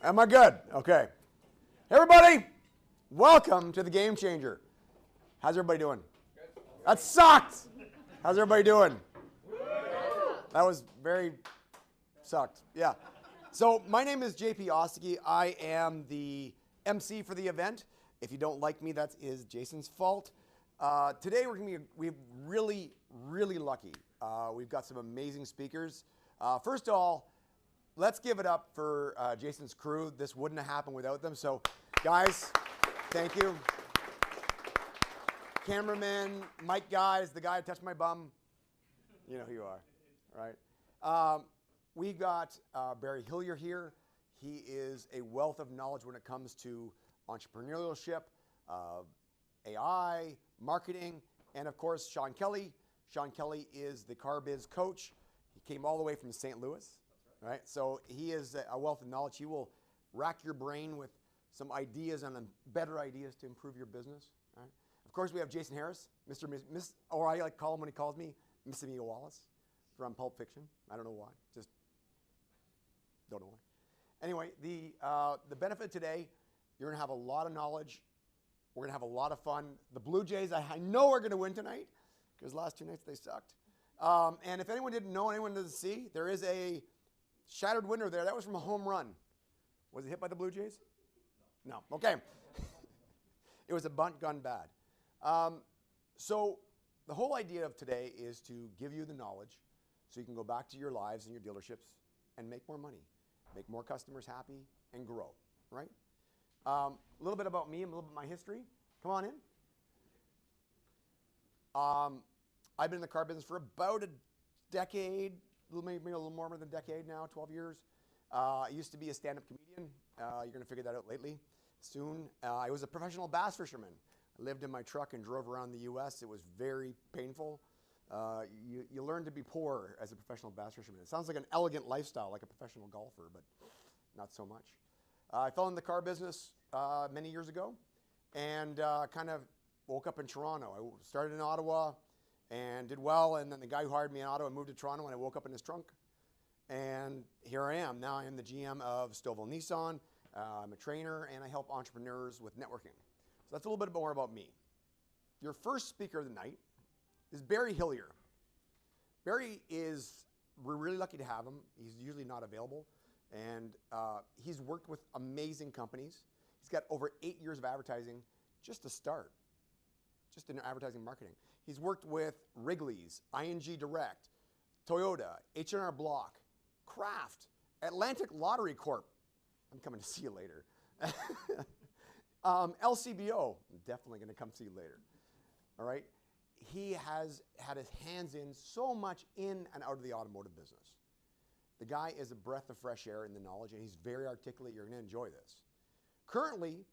Am I good? Okay. Hey everybody, welcome to the Game Changer. How's everybody doing? Good. That sucked. How's everybody doing? That was very sucked. Yeah. So my name is JP Ostiguy. I am the MC for the event. If you don't like me, that is Jason's fault. Today we're really lucky. We've got some amazing speakers. First of all, let's give it up for Jason's crew. This wouldn't have happened without them. So, guys, thank you. Cameraman, mic guys, the guy who touched my bum, you know who you are, right? We got Barrie Hillier here. He is a wealth of knowledge when it comes to entrepreneurship, AI, marketing, and of course, Sean Kelley. Sean Kelley is the car biz coach. He came all the way from St. Louis. Right? So he is a wealth of knowledge. He will rack your brain with some ideas and better ideas to improve your business. Right? Of course, we have Jason Harris, or I like to call him when he calls me, Miss Amiga Wallace from Pulp Fiction. I don't know why. Just don't know why. Anyway, the benefit today, you're going to have a lot of knowledge. We're going to have a lot of fun. The Blue Jays, I know are going to win tonight because the last two nights they sucked. And if anyone didn't know, anyone doesn't see, there is a shattered window there. That was from a home run. Was it hit by the Blue Jays? No. Okay. It was a bunt gone bad. So the whole idea of today is to give you the knowledge so you can go back to your lives and your dealerships and make more money, make more customers happy, and grow, right? A little bit about me and a little bit of my history. Come on in. I've been in the car business for about a decade, maybe a little more than a decade now, 12 years. I used to be a stand-up comedian. You're going to figure that out soon. I was a professional bass fisherman. I lived in my truck and drove around the U.S. It was very painful. You learn to be poor as a professional bass fisherman. It sounds like an elegant lifestyle, like a professional golfer, but not so much. I fell in the car business many years ago and kind of woke up in Toronto. I started in Ottawa and did well, and then the guy who hired me in Ottawa moved to Toronto, and I woke up in his trunk. And here I am. Now I am the GM of Stouffville Nissan. I'm a trainer, and I help entrepreneurs with networking. So that's a little bit more about me. Your first speaker of the night is Barrie Hillier. Barrie we're really lucky to have him. He's usually not available. And he's worked with amazing companies. He's got over 8 years of advertising just to start, just in advertising marketing. He's worked with Wrigley's, ING Direct, Toyota, H&R Block, Kraft, Atlantic Lottery Corp. I'm coming to see you later. LCBO, I'm definitely going to come see you later. All right? He has had his hands in so much in and out of the automotive business. The guy is a breath of fresh air in the knowledge, and he's very articulate. You're going to enjoy this. Currently,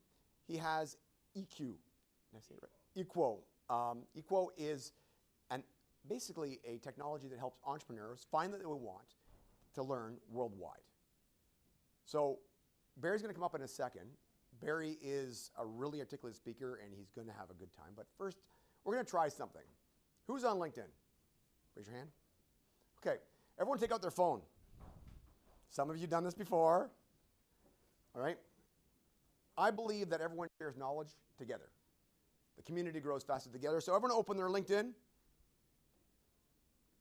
he has EQ. Did I say it right? Equo. Equo is basically a technology that helps entrepreneurs find what they want to learn worldwide. So Barry's going to come up in a second. Barrie is a really articulate speaker, and he's going to have a good time. But first, we're going to try something. Who's on LinkedIn? Raise your hand. Okay. Everyone take out their phone. Some of you have done this before. All right? I believe that everyone shares knowledge together. The community grows faster together. So everyone open their LinkedIn.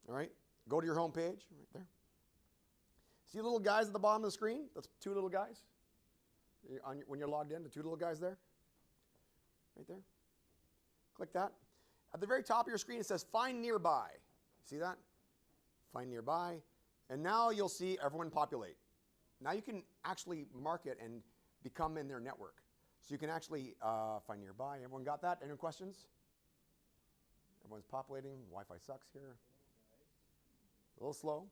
All right? Go to your home page right there. See the little guys at the bottom of the screen? That's two little guys. When you're logged in, the two little guys there. Right there. Click that. At the very top of your screen, it says Find Nearby. See that? Find Nearby. And now you'll see everyone populate. Now you can actually market and become in their network. So you can actually find nearby. Everyone got that? Any questions? Everyone's populating. Wi-Fi sucks here. A little slow.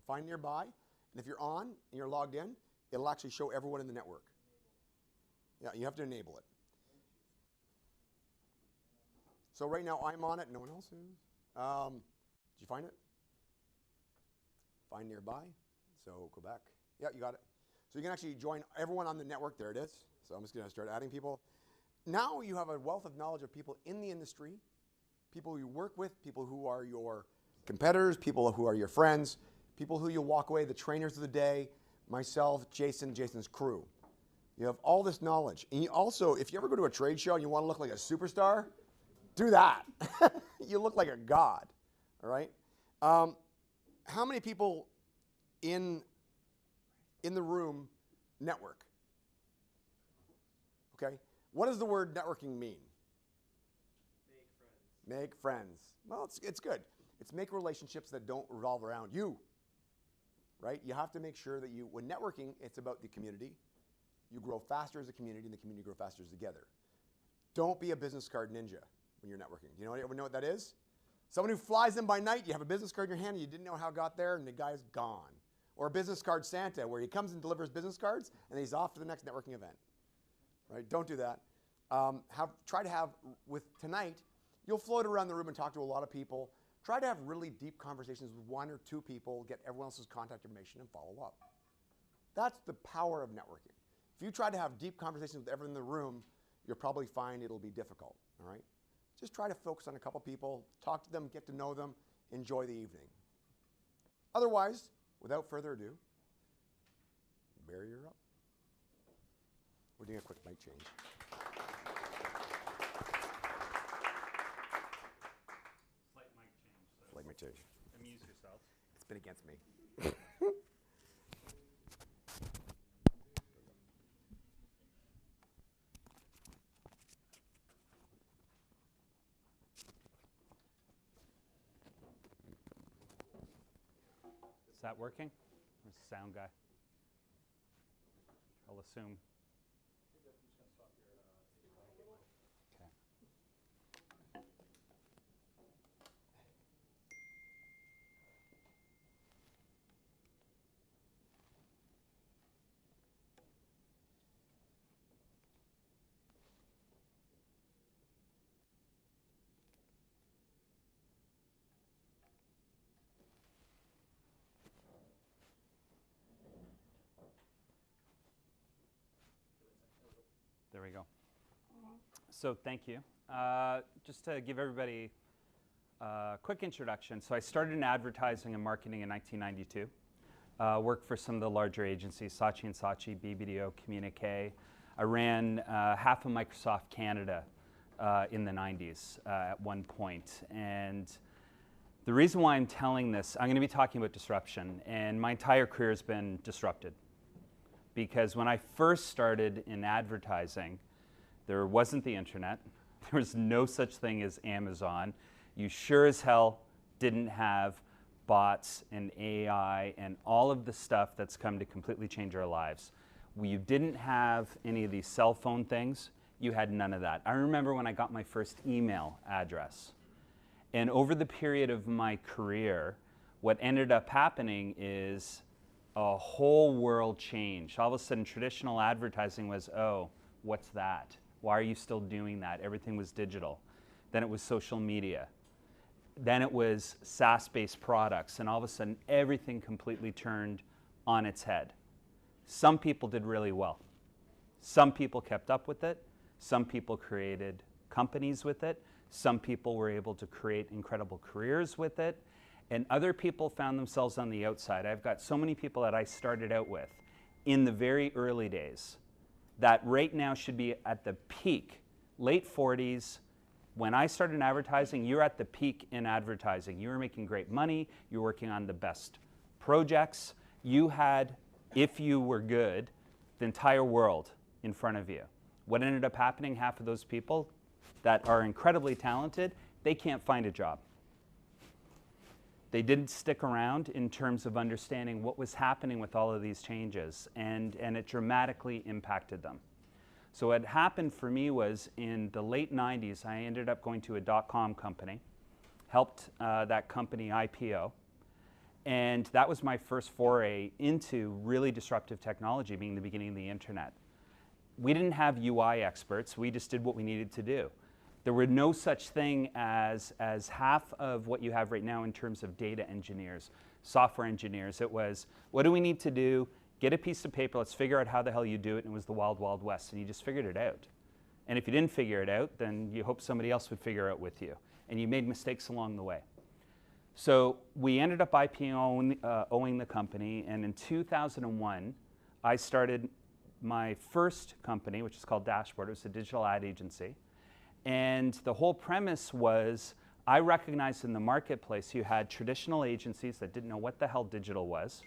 Find nearby. And if you're on and you're logged in, it'll actually show everyone in the network. Yeah, you have to enable it. So right now I'm on it. No one else is. Did you find it? Find nearby. So go back. Yeah, you got it. So you can actually join everyone on the network. There it is. So I'm just going to start adding people. Now you have a wealth of knowledge of people in the industry, people you work with, people who are your competitors, people who are your friends, people who you'll walk away, the trainers of the day, myself, Jason's crew. You have all this knowledge. And you also, if you ever go to a trade show and you want to look like a superstar, do that. You look like a god, all right? How many people in the room network? Okay? What does the word networking mean? Make friends. Well, it's good. It's make relationships that don't revolve around you, right? You have to make sure that when networking, it's about the community. You grow faster as a community, and the community grow faster together. Don't be a business card ninja when you're networking. You know, everyone know what that is? Someone who flies in by night, you have a business card in your hand, and you didn't know how it got there, and the guy's gone. Or a business card Santa, where he comes and delivers business cards, and then he's off to the next networking event. Right? Don't do that. Try to have, with tonight, you'll float around the room and talk to a lot of people. Try to have really deep conversations with one or two people, get everyone else's contact information, and follow up. That's the power of networking. If you try to have deep conversations with everyone in the room, you'll probably find it'll be difficult, all right? Just try to focus on a couple people, talk to them, get to know them, enjoy the evening. Otherwise, without further ado, Barrie, you're up. We're doing a quick mic change. Slight mic change. So Slight mic change. amuse yourselves. It's been against me. Is that working? Where's the sound guy? I'll assume. Okay. There we go. So thank you. Just to give everybody a quick introduction. So I started in advertising and marketing in 1992. Worked for some of the larger agencies, Saatchi & Saatchi, BBDO, Communique. I ran half of Microsoft Canada in the 90s at one point. And the reason why I'm telling this, I'm going to be talking about disruption. And my entire career has been disrupted. Because when I first started in advertising, there wasn't the internet. There was no such thing as Amazon. You sure as hell didn't have bots and AI and all of the stuff that's come to completely change our lives. You didn't have any of these cell phone things. You had none of that. I remember when I got my first email address. And over the period of my career, what ended up happening is a whole world change. All of a sudden, traditional advertising was, oh, what's that? Why are you still doing that? Everything was digital. Then it was social media. Then it was SaaS-based products. And all of a sudden, everything completely turned on its head. Some people did really well. Some people kept up with it. Some people created companies with it. Some people were able to create incredible careers with it. And other people found themselves on the outside. I've got so many people that I started out with in the very early days that right now should be at the peak, late 40s. When I started in advertising, you're at the peak in advertising. You were making great money. You were working on the best projects. You had, if you were good, the entire world in front of you. What ended up happening, half of those people that are incredibly talented, they can't find a job. They didn't stick around in terms of understanding what was happening with all of these changes, and it dramatically impacted them. So what happened for me was in the late 90s, I ended up going to a .com company, helped that company IPO, and that was my first foray into really disruptive technology, being the beginning of the internet. We didn't have UI experts, we just did what we needed to do. There were no such thing as half of what you have right now in terms of data engineers, software engineers. It was, what do we need to do? Get a piece of paper, let's figure out how the hell you do it, and it was the wild, wild west, and you just figured it out. And if you didn't figure it out, then you hope somebody else would figure it out with you. And you made mistakes along the way. So we ended up IPOing the company, and in 2001, I started my first company, which is called Dashboard. It was a digital ad agency. And the whole premise was I recognized in the marketplace you had traditional agencies that didn't know what the hell digital was,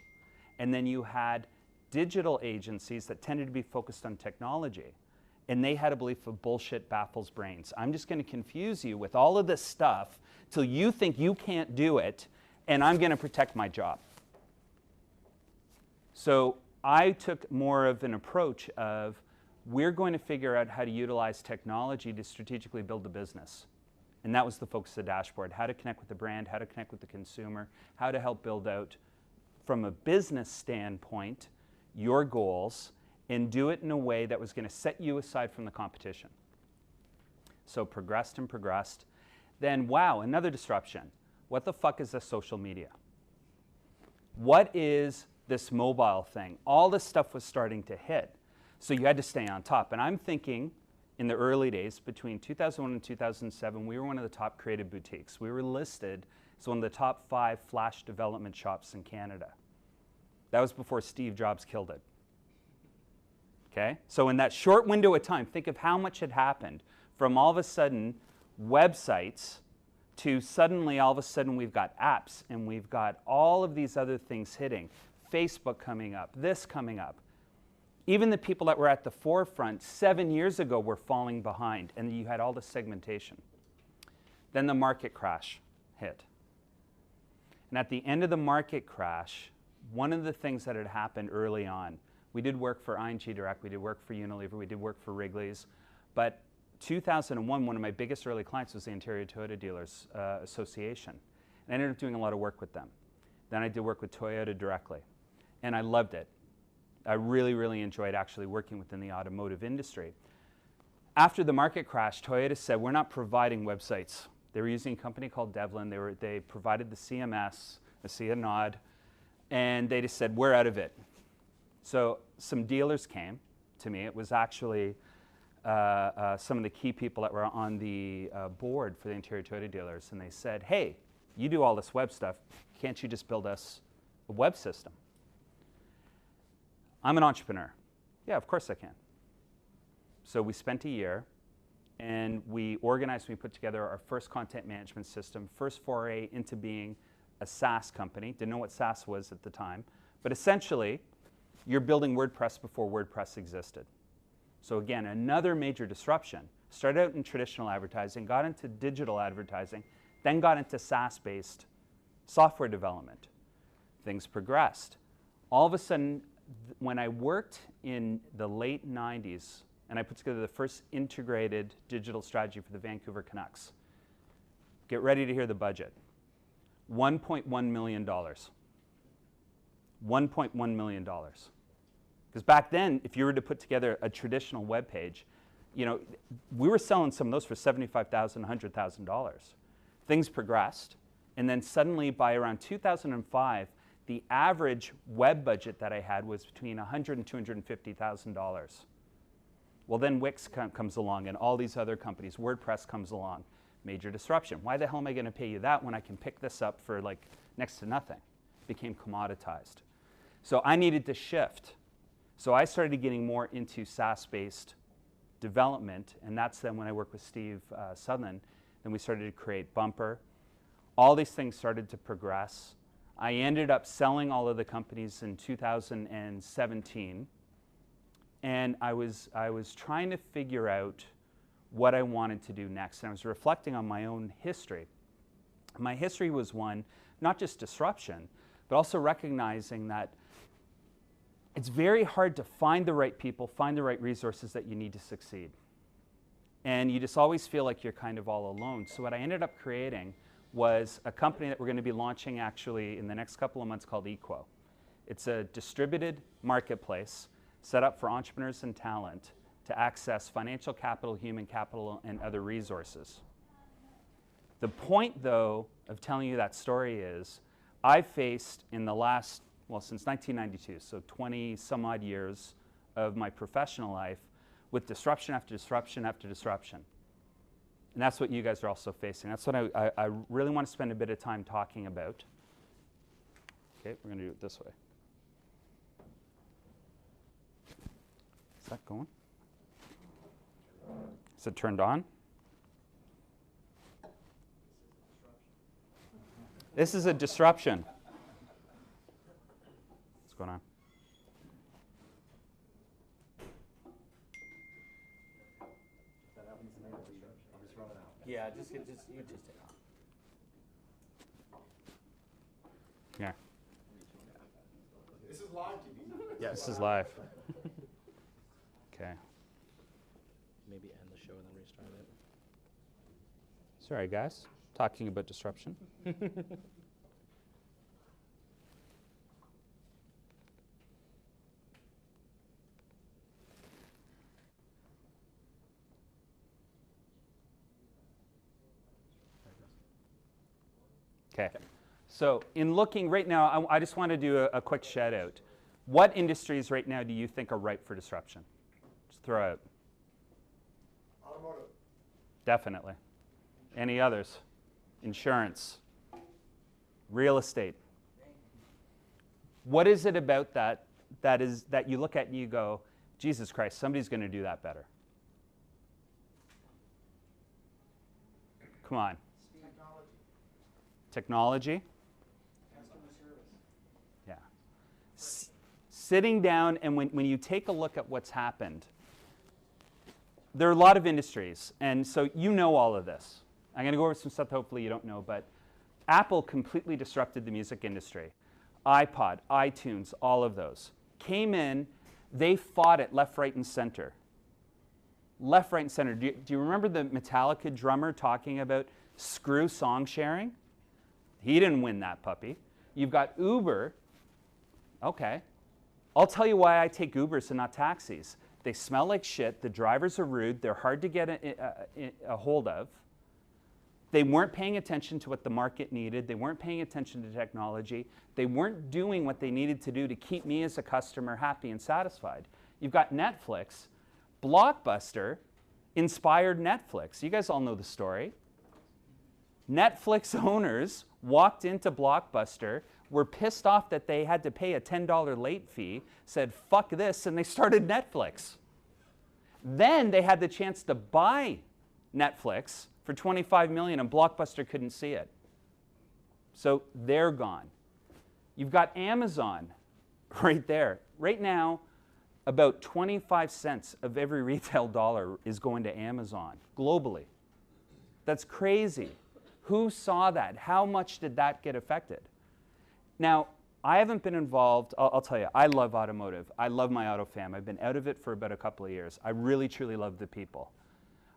and then you had digital agencies that tended to be focused on technology. And they had a belief of bullshit baffles brains. I'm just going to confuse you with all of this stuff till you think you can't do it, and I'm going to protect my job. So I took more of an approach of we're going to figure out how to utilize technology to strategically build the business. And that was the focus of Dashboard, how to connect with the brand, how to connect with the consumer, how to help build out, from a business standpoint, your goals, and do it in a way that was going to set you aside from the competition. So progressed and progressed. Then, wow, another disruption. What the fuck is this social media? What is this mobile thing? All this stuff was starting to hit. So you had to stay on top. And I'm thinking, in the early days, between 2001 and 2007, we were one of the top creative boutiques. We were listed as one of the top 5 flash development shops in Canada. That was before Steve Jobs killed it. Okay? So in that short window of time, think of how much had happened from all of a sudden websites to suddenly all of a sudden we've got apps and we've got all of these other things hitting. Facebook coming up, this coming up. Even the people that were at the forefront 7 years ago were falling behind, and you had all the segmentation. Then the market crash hit. And at the end of the market crash, one of the things that had happened early on, we did work for ING Direct, we did work for Unilever, we did work for Wrigley's, but 2001, one of my biggest early clients was the Ontario Toyota Dealers Association. And I ended up doing a lot of work with them. Then I did work with Toyota directly, and I loved it. I really, really enjoyed actually working within the automotive industry. After the market crash, Toyota said, we're not providing websites. They were using a company called Devlin. They provided the CMS, I see a nod, and they just said, we're out of it. So some dealers came to me. It was actually some of the key people that were on the board for the Ontario Toyota Dealers, and they said, hey, you do all this web stuff. Can't you just build us a web system? I'm an entrepreneur. Yeah, of course I can. So we spent a year, and we organized, we put together our first content management system, first foray into being a SaaS company. Didn't know what SaaS was at the time. But essentially, you're building WordPress before WordPress existed. So again, another major disruption. Started out in traditional advertising, got into digital advertising, then got into SaaS-based software development. Things progressed. All of a sudden, when I worked in the late 90s, and I put together the first integrated digital strategy for the Vancouver Canucks, get ready to hear the budget. $1.1 million. $1.1 million. Because back then, if you were to put together a traditional web page, you know, we were selling some of those for $75,000, $100,000. Things progressed, and then suddenly by around 2005, the average web budget that I had was between $100,000 and $250,000. Well, then Wix comes along, and all these other companies, WordPress comes along. Major disruption. Why the hell am I going to pay you that when I can pick this up for like next to nothing? Became commoditized. So I needed to shift. So I started getting more into SaaS-based development, and that's then when I worked with Steve Sutherland, and we started to create Bumper. All these things started to progress. I ended up selling all of the companies in 2017, and I was trying to figure out what I wanted to do next, and I was reflecting on my own history. My history was one, not just disruption, but also recognizing that it's very hard to find the right people, find the right resources that you need to succeed. And you just always feel like you're kind of all alone. So what I ended up creating was a company that we're going to be launching actually in the next couple of months called Equo. It's a distributed marketplace set up for entrepreneurs and talent to access financial capital, human capital, and other resources. The point, though, of telling you that story is I've faced in the last, well, since 1992, so 20 some odd years of my professional life, with disruption after disruption after disruption. And that's what you guys are also facing. That's what I really want to spend a bit of time talking about. Okay, we're going to do it this way. Is that going? Is it turned on? This is a disruption. What's going on? Yeah, just take it off. Yeah. This is live TV. Yes. This is live. Okay. Maybe end the show and then restart it. Sorry, guys. Talking about disruption. Okay. So in looking right now, I just want to do a quick shout out. What industries right now do you think are ripe for disruption? Just throw out. Automotive. Definitely. Any others? Insurance. Real estate. What is it about that you look at and you go, Jesus Christ, somebody's going to do that better? Come on. Technology. Customer service. Yeah. Sitting down, and when you take a look at what's happened, there are a lot of industries, and so you know all of this. I'm going to go over some stuff that hopefully you don't know, but Apple completely disrupted the music industry. iPod, iTunes, all of those. Came in, they fought it left, right, and center. Left, right, and center. Do you remember the Metallica drummer talking about screw song sharing? He didn't win that puppy. You've got Uber. Okay. I'll tell you why I take Ubers and not taxis. They smell like shit. The drivers are rude. They're hard to get a hold of. They weren't paying attention to what the market needed. They weren't paying attention to technology. They weren't doing what they needed to do to keep me as a customer happy and satisfied. You've got Netflix. Blockbuster inspired Netflix. You guys all know the story. Netflix owners walked into Blockbuster, were pissed off that they had to pay a $10 late fee, said, fuck this, and they started Netflix. Then they had the chance to buy Netflix for $25 million, and Blockbuster couldn't see it. So they're gone. You've got Amazon right there. Right now, about 25 cents of every retail dollar is going to Amazon globally. That's crazy. Who saw that? How much did that get affected? Now, I haven't been involved. I'll tell you, I love automotive. I love my auto fam. I've been out of it for about a couple of years. I really, truly love the people.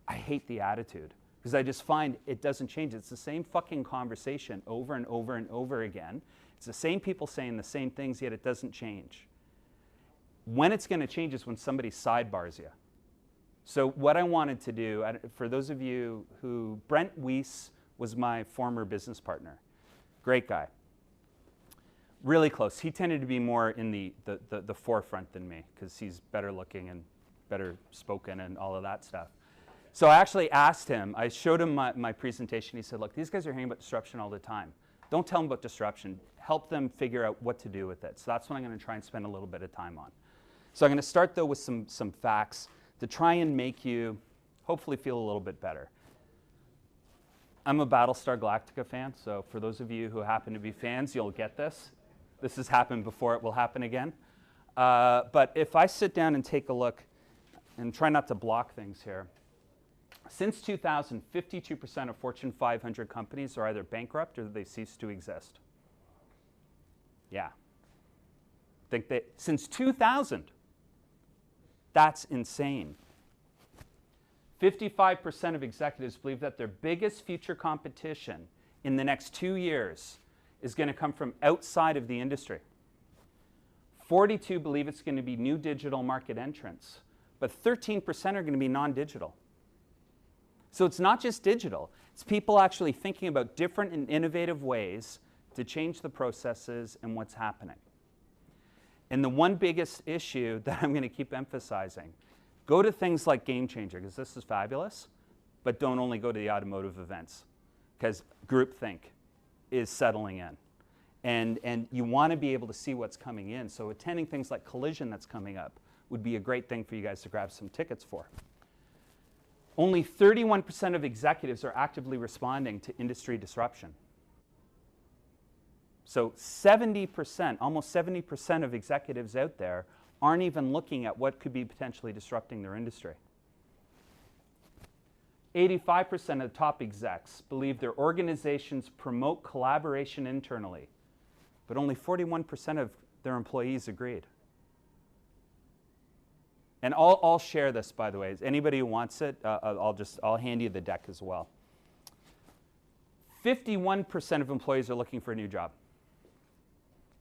I hate the attitude because I just find it doesn't change. It's the same fucking conversation over and over and over again. It's the same people saying the same things, yet it doesn't change. When it's going to change is when somebody sidebars you. So what I wanted to do, for those of you who, Brent Weiss was my former business partner. Great guy. Really close. He tended to be more in the forefront than me because he's better looking and better spoken and all of that stuff. So I actually asked him, I showed him my presentation. He said, look, these guys are hearing about disruption all the time. Don't tell them about disruption. Help them figure out what to do with it. So that's what I'm going to try and spend a little bit of time on. So I'm going to start, though, with some facts to try and make you hopefully feel a little bit better. I'm a Battlestar Galactica fan, so for those of you who happen to be fans, you'll get this. This has happened before, it will happen again. But if I sit down and take a look, and try not to block things here, since 2000, 52% of Fortune 500 companies are either bankrupt or they cease to exist. Yeah. Think that since 2000, that's insane. 55% of executives believe that their biggest future competition in the next 2 years is going to come from outside of the industry. 42 believe it's going to be new digital market entrants, but 13% are going to be non-digital. So it's not just digital. It's people actually thinking about different and innovative ways to change the processes and what's happening. And the one biggest issue that I'm going to keep emphasizing, go to things like Game Changer, because this is fabulous. but don't only go to the automotive events, because groupthink is settling in. And you want to be able to see what's coming in. So attending things like Collision that's coming up would be a great thing for you guys to grab some tickets for. Only 31% of executives are actively responding to industry disruption. So 70%, almost 70% of executives out there aren't even looking at what could be potentially disrupting their industry. 85% of the top execs believe their organizations promote collaboration internally, but only 41% of their employees agreed. And I'll share this, by the way. Anybody who wants it, I'll hand you the deck as well. 51% of employees are looking for a new job.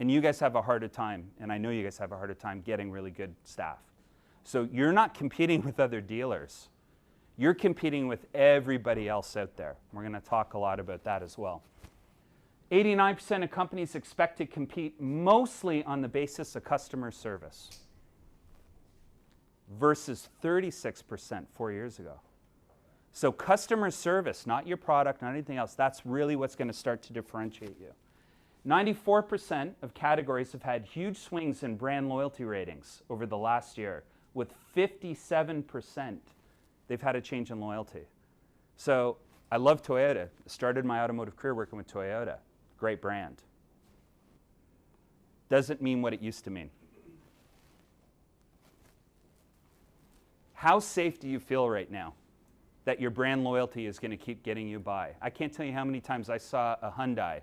And you guys have a harder time, and I know you guys have a harder time getting really good staff. So you're not competing with other dealers. You're competing with everybody else out there. We're going to talk a lot about that as well. 89% of companies expect to compete mostly on the basis of customer service versus 36% 4 years ago. So customer service, not your product, not anything else, that's really what's going to start to differentiate you. 94% of categories have had huge swings in brand loyalty ratings over the last year, with 57% they've had a change in loyalty. So I love Toyota. Started my automotive career working with Toyota. Great brand. Doesn't mean what it used to mean. How safe do you feel right now that your brand loyalty is going to keep getting you by? I can't tell you how many times I saw a Hyundai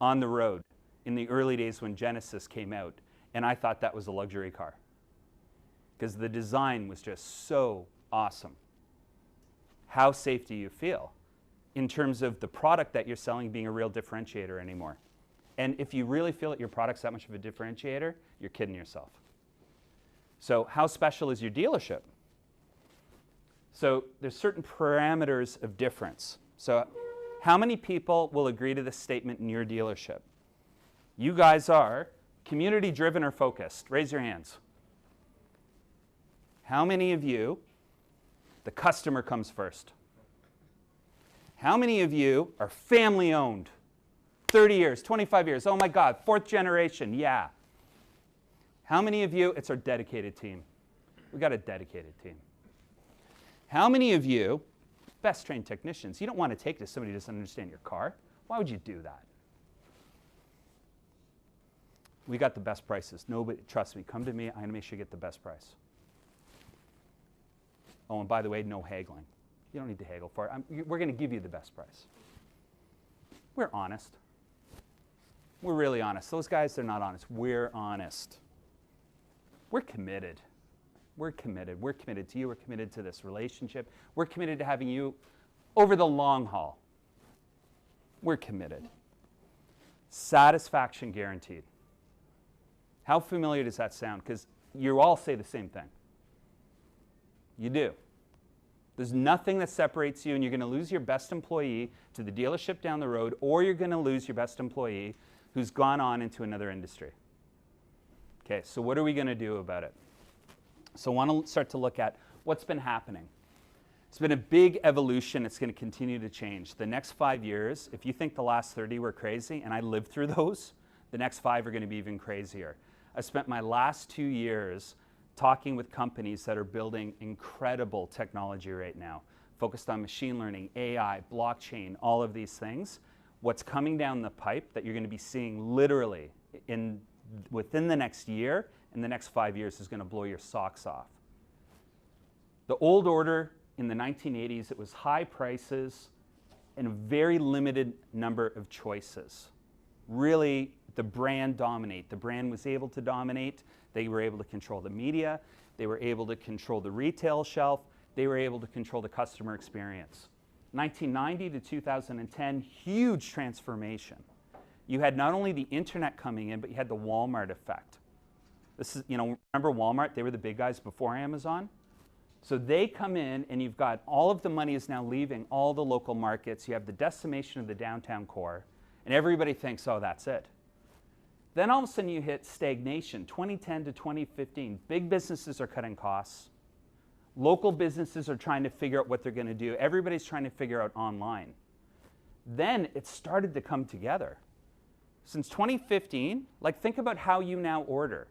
on the road in the early days when Genesis came out, and I thought that was a luxury car because the design was just so awesome. How safe do you feel in terms of the product that you're selling being a real differentiator anymore? And if you really feel that your product's that much of a differentiator, you're kidding yourself. So how special is your dealership? So there's certain parameters of difference. So how many people will agree to this statement in your dealership? You guys are community-driven or focused? Raise your hands. How many of you, the customer comes first? How many of you are family-owned? 30 years, 25 years, oh my God, 4th generation, yeah. How many of you, it's our dedicated team. We got a dedicated team. How many of you, best trained technicians, you don't want to take to somebody who doesn't understand your car? Why would you do that? We got the best prices. Nobody, trust me, come to me, I'm going to make sure you get the best price. Oh, and by the way, no haggling. You don't need to haggle for it. We're going to give you the best price. We're honest. We're really honest. Those guys, they're not honest. We're honest. We're committed. We're committed. We're committed to you. We're committed to this relationship. We're committed to having you over the long haul. We're committed. Satisfaction guaranteed. How familiar does that sound? Because you all say the same thing. You do. There's nothing that separates you, and you're going to lose your best employee to the dealership down the road, or you're going to lose your best employee who's gone on into another industry. Okay, so what are we going to do about it? So I want to start to look at what's been happening. It's been a big evolution. It's going to continue to change. The next 5 years, if you think the last 30 were crazy, and I lived through those, the next 5 are going to be even crazier. I spent my last 2 years talking with companies that are building incredible technology right now, focused on machine learning, AI, blockchain, all of these things. What's coming down the pipe that you're going to be seeing literally within the next year and the next 5 years is going to blow your socks off. The old order in the 1980s, it was high prices and a very limited number of choices. Really, the brand dominate. The brand was able to dominate. They were able to control the media. They were able to control the retail shelf. They were able to control the customer experience. 1990 to 2010, huge transformation. You had not only the internet coming in, but you had the Walmart effect. This is, remember Walmart? They were the big guys before Amazon. So they come in, and you've got all of the money is now leaving all the local markets. You have the decimation of the downtown core, and everybody thinks, oh, that's it. Then all of a sudden you hit stagnation, 2010 to 2015. Big businesses are cutting costs. Local businesses are trying to figure out what they're going to do. Everybody's trying to figure out online. Then it started to come together. Since 2015, like think about how you now order.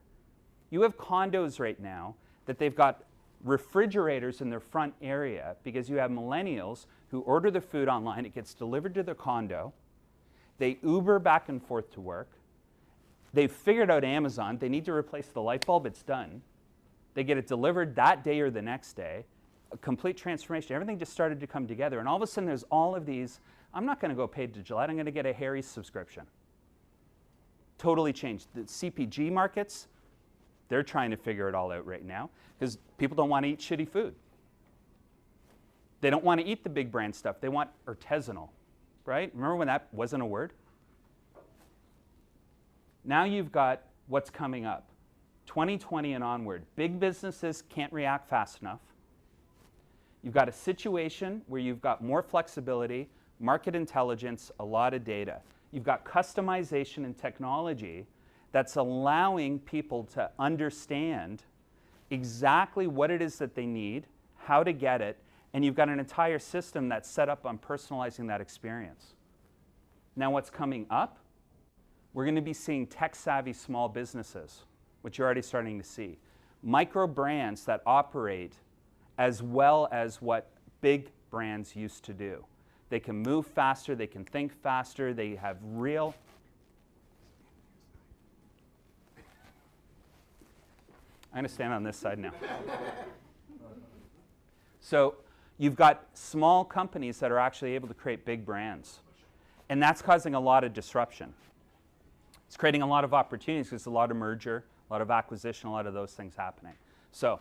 You have condos right now that they've got refrigerators in their front area because you have millennials who order their food online. It gets delivered to their condo. They Uber back and forth to work. They've figured out Amazon. They need to replace the light bulb. It's done. They get it delivered that day or the next day. A complete transformation. Everything just started to come together. And all of a sudden, there's all of these. I'm not going to go pay to Gillette. I'm going to get a Harry's subscription. Totally changed. The CPG markets, they're trying to figure it all out right now because people don't want to eat shitty food. They don't want to eat the big brand stuff. They want artisanal, right? Remember when that wasn't a word? Now you've got what's coming up. 2020 and onward. Big businesses can't react fast enough. You've got a situation where you've got more flexibility, market intelligence, a lot of data. You've got customization and technology that's allowing people to understand exactly what it is that they need, how to get it, and you've got an entire system that's set up on personalizing that experience. Now what's coming up? We're going to be seeing tech-savvy small businesses, which you're already starting to see. Micro brands that operate as well as what big brands used to do. They can move faster, they can think faster, they have real... I'm going to stand on this side now. So you've got small companies that are actually able to create big brands. And that's causing a lot of disruption. It's creating a lot of opportunities because there's a lot of merger, a lot of acquisition, a lot of those things happening. So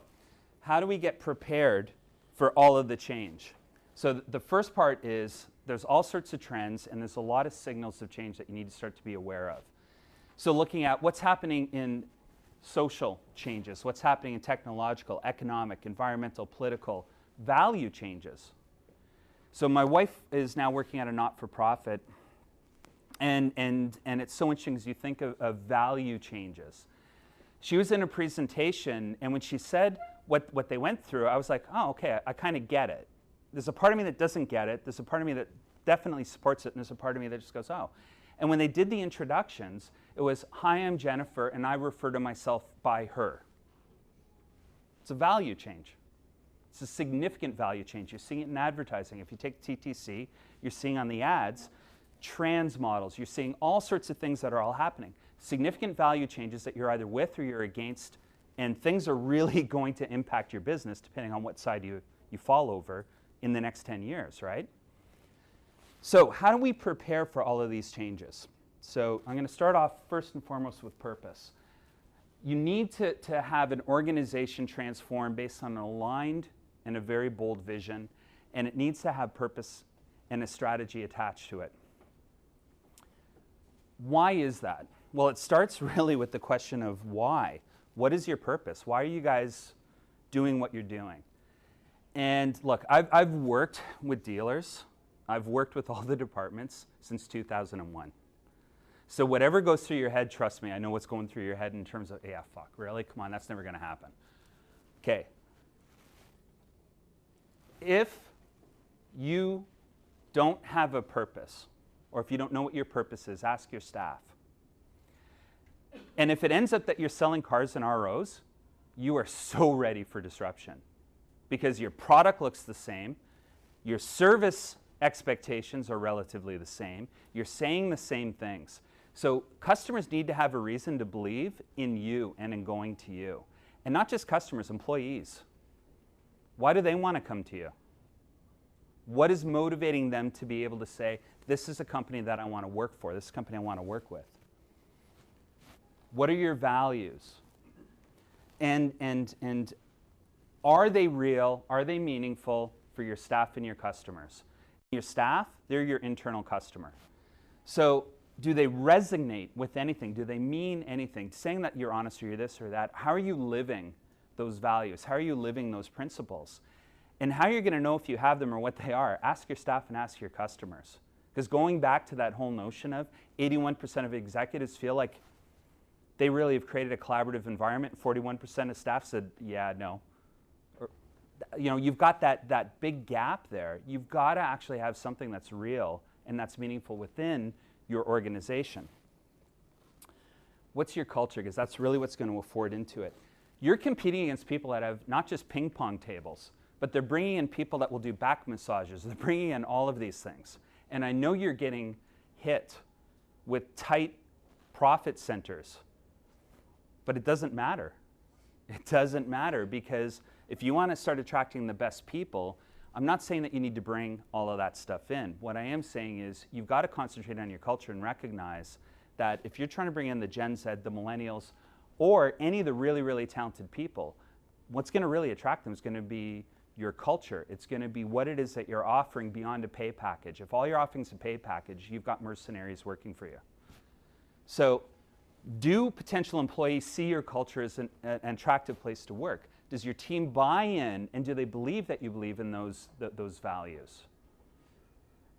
how do we get prepared for all of the change? So the first part is there's all sorts of trends and there's a lot of signals of change that you need to start to be aware of. So looking at what's happening in social changes, what's happening in technological, economic, environmental, political, value changes. So my wife is now working at a not-for-profit, and it's so interesting as you think of value changes. She was in a presentation, and when she said what they went through, I was like, oh, okay, I kind of get it. There's a part of me that doesn't get it. There's a part of me that definitely supports it, and there's a part of me that just goes, oh. And when they did the introductions, it was, hi, I'm Jennifer, and I refer to myself by her. It's a value change. It's a significant value change. You're seeing it in advertising. If you take TTC, you're seeing on the ads, trans models. You're seeing all sorts of things that are all happening. Significant value changes that you're either with or you're against, and things are really going to impact your business depending on what side you fall over in the next 10 years, right? So how do we prepare for all of these changes? So I'm going to start off first and foremost with purpose. You need to have an organization transform based on an aligned and a very bold vision, and it needs to have purpose and a strategy attached to it. Why is that? Well, it starts really with the question of why. What is your purpose? Why are you guys doing what you're doing? And look, I've worked with dealers. I've worked with all the departments since 2001. So whatever goes through your head, trust me, I know what's going through your head in terms of, yeah, fuck, really? Come on, that's never going to happen. Okay. If you don't have a purpose, or if you don't know what your purpose is, ask your staff. And if it ends up that you're selling cars in ROs, you are so ready for disruption because your product looks the same, your service expectations are relatively the same, you're saying the same things. So customers need to have a reason to believe in you and in going to you. And not just customers, employees. Why do they want to come to you? What is motivating them to be able to say, this is a company that I want to work for, this is a company I want to work with? What are your values? And are they real? Are they meaningful for your staff and your customers? Your staff, they're your internal customer. So do they resonate with anything? Do they mean anything? Saying that you're honest or you're this or that, how are you living those values? How are you living those principles? And how you're going to know if you have them or what they are, ask your staff and ask your customers. Because going back to that whole notion of 81% of executives feel like they really have created a collaborative environment, 41% of staff said, yeah, no. you know, you've got that big gap there. You've got to actually have something that's real and that's meaningful within your organization. What's your culture? Because that's really what's going to afford into it. You're competing against people that have not just ping pong tables, but they're bringing in people that will do back massages. They're bringing in all of these things. And I know you're getting hit with tight profit centers, but it doesn't matter. It doesn't matter, because if you want to start attracting the best people, I'm not saying that you need to bring all of that stuff in. What I am saying is you've got to concentrate on your culture and recognize that if you're trying to bring in the Gen Z, the millennials, or any of the really, really talented people, what's going to really attract them is going to be your culture. It's going to be what it is that you're offering beyond a pay package. If all you're offering is a pay package, you've got mercenaries working for you. So do potential employees see your culture as an attractive place to work? Does your team buy in, and do they believe that you believe in those values?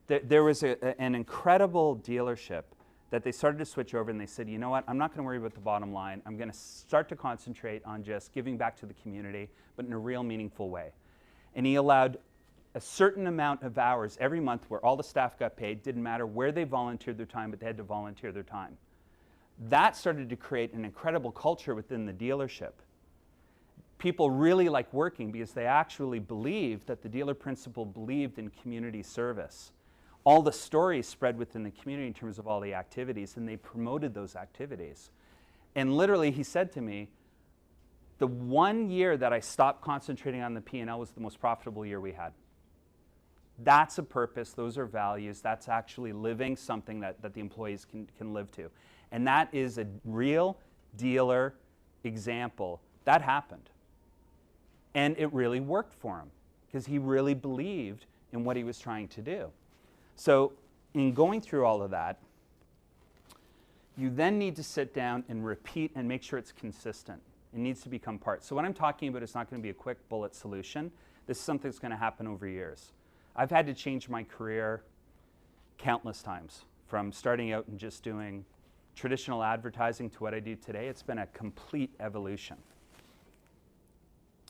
There was an incredible dealership that they started to switch over, and they said, you know what, I'm not going to worry about the bottom line. I'm going to start to concentrate on just giving back to the community, but in a real meaningful way. And he allowed a certain amount of hours every month where all the staff got paid. Didn't matter where they volunteered their time, but they had to volunteer their time. That started to create an incredible culture within the dealership. People really like working because they actually believed that the dealer principal believed in community service. All the stories spread within the community in terms of all the activities, and they promoted those activities. And literally, he said to me, the 1 year that I stopped concentrating on the P&L was the most profitable year we had. That's a purpose, those are values, that's actually living something that the employees can live to. And that is a real dealer example. That happened. And it really worked for him, because he really believed in what he was trying to do. So in going through all of that, you then need to sit down and repeat and make sure it's consistent. It needs to become part. So what I'm talking about is not going to be a quick bullet solution. This is something that's going to happen over years. I've had to change my career countless times, from starting out and just doing traditional advertising to what I do today. It's been a complete evolution.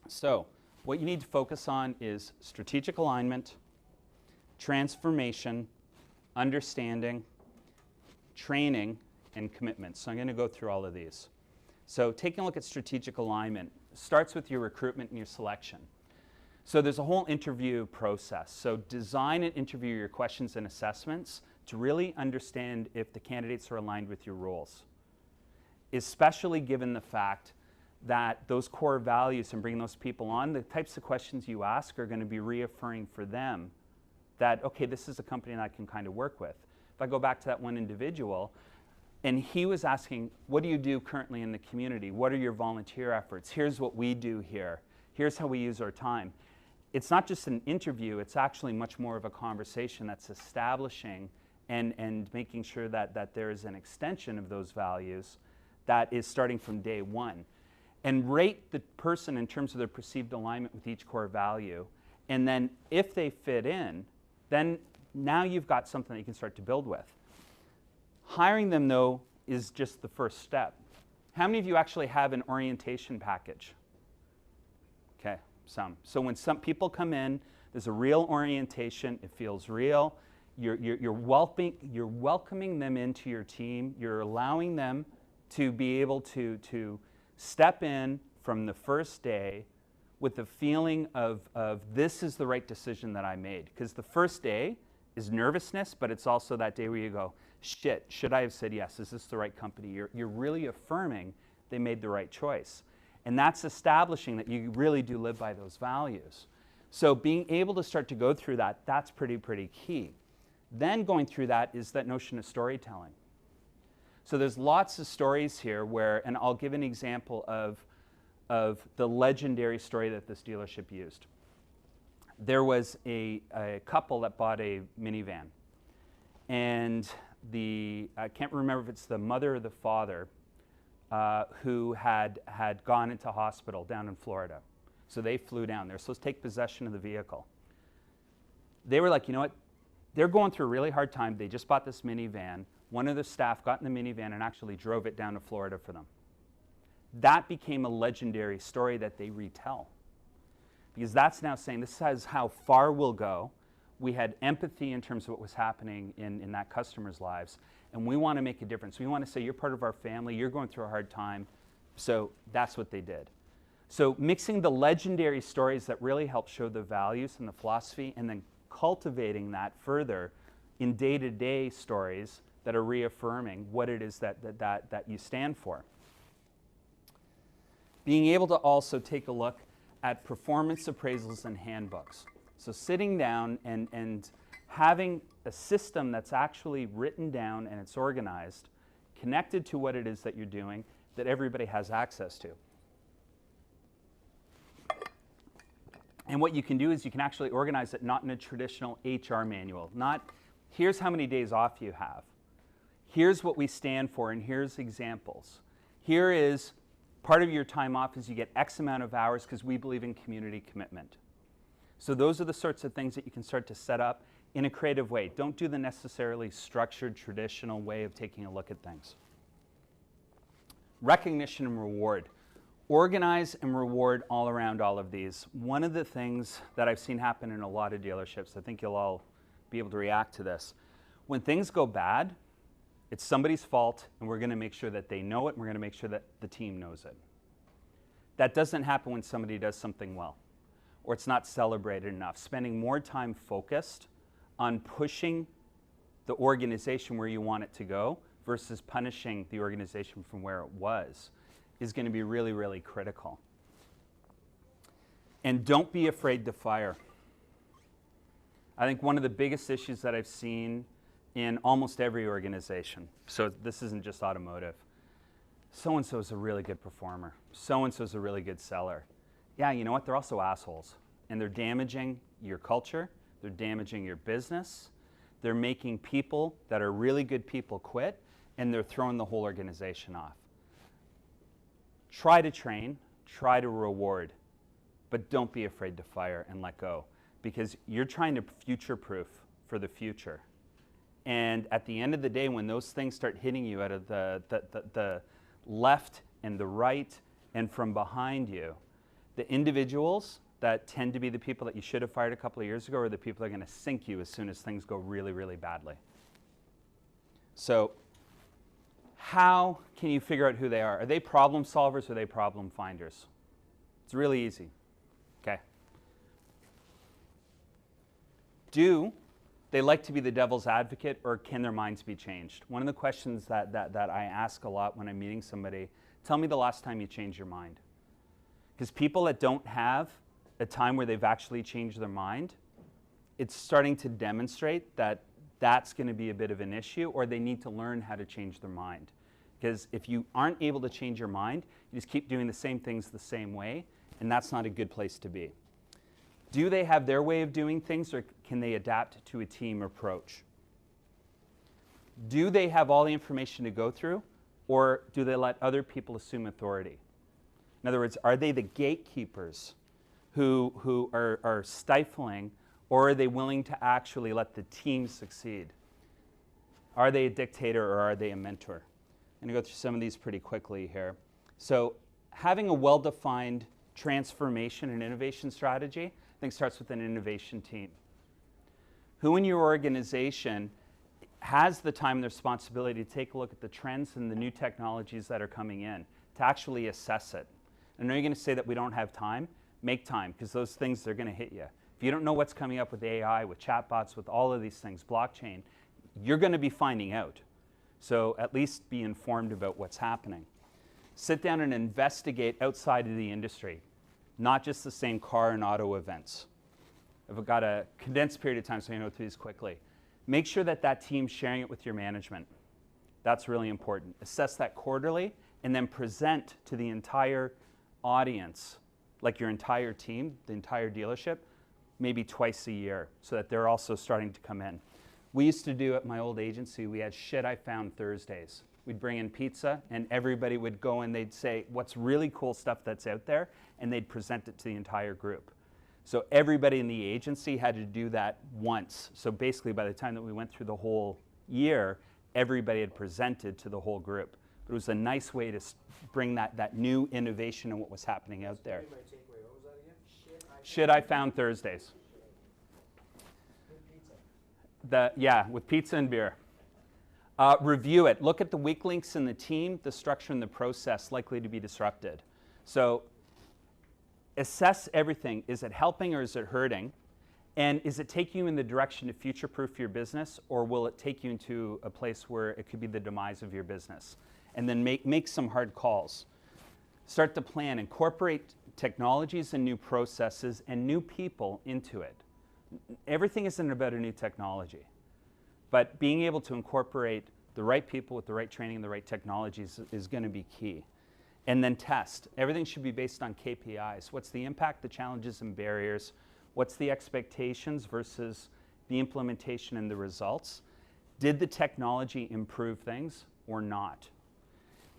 So what you need to focus on is strategic alignment, transformation, understanding, training, and commitment. So I'm going to go through all of these. So taking a look at strategic alignment starts with your recruitment and your selection. So there's a whole interview process. So design and interview your questions and assessments to really understand if the candidates are aligned with your roles, especially given the fact that those core values and bringing those people on, the types of questions you ask are going to be reaffirming for them that, okay, this is a company that I can kind of work with. If I go back to that one individual, and he was asking, what do you do currently in the community? What are your volunteer efforts? Here's what we do here. Here's how we use our time. It's not just an interview, it's actually much more of a conversation that's establishing and making sure that there is an extension of those values that is starting from day one. And rate the person in terms of their perceived alignment with each core value. And then if they fit in, then now you've got something that you can start to build with. Hiring them, though, is just the first step. How many of you actually have an orientation package? Okay, some. So when some people come in, there's a real orientation, it feels real. You're welcoming them into your team. You're allowing them to be able to step in from the first day with the feeling of this is the right decision that I made. Because the first day is nervousness, but it's also that day where you go, shit, should I have said yes? Is this the right company? You're really affirming they made the right choice. And that's establishing that you really do live by those values. So being able to start to go through that, that's pretty key. Then going through that is that notion of storytelling. So there's lots of stories here where, and I'll give an example of the legendary story that this dealership used. There was a couple that bought a minivan. And I can't remember if it's the mother or the father who had gone into hospital down in Florida. So they flew down. They're supposed to take possession of the vehicle. They were like, you know what? They're going through a really hard time. They just bought this minivan. One of the staff got in the minivan and actually drove it down to Florida for them. That became a legendary story that they retell. because that's now saying this is how far we'll go. We had empathy in terms of what was happening in that customer's lives, and we want to make a difference. We want to say, you're part of our family, you're going through a hard time, so that's what they did. So mixing the legendary stories that really help show the values and the philosophy, and then cultivating that further in day-to-day stories that are reaffirming what it is that you stand for. Being able to also take a look at performance appraisals and handbooks. So sitting down and having a system that's actually written down and it's organized, connected to what it is that you're doing, that everybody has access to. And what you can do is you can actually organize it not in a traditional HR manual. Not, here's how many days off you have. Here's what we stand for, and here's examples. Here is part of your time off is you get X amount of hours because we believe in community commitment. So those are the sorts of things that you can start to set up in a creative way. Don't do the necessarily structured, traditional way of taking a look at things. Recognition and reward. Organize and reward all around all of these. One of the things that I've seen happen in a lot of dealerships, I think you'll all be able to react to this. When things go bad, it's somebody's fault, and we're going to make sure that they know it, and we're going to make sure that the team knows it. That doesn't happen when somebody does something well, or it's not celebrated enough. Spending more time focused on pushing the organization where you want it to go versus punishing the organization from where it was is going to be really, really critical. And don't be afraid to fire. I think one of the biggest issues that I've seen in almost every organization, so this isn't just automotive, so-and-so is a really good performer, so-and-so is a really good seller. Yeah, you know what? They're also assholes, and they're damaging your culture, they're damaging your business, they're making people that are really good people quit, and they're throwing the whole organization off. Try to train, try to reward, but don't be afraid to fire and let go, because you're trying to future-proof for the future. And at the end of the day, when those things start hitting you out of the left and the right and from behind you, the individuals that tend to be the people that you should have fired a couple of years ago are the people that are going to sink you as soon as things go really, really badly. So how can you figure out who they are? Are they problem solvers or are they problem finders? It's really easy. Okay. Do they like to be the devil's advocate, or can their minds be changed? One of the questions that I ask a lot when I'm meeting somebody, tell me the last time you changed your mind. Because people that don't have a time where they've actually changed their mind, it's starting to demonstrate that that's going to be a bit of an issue, or they need to learn how to change their mind. Because if you aren't able to change your mind, you just keep doing the same things the same way, and that's not a good place to be. Do they have their way of doing things, or can they adapt to a team approach? Do they have all the information to go through, or do they let other people assume authority? In other words, are they the gatekeepers who are stifling, or are they willing to actually let the team succeed? Are they a dictator, or are they a mentor? I'm going to go through some of these pretty quickly here. So having a well-defined transformation and innovation strategy, I think, starts with an innovation team. Who in your organization has the time and the responsibility to take a look at the trends and the new technologies that are coming in, to actually assess it? I know you're going to say that we don't have time. Make time, because those things, they're going to hit you. If you don't know what's coming up with AI, with chatbots, with all of these things, blockchain, you're going to be finding out. So at least be informed about what's happening. Sit down and investigate outside of the industry, not just the same car and auto events. I've got a condensed period of time, so I'm going to go through these quickly. Make sure that that team's sharing it with your management. That's really important. Assess that quarterly, and then present to the entire audience, like your entire team, the entire dealership, maybe twice a year, so that they're also starting to come in. We used to do at my old agency, we had Shit I Found Thursdays. We'd bring in pizza, and everybody would go and they'd say, what's really cool stuff that's out there, and they'd present it to the entire group. So everybody in the agency had to do that once. So basically, by the time that we went through the whole year, everybody had presented to the whole group. But it was a nice way to bring that new innovation and what was happening out there. My takeaway. What was that again? Shit I Shit I found Thursdays. Yeah, with pizza and beer. Review it. Look at the weak links in the team, the structure, and the process likely to be disrupted. So assess everything. Is it helping or is it hurting? And is it taking you in the direction to future-proof your business, or will it take you into a place where it could be the demise of your business? And then make some hard calls. Start to plan. Incorporate technologies and new processes and new people into it. Everything isn't about a new technology. But being able to incorporate the right people with the right training and the right technologies is going to be key. And then test. Everything should be based on KPIs. What's the impact, the challenges and barriers? What's the expectations versus the implementation and the results? Did the technology improve things or not?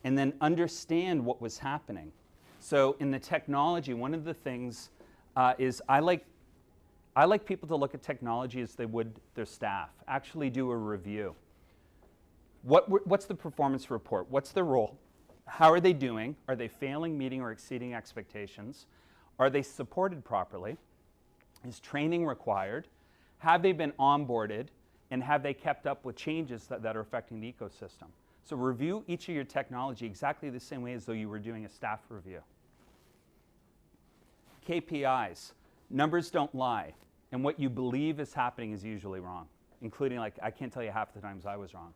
And then understand what was happening. So in the technology, one of the things is I like people to look at technology as they would their staff. Actually do a review. What's the performance report? What's their role? How are they doing? Are they failing, meeting, or exceeding expectations? Are they supported properly? Is training required? Have they been onboarded? And have they kept up with changes that are affecting the ecosystem? So review each of your technology exactly the same way as though you were doing a staff review. KPIs. Numbers don't lie. And what you believe is happening is usually wrong, including, like, I can't tell you half the times I was wrong.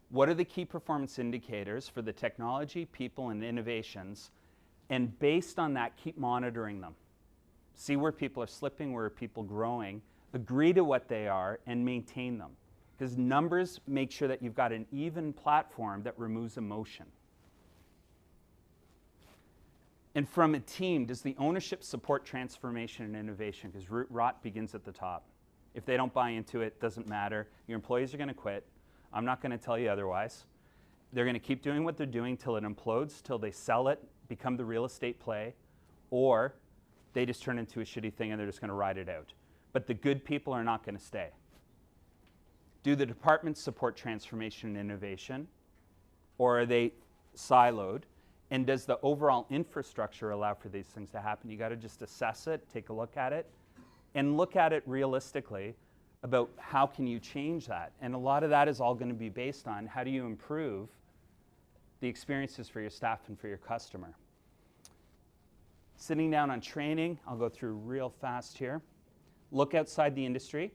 What are the key performance indicators for the technology, people, and innovations? And based on that, keep monitoring them. See where people are slipping, where are people growing, agree to what they are, and maintain them. Because numbers make sure that you've got an even platform that removes emotion. And from a team, does the ownership support transformation and innovation? Because root rot begins at the top. If they don't buy into it, it doesn't matter. Your employees are going to quit. I'm not going to tell you otherwise. They're going to keep doing what they're doing till it implodes, till they sell it, become the real estate play, or they just turn into a shitty thing and they're just going to ride it out. But the good people are not going to stay. Do the departments support transformation and innovation, or are they siloed? And does the overall infrastructure allow for these things to happen? You got to just assess it, take a look at it, and look at it realistically about how can you change that. And a lot of that is all going to be based on how do you improve the experiences for your staff and for your customer. Sitting down on training, I'll go through real fast here. Look outside the industry.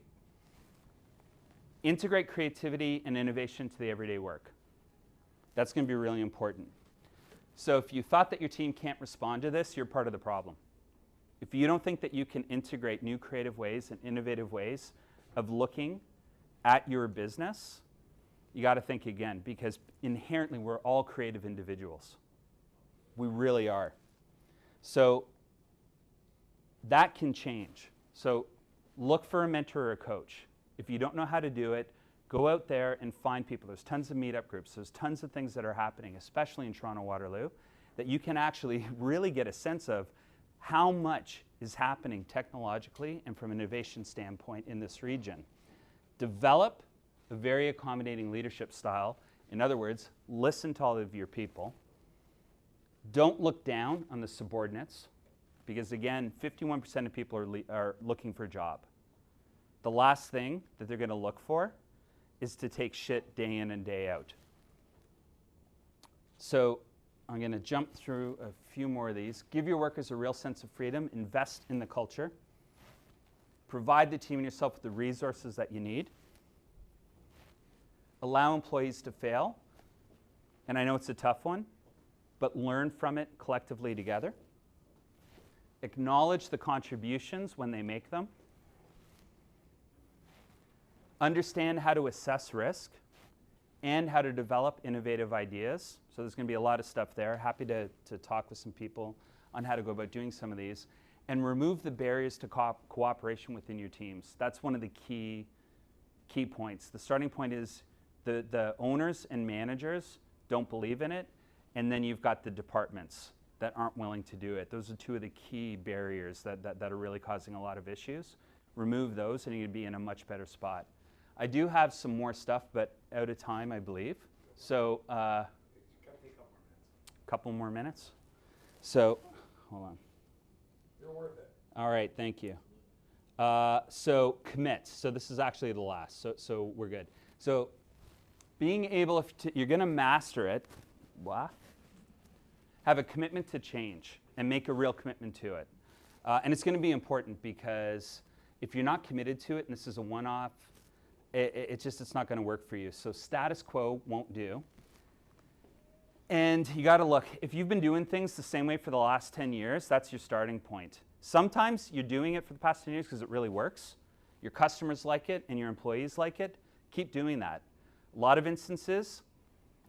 Integrate creativity and innovation to the everyday work. That's going to be really important. So if you thought that your team can't respond to this, you're part of the problem. If you don't think that you can integrate new creative ways and innovative ways of looking at your business, you got to think again, because inherently we're all creative individuals. We really are. So that can change. So look for a mentor or a coach. If you don't know how to do it, go out there and find people. There's tons of meetup groups. There's tons of things that are happening, especially in Toronto Waterloo, that you can actually really get a sense of how much is happening technologically and from an innovation standpoint in this region. Develop a very accommodating leadership style. In other words, listen to all of your people. Don't look down on the subordinates, because again, 51% of people are looking for a job. The last thing that they're going to look for is to take shit day in and day out. So I'm going to jump through a few more of these. Give your workers a real sense of freedom. Invest in the culture. Provide the team and yourself with the resources that you need. Allow employees to fail. And I know it's a tough one, but learn from it collectively together. Acknowledge the contributions when they make them. Understand how to assess risk and how to develop innovative ideas. So there's going to be a lot of stuff there. Happy to talk with some people on how to go about doing some of these. And remove the barriers to cooperation within your teams. That's one of the key points. The starting point is the owners and managers don't believe in it, and then you've got the departments that aren't willing to do it. Those are two of the key barriers that are really causing a lot of issues. Remove those and you'd be in a much better spot. I do have some more stuff, but out of time, I believe. So, couple more minutes. So, hold on. You're worth it. All right, thank you. So commit. So this is actually the last. So we're good. So being able to, you're going to master it. What? Have a commitment to change and make a real commitment to it. And it's going to be important because if you're not committed to it and this is a one-off, it's not going to work for you. So status quo won't do. And you got to look, if you've been doing things the same way for the last 10 years, that's your starting point. Sometimes you're doing it for the past 10 years because it really works. Your customers like it and your employees like it. Keep doing that. A lot of instances,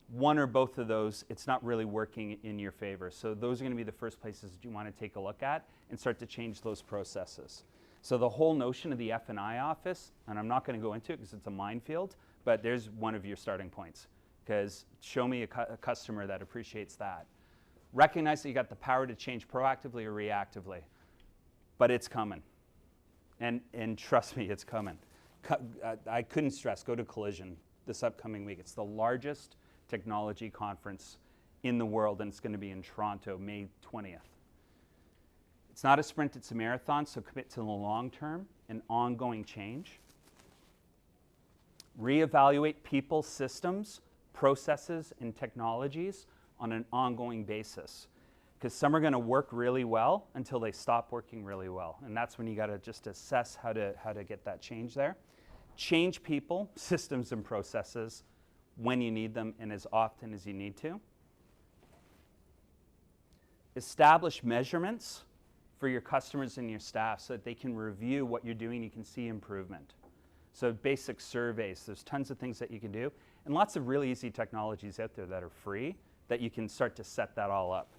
one or both of those, it's not really working in your favor. So those are going to be the first places that you want to take a look at and start to change those processes. So the whole notion of the F&I office, and I'm not going to go into it because it's a minefield, but there's one of your starting points. Because show me a customer that appreciates that. Recognize that you got the power to change proactively or reactively, but it's coming. And trust me, it's coming. I couldn't stress, go to Collision this upcoming week. It's the largest technology conference in the world, and it's going to be in Toronto, May 20th. It's not a sprint, it's a marathon, so commit to the long term and ongoing change. Reevaluate people, systems, processes, and technologies on an ongoing basis. Because some are going to work really well until they stop working really well. And that's when you got to just assess how to get that change there. Change people, systems, and processes when you need them and as often as you need to. Establish measurements for your customers and your staff so that they can review what you're doing, you can see improvement. So basic surveys, there's tons of things that you can do, and lots of really easy technologies out there that are free that you can start to set that all up.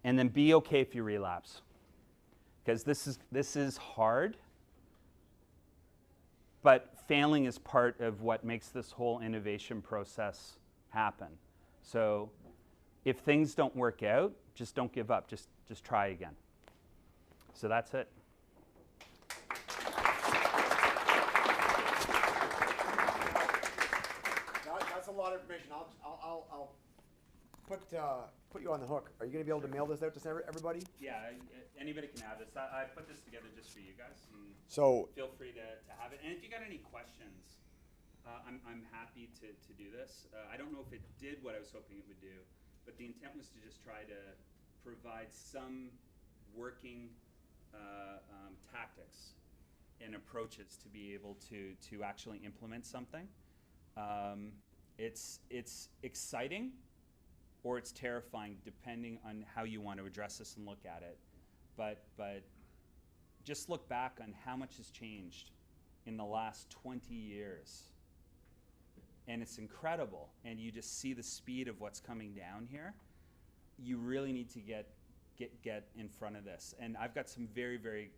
And then be okay if you relapse, because this is hard, but failing is part of what makes this whole innovation process happen. So if things don't work out, just don't give up, just try again. So that's it. That's a lot of information. I'll put you on the hook. Are you going to be able to mail this out to everybody? Yeah, anybody can have this. I put this together just for you guys. And so feel free to have it. And if you got any questions, I'm happy to do this. I don't know if it did what I was hoping it would do, but the intent was to just try to provide some working tactics and approaches to be able to actually implement something. It's exciting or it's terrifying depending on how you want to address this and look at it. But just look back on how much has changed in the last 20 years. And it's incredible. And you just see the speed of what's coming down here. You really need to get in front of this. And I've got some very, very,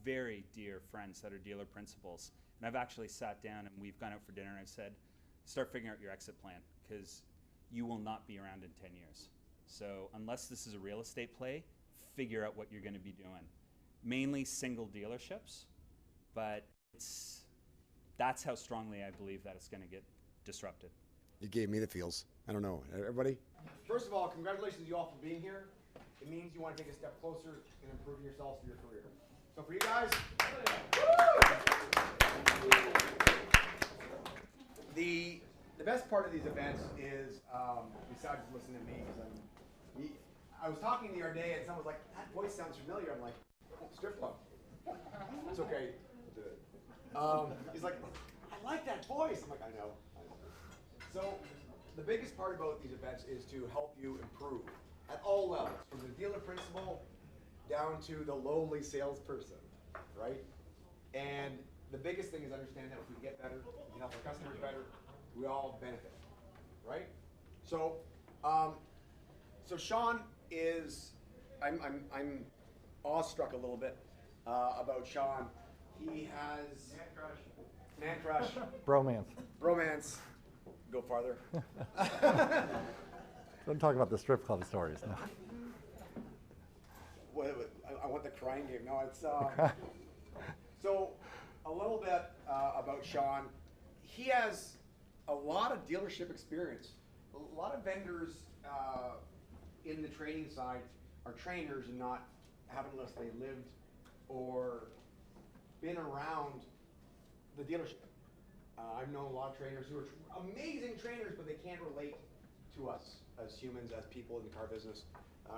very dear friends that are dealer principals. And I've actually sat down and we've gone out for dinner and I've said, start figuring out your exit plan because you will not be around in 10 years. So unless this is a real estate play, figure out what you're going to be doing. Mainly single dealerships, but that's how strongly I believe that it's going to get disrupted. You gave me the feels. I don't know. Everybody? First of all, congratulations you all for being here. It means you want to take a step closer in improving yourselves for your career. So for you guys, the best part of these events is, besides listening to me, because I was talking the other day and someone was like, that voice sounds familiar. I'm like, oh, strip club. It's okay. We'll do it. He's like, I like that voice. I'm like, I know. So the biggest part about these events is to help you improve at all levels, from the dealer principal down to the lowly salesperson, right? And the biggest thing is understand that if we get better, we can help our customers better, we all benefit, right? So, so Sean is, I'm awestruck a little bit about Sean. He has man crush, bromance. Go farther. Don't talk about the strip club stories. No. I want the crying game. No, it's so a little bit about Sean. He has a lot of dealership experience. A lot of vendors in the training side are trainers and not haven't necessarily lived or been around the dealership. I've known a lot of trainers who are amazing trainers, but they can't relate to us as humans, as people in the car business.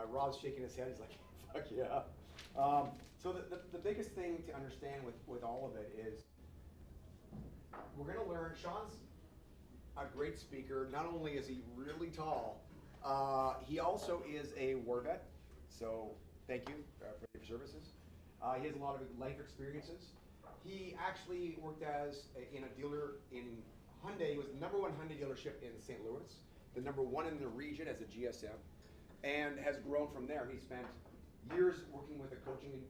Rob's shaking his head. He's like, fuck yeah. So the biggest thing to understand with all of it is we're going to learn. Sean's a great speaker. Not only is he really tall, he also is a war vet. So thank you for your services. He has a lot of life experiences. He actually worked in a dealer in Hyundai. He was the #1 Hyundai dealership in St. Louis, the #1 in the region as a GSM, and has grown from there. He spent years working with a coaching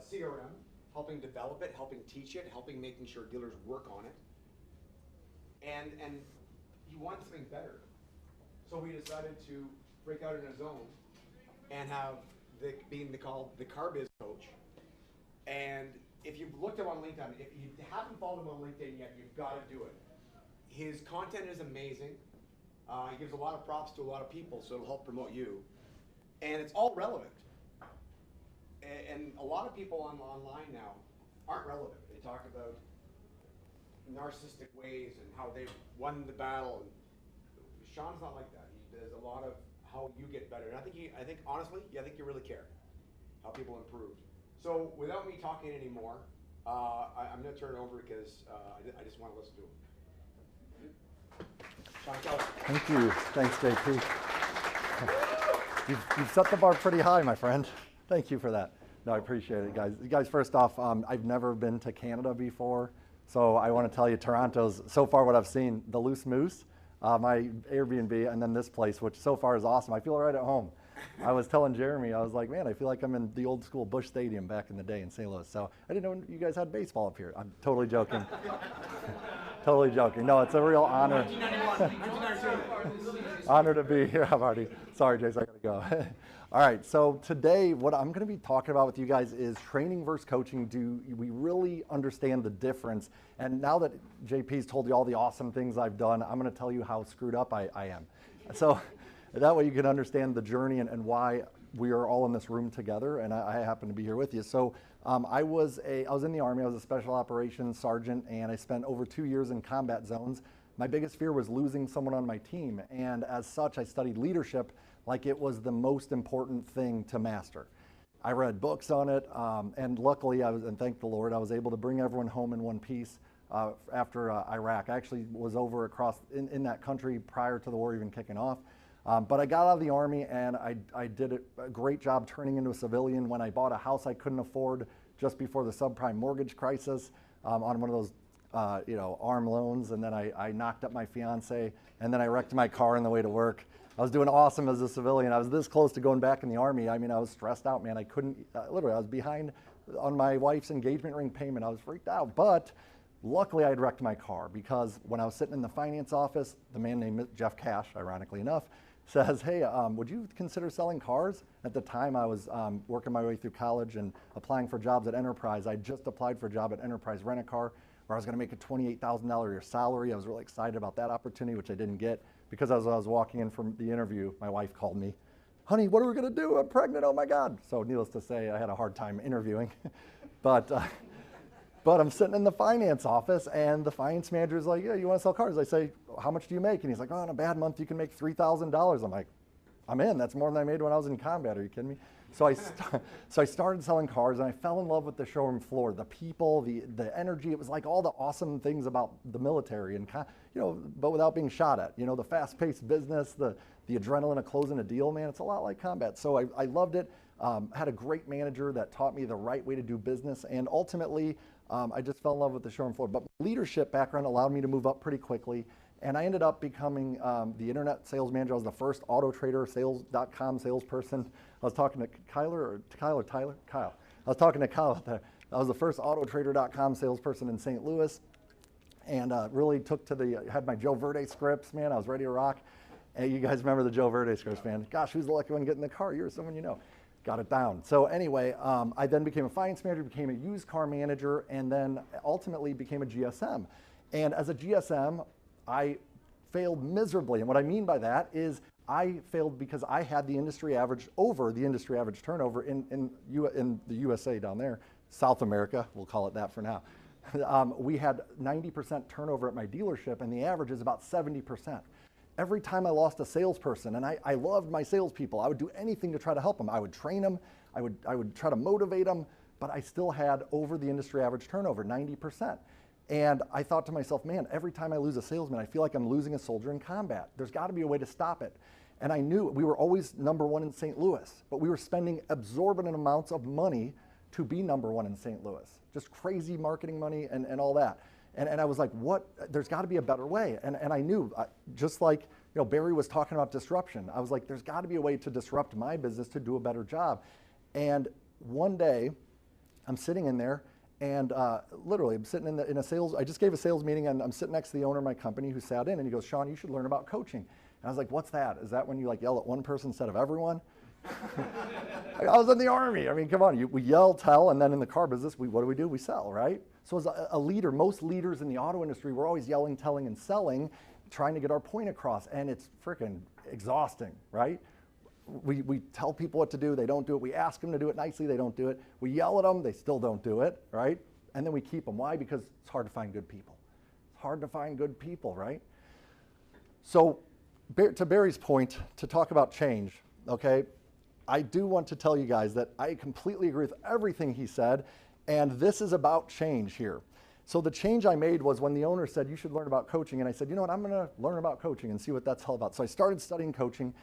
CRM, helping develop it, helping teach it, helping making sure dealers work on it. And he wanted something better. So we decided to break out in his own and have being called the Car Biz Coach. And if you've looked at him on LinkedIn, if you haven't followed him on LinkedIn yet, you've got to do it. His content is amazing. He gives a lot of props to a lot of people, so it'll help promote you. And it's all relevant. And a lot of people online now aren't relevant. They talk about narcissistic ways and how they've won the battle. And Sean's not like that. He does a lot of how you get better. And I think honestly, I think you really care how people improve. So without me talking anymore, I'm going to turn it over because I just want to listen to him. Sean Kelley. Thank you. Thanks, JP. You've set the bar pretty high, my friend. Thank you for that. No, I appreciate it, guys. Guys, first off, I've never been to Canada before, so I want to tell you, Toronto's, so far what I've seen, the Loose Moose, my Airbnb, and then this place, which so far is awesome. I feel right at home. I was telling Jeremy, I was like, man, I feel like I'm in the old school Busch Stadium back in the day in St. Louis. So I didn't know you guys had baseball up here. I'm totally joking. Totally joking. No, it's a real honor. 1992. Honor to be here. I'm already, sorry, Jace, I gotta go. All right, so today what I'm gonna be talking about with you guys is training versus coaching. Do we really understand the difference? And now that JP's told you all the awesome things I've done, I'm gonna tell you how screwed up I am. So that way you can understand the journey and why we are all in this room together, and I happen to be here with you. So I was in the Army. I was a special operations sergeant, and I spent over 2 years in combat zones. My biggest fear was losing someone on my team, and as such, I studied leadership like it was the most important thing to master. I read books on it, and luckily, and thank the Lord, I was able to bring everyone home in one piece after Iraq. I actually was over across in that country prior to the war even kicking off. But I got out of the Army, and I did a great job turning into a civilian when I bought a house I couldn't afford just before the subprime mortgage crisis on one of those arm loans, and then I knocked up my fiance, and then I wrecked my car on the way to work. I was doing awesome as a civilian. I was this close to going back in the Army. I mean, I was stressed out, man. I couldn't, literally, I was behind on my wife's engagement ring payment. I was freaked out, but luckily I had wrecked my car because when I was sitting in the finance office, the man named Jeff Cash, ironically enough, says, hey, would you consider selling cars? At the time, I was working my way through college and applying for jobs at Enterprise. I just applied for a job at Enterprise Rent-A-Car where I was going to make a $28,000 a year salary. I was really excited about that opportunity, which I didn't get because as I was walking in from the interview, my wife called me, honey, what are we going to do? I'm pregnant, oh my God. So needless to say, I had a hard time interviewing. But I'm sitting in the finance office, and the finance manager is like, yeah, you want to sell cars? I say, how much do you make? And he's like, oh, in a bad month, you can make $3,000. I'm like, I'm in. That's more than I made when I was in combat. Are you kidding me? So I started selling cars, and I fell in love with the showroom floor, the people, the energy. It was like all the awesome things about the military, and but without being shot at. The fast-paced business, the adrenaline of closing a deal, man. It's a lot like combat. So I loved it. Had a great manager that taught me the right way to do business, and ultimately, I just fell in love with the showroom floor. But leadership background allowed me to move up pretty quickly. And I ended up becoming the internet sales manager. I was the first autotradersales.com salesperson. I was talking to Kyle. I was talking to Kyle out there. I was the first autotrader.com salesperson in St. Louis, and really had my Joe Verde scripts, man. I was ready to rock. And you guys remember the Joe Verde scripts, man. Gosh, who's the lucky one getting in the car? You're someone you know. Got it down. So anyway, I then became a finance manager, became a used car manager, and then ultimately became a GSM. And as a GSM, I failed miserably. And what I mean by that is I failed because I had the industry average over the industry average turnover in the USA down there, South America, we'll call it that for now. We had 90% turnover at my dealership, and the average is about 70%. Every time I lost a salesperson, and I loved my salespeople, I would do anything to try to help them. I would train them, I would try to motivate them, but I still had over the industry average turnover, 90%. And I thought to myself, man, every time I lose a salesman, I feel like I'm losing a soldier in combat. There's got to be a way to stop it. And I knew we were always #1 in St. Louis, but we were spending exorbitant amounts of money to be #1 in St. Louis. Just crazy marketing money and all that. And I was like, what? There's got to be a better way. And I knew, just like Barrie was talking about disruption, I was like, there's got to be a way to disrupt my business to do a better job. And one day, I'm sitting in there, and literally, I'm sitting in a sales, I just gave a sales meeting, and I'm sitting next to the owner of my company who sat in, and he goes, Sean, you should learn about coaching. And I was like, what's that? Is that when you yell at one person instead of everyone? I was in the Army. I mean, come on, we yell, tell, and then in the car business, what do? We sell, right? So as a leader, most leaders in the auto industry, we're always yelling, telling, and selling, trying to get our point across, and it's freaking exhausting, right? We tell people what to do, they don't do it. We ask them to do it nicely, they don't do it. We yell at them, they still don't do it, right? And then we keep them. Why? Because it's hard to find good people. It's hard to find good people, right? So to Barrie's point, to talk about change, okay, I do want to tell you guys that I completely agree with everything he said, and this is about change here. So the change I made was when the owner said, you should learn about coaching, and I said, you know what, I'm going to learn about coaching and see what that's all about. So I started studying coaching.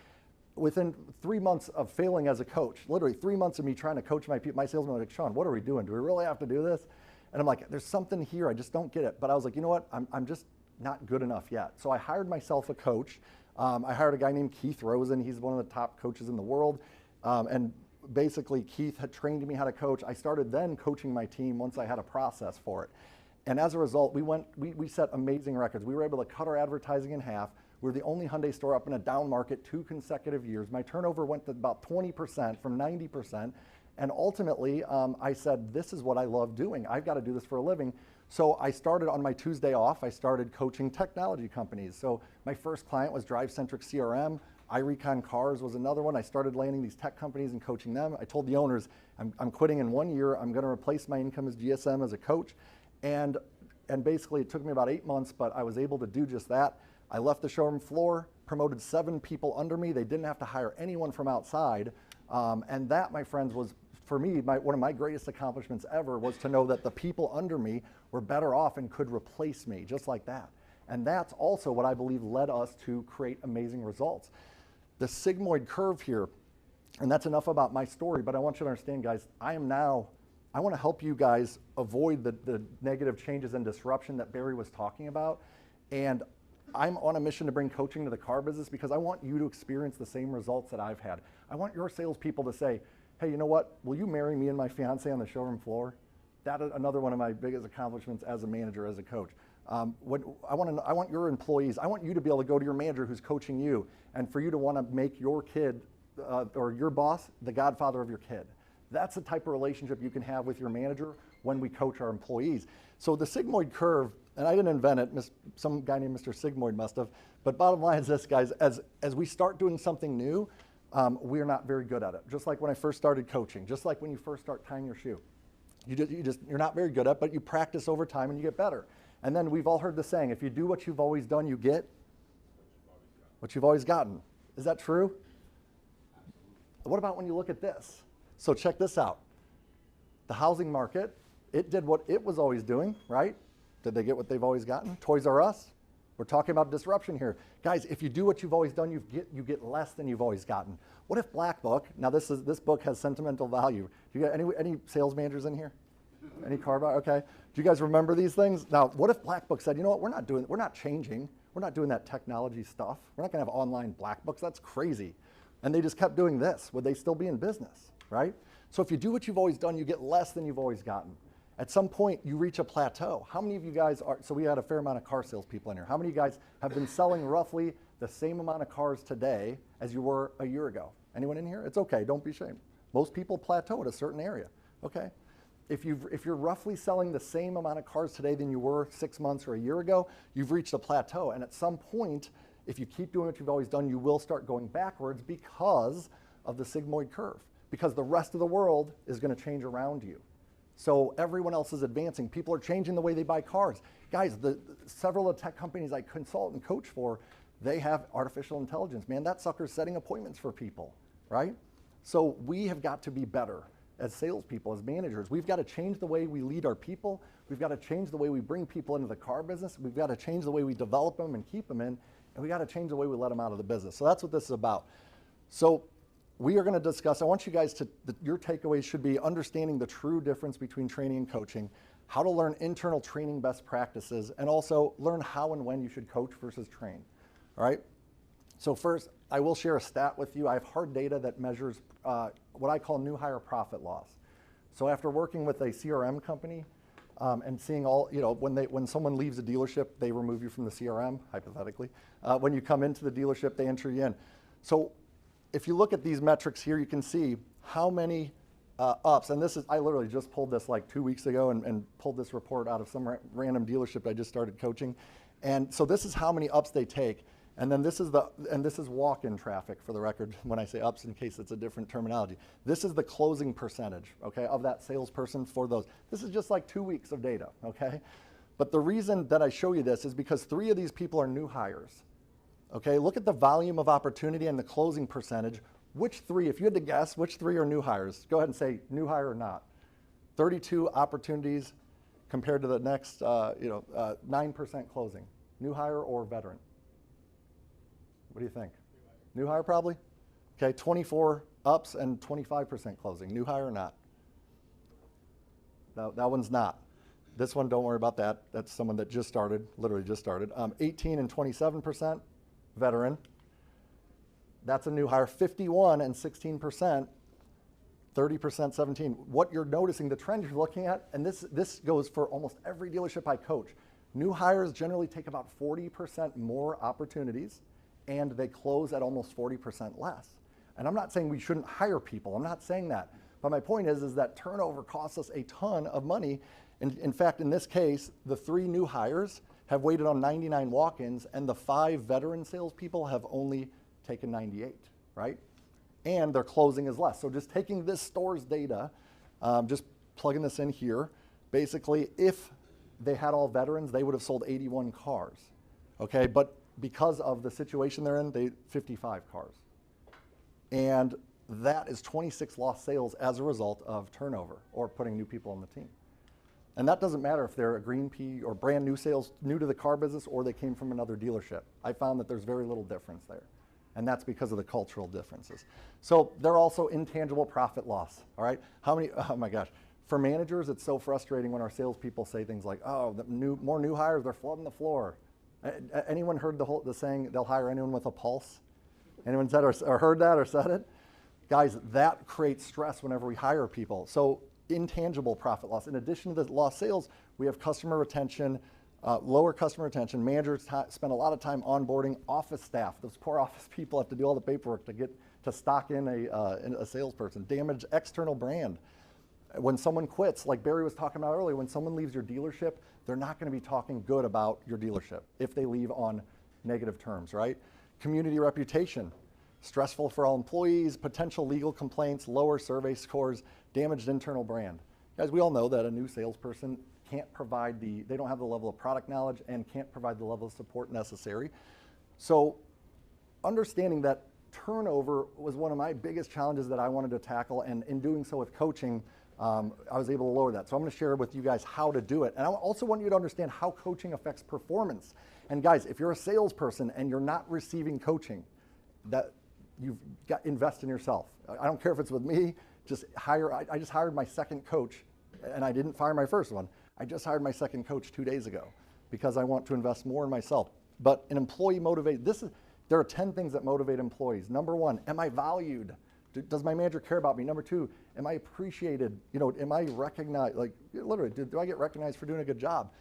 Within 3 months of failing as a coach, literally 3 months of me trying to coach my salesmen, like, Sean, what are we doing? Do we really have to do this? And I'm like, there's something here, I just don't get it. But I was like, you know what, I'm just not good enough yet. So I hired myself a coach. I hired a guy named Keith Rosen. He's one of the top coaches in the world. And basically, Keith had trained me how to coach. I started then coaching my team once I had a process for it. And as a result, we set amazing records. We were able to cut our advertising in half. We were the only Hyundai store up in a down market 2 consecutive years. My turnover went to about 20% from 90%. And ultimately, I said, this is what I love doing. I've got to do this for a living. So I started on my Tuesday off, I started coaching technology companies. So my first client was Drive-Centric CRM. iRecon Cars was another one. I started landing these tech companies and coaching them. I told the owners, I'm quitting in 1 year. I'm going to replace my income as GSM as a coach. And basically, it took me about 8 months, but I was able to do just that. I left the showroom floor, promoted 7 people under me. They didn't have to hire anyone from outside. And that, my friends, was, for me, one of my greatest accomplishments ever was to know that the people under me were better off and could replace me, just like that. And that's also what I believe led us to create amazing results. The sigmoid curve here, and that's enough about my story, but I want you to understand, guys, I want to help you guys avoid the negative changes and disruption that Barrie was talking about. And I'm on a mission to bring coaching to the car business because I want you to experience the same results that I've had. I want your salespeople to say, hey, you know what? Will you marry me and my fiance on the showroom floor? That is another one of my biggest accomplishments as a manager, as a coach. I want your employees, I want you to be able to go to your manager who's coaching you and for you to want to make your kid or your boss the godfather of your kid. That's the type of relationship you can have with your manager when we coach our employees. So the sigmoid curve, and I didn't invent it, some guy named Mr. Sigmoid must have, but bottom line is this, guys, as we start doing something new, we're not very good at it. Just like when I first started coaching, just like when you first start tying your shoe. You're not very good at it, but you practice over time and you get better. And then we've all heard the saying, if you do what you've always done, you get what you've always gotten. Is that true? What about when you look at this? So check this out. The housing market, it did what it was always doing, right? Did they get what they've always gotten? Toys R Us? We're talking about disruption here. Guys, if you do what you've always done, you get less than you've always gotten. What if Black Book, now this book has sentimental value. Do you got any sales managers in here? Any car buyer? Okay. Do you guys remember these things? Now, what if Black Book said, you know what, we're not changing. We're not doing that technology stuff. We're not going to have online Black Books. That's crazy. And they just kept doing this. Would they still be in business, right? So if you do what you've always done, you get less than you've always gotten. At some point, you reach a plateau. How many of you guys are, so we had a fair amount of car salespeople in here. How many of you guys have been selling roughly the same amount of cars today as you were a year ago? Anyone in here? It's okay, don't be ashamed. Most people plateau at a certain area, okay? If you're roughly selling the same amount of cars today than you were 6 months or a year ago, you've reached a plateau. And at some point, if you keep doing what you've always done, you will start going backwards because of the sigmoid curve, because the rest of the world is going to change around you. So everyone else is advancing. People are changing the way they buy cars. Guys, several of the tech companies I consult and coach for, they have artificial intelligence. Man, that sucker's setting appointments for people, right? So we have got to be better as salespeople, as managers. We've got to change the way we lead our people. We've got to change the way we bring people into the car business. We've got to change the way we develop them and keep them in. And we got to change the way we let them out of the business. So that's what this is about. So we are going to discuss, I want you guys to, your takeaways should be understanding the true difference between training and coaching, how to learn internal training best practices, and also learn how and when you should coach versus train. All right? So first, I will share a stat with you. I have hard data that measures what I call new hire profit loss. So after working with a CRM company and seeing all, when someone leaves a dealership, they remove you from the CRM, hypothetically. When you come into the dealership, they enter you in. So if you look at these metrics here, you can see how many ups, and this is, I literally just pulled this like 2 weeks ago and pulled this report out of some random dealership I just started coaching. And so this is how many ups they take. And then this is walk-in traffic, for the record, when I say ups, in case it's a different terminology. This is the closing percentage, okay, of that salesperson for those. This is just like 2 weeks of data, okay? But the reason that I show you this is because 3 of these people are new hires, okay? Look at the volume of opportunity and the closing percentage. Which 3, if you had to guess, which 3 are new hires? Go ahead and say new hire or not. 32 opportunities compared to the next, 9% closing. New hire or veteran? What do you think? New hire probably? Okay, 24 ups and 25% closing. New hire or not? That one's not. This one, don't worry about that. That's someone that just started, literally just started. 18 and 27% veteran. That's a new hire. 51 and 16%, 30%, 17. What you're noticing, the trend you're looking at, and this goes for almost every dealership I coach. New hires generally take about 40% more opportunities, and they close at almost 40% less. And I'm not saying we shouldn't hire people. I'm not saying that. But my point is that turnover costs us a ton of money. And in fact, in this case, the 3 new hires have waited on 99 walk-ins, and the 5 veteran salespeople have only taken 98, right? And their closing is less. So just taking this store's data, just plugging this in here, basically, if they had all veterans, they would have sold 81 cars, okay? But because of the situation they're in, 55 cars. And that is 26 lost sales as a result of turnover or putting new people on the team. And that doesn't matter if they're a green pea or brand new sales, new to the car business, or they came from another dealership. I found that there's very little difference there. And that's because of the cultural differences. So they're also intangible profit loss, all right? Oh my gosh. For managers, it's so frustrating when our salespeople say things like, oh, more new hires, they're flooding the floor. Anyone heard the saying, they'll hire anyone with a pulse? Anyone said or heard that or said it? Guys, that creates stress whenever we hire people. So intangible profit loss. In addition to the lost sales, we have customer retention, lower customer retention. Managers spend a lot of time onboarding office staff. Those poor office people have to do all the paperwork to stock in a salesperson. Damage external brand. When someone quits, like Barrie was talking about earlier, when someone leaves your dealership, they're not going to be talking good about your dealership if they leave on negative terms, right? Community reputation, stressful for all employees, potential legal complaints, lower survey scores, damaged internal brand. Guys, we all know that a new salesperson can't provide they don't have the level of product knowledge and can't provide the level of support necessary. So understanding that turnover was one of my biggest challenges that I wanted to tackle, and in doing so with coaching, I was able to lower that. So I'm going to share with you guys how to do it. And I also want you to understand how coaching affects performance. And guys, if you're a salesperson and you're not receiving coaching, that you've got invest in yourself. I don't care if it's with me, I just hired my second coach, and I didn't fire my first one. I just hired my second coach 2 days ago because I want to invest more in myself. But an employee motivated, there are 10 things that motivate employees. Number 1, am I valued? Does my manager care about me? Number 2, am I appreciated? Am I recognized? Like literally, do I get recognized for doing a good job?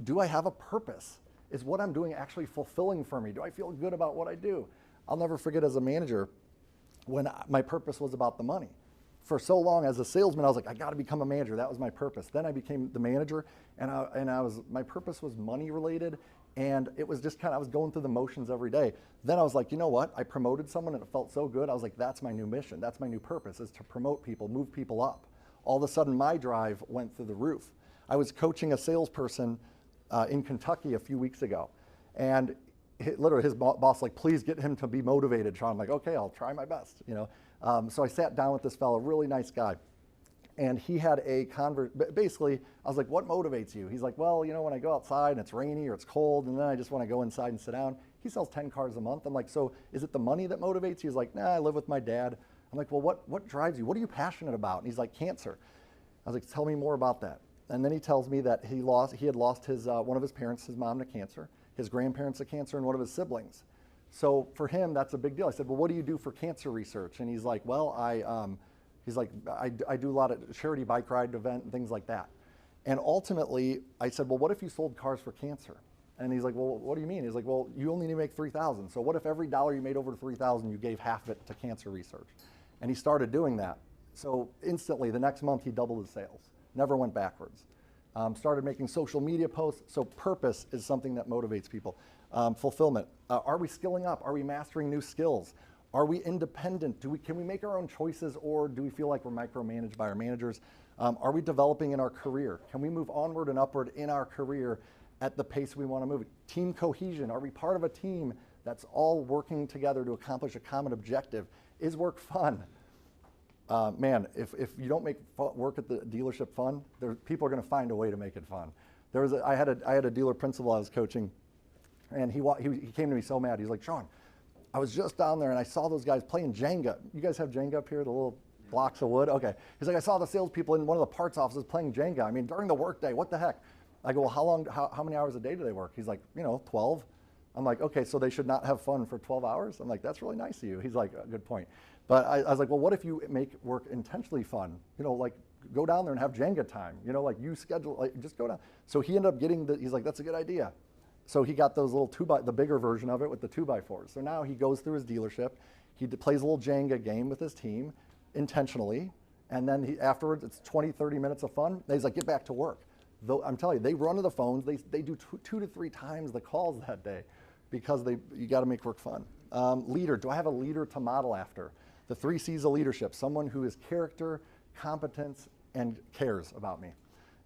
Do I have a purpose? Is what I'm doing actually fulfilling for me? Do I feel good about what I do? I'll never forget as a manager when my purpose was about the money. For so long as a salesman, I was like, I got to become a manager. That was my purpose. Then I became the manager, and my purpose was money related, And it was just kind of, I was going through the motions every day. Then I was like, you know what? I promoted someone and it felt so good. I was like, that's my new mission. That's my new purpose, is to promote people, move people up. All of a sudden, my drive went through the roof. I was coaching a salesperson in Kentucky a few weeks ago. And literally his boss like, please get him to be motivated, Sean. I'm like, okay, I'll try my best, you know. So I sat down with this fellow, really nice guy. And he had a basically, I was like, what motivates you? He's like, well, you know, when I go outside and it's rainy or it's cold, and then I just want to go inside and sit down. He sells 10 cars a month. I'm like, so is it the money that motivates you? He's like, nah, I live with my dad. I'm like, well, what drives you? What are you passionate about? And he's like, cancer. I was like, tell me more about that. And then he tells me that he had lost his one of his parents, his mom, to cancer, his grandparents to cancer, and one of his siblings. So for him, that's a big deal. I said, well, what do you do for cancer research? And he's like, well, he's like, I do a lot of charity bike ride event and things like that. And ultimately, I said, well, what if you sold cars for cancer? And he's like, well, what do you mean? He's like, well, you only need to make $3,000. So what if every dollar you made over $3,000, you gave half of it to cancer research? And he started doing that. So instantly, the next month, he doubled his sales. Never went backwards. Started making social media posts. So purpose is something that motivates people. Fulfillment. Are we skilling up? Are we mastering new skills? Are we independent? Can we make our own choices, or do we feel like we're micromanaged by our managers? Are we developing in our career? Can we move onward and upward in our career at the pace we want to move? Team cohesion. Are we part of a team that's all working together to accomplish a common objective? Is work fun? Man, if you don't make work at the dealership fun, people are going to find a way to make it fun. I had a dealer principal I was coaching, and he came to me so mad. He's like, Sean, I was just down there and I saw those guys playing Jenga. You guys have Jenga up here, the little blocks of wood? Okay. He's like, I saw the salespeople in one of the parts offices playing Jenga. I mean, during the workday, what the heck? I go, well, how many hours a day do they work? He's like, 12. I'm like, okay, so they should not have fun for 12 hours? I'm like, that's really nice of you. He's like, good point. But I was like, well, what if you make work intentionally fun? Like go down there and have Jenga time. Like you schedule, like just go down. So he ended up getting he's like, that's a good idea. So he got those little the bigger version of it with the 2x4s. So now he goes through his dealership, he plays a little Jenga game with his team intentionally, and then afterwards it's 20, 30 minutes of fun. And he's like, get back to work. Though I'm telling you, they run to the phones, they do 2 to 3 times the calls that day because you got to make work fun. Leader, do I have a leader to model after? The 3 C's of leadership, someone who is character, competence, and cares about me.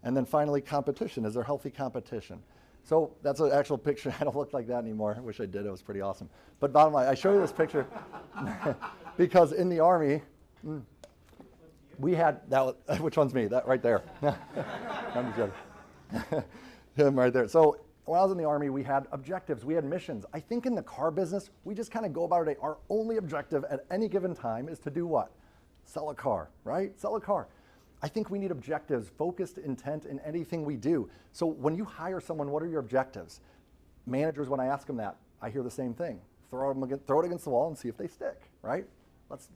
And then finally, competition. Is there healthy competition? So that's an actual picture. I don't look like that anymore. I wish I did. It was pretty awesome. But bottom line, I show you this picture because in the Army, we had, which one's me? That right there. I'm just joking. Him right there. So when I was in the Army, we had objectives. We had missions. I think in the car business, we just kind of go about it. Our only objective at any given time is to do what? Sell a car, right? Sell a car. I think we need objectives, focused intent in anything we do. So when you hire someone, what are your objectives? Managers, when I ask them that, I hear the same thing. Throw it against the wall and see if they stick, right? Let's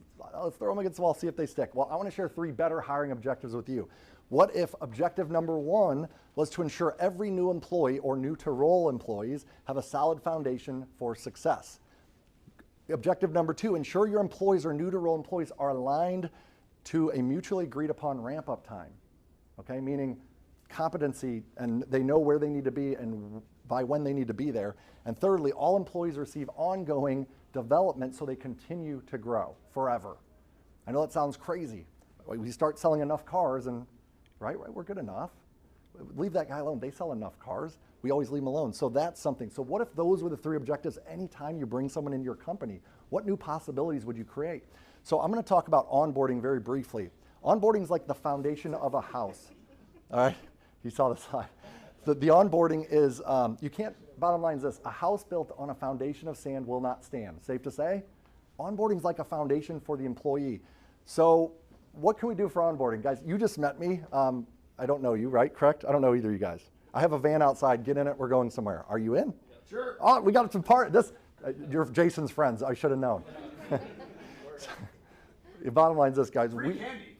throw them against the wall, see if they stick. Well, I want to share 3 better hiring objectives with you. What if objective number 1 was to ensure every new employee or new to role employees have a solid foundation for success? Objective number 2, ensure your employees or new to role employees are aligned to a mutually agreed upon ramp up time, okay? Meaning competency, and they know where they need to be and by when they need to be there. And thirdly, all employees receive ongoing development so they continue to grow forever. I know that sounds crazy. We start selling enough cars and, right, we're good enough. Leave that guy alone. They sell enough cars. We always leave them alone. So that's something. So what if those were the 3 objectives? Anytime you bring someone into your company, what new possibilities would you create? So I'm going to talk about onboarding very briefly. Onboarding is like the foundation of a house. All right, you saw the slide. The onboarding is, bottom line is this, a house built on a foundation of sand will not stand. Safe to say? Onboarding is like a foundation for the employee. So what can we do for onboarding? Guys, you just met me. I don't know you, right? Correct? I don't know either of you guys. I have a van outside. Get in it. We're going somewhere. Are you in? Sure. Oh, we got some you're Jason's friends. I should have known. The bottom line is this, guys.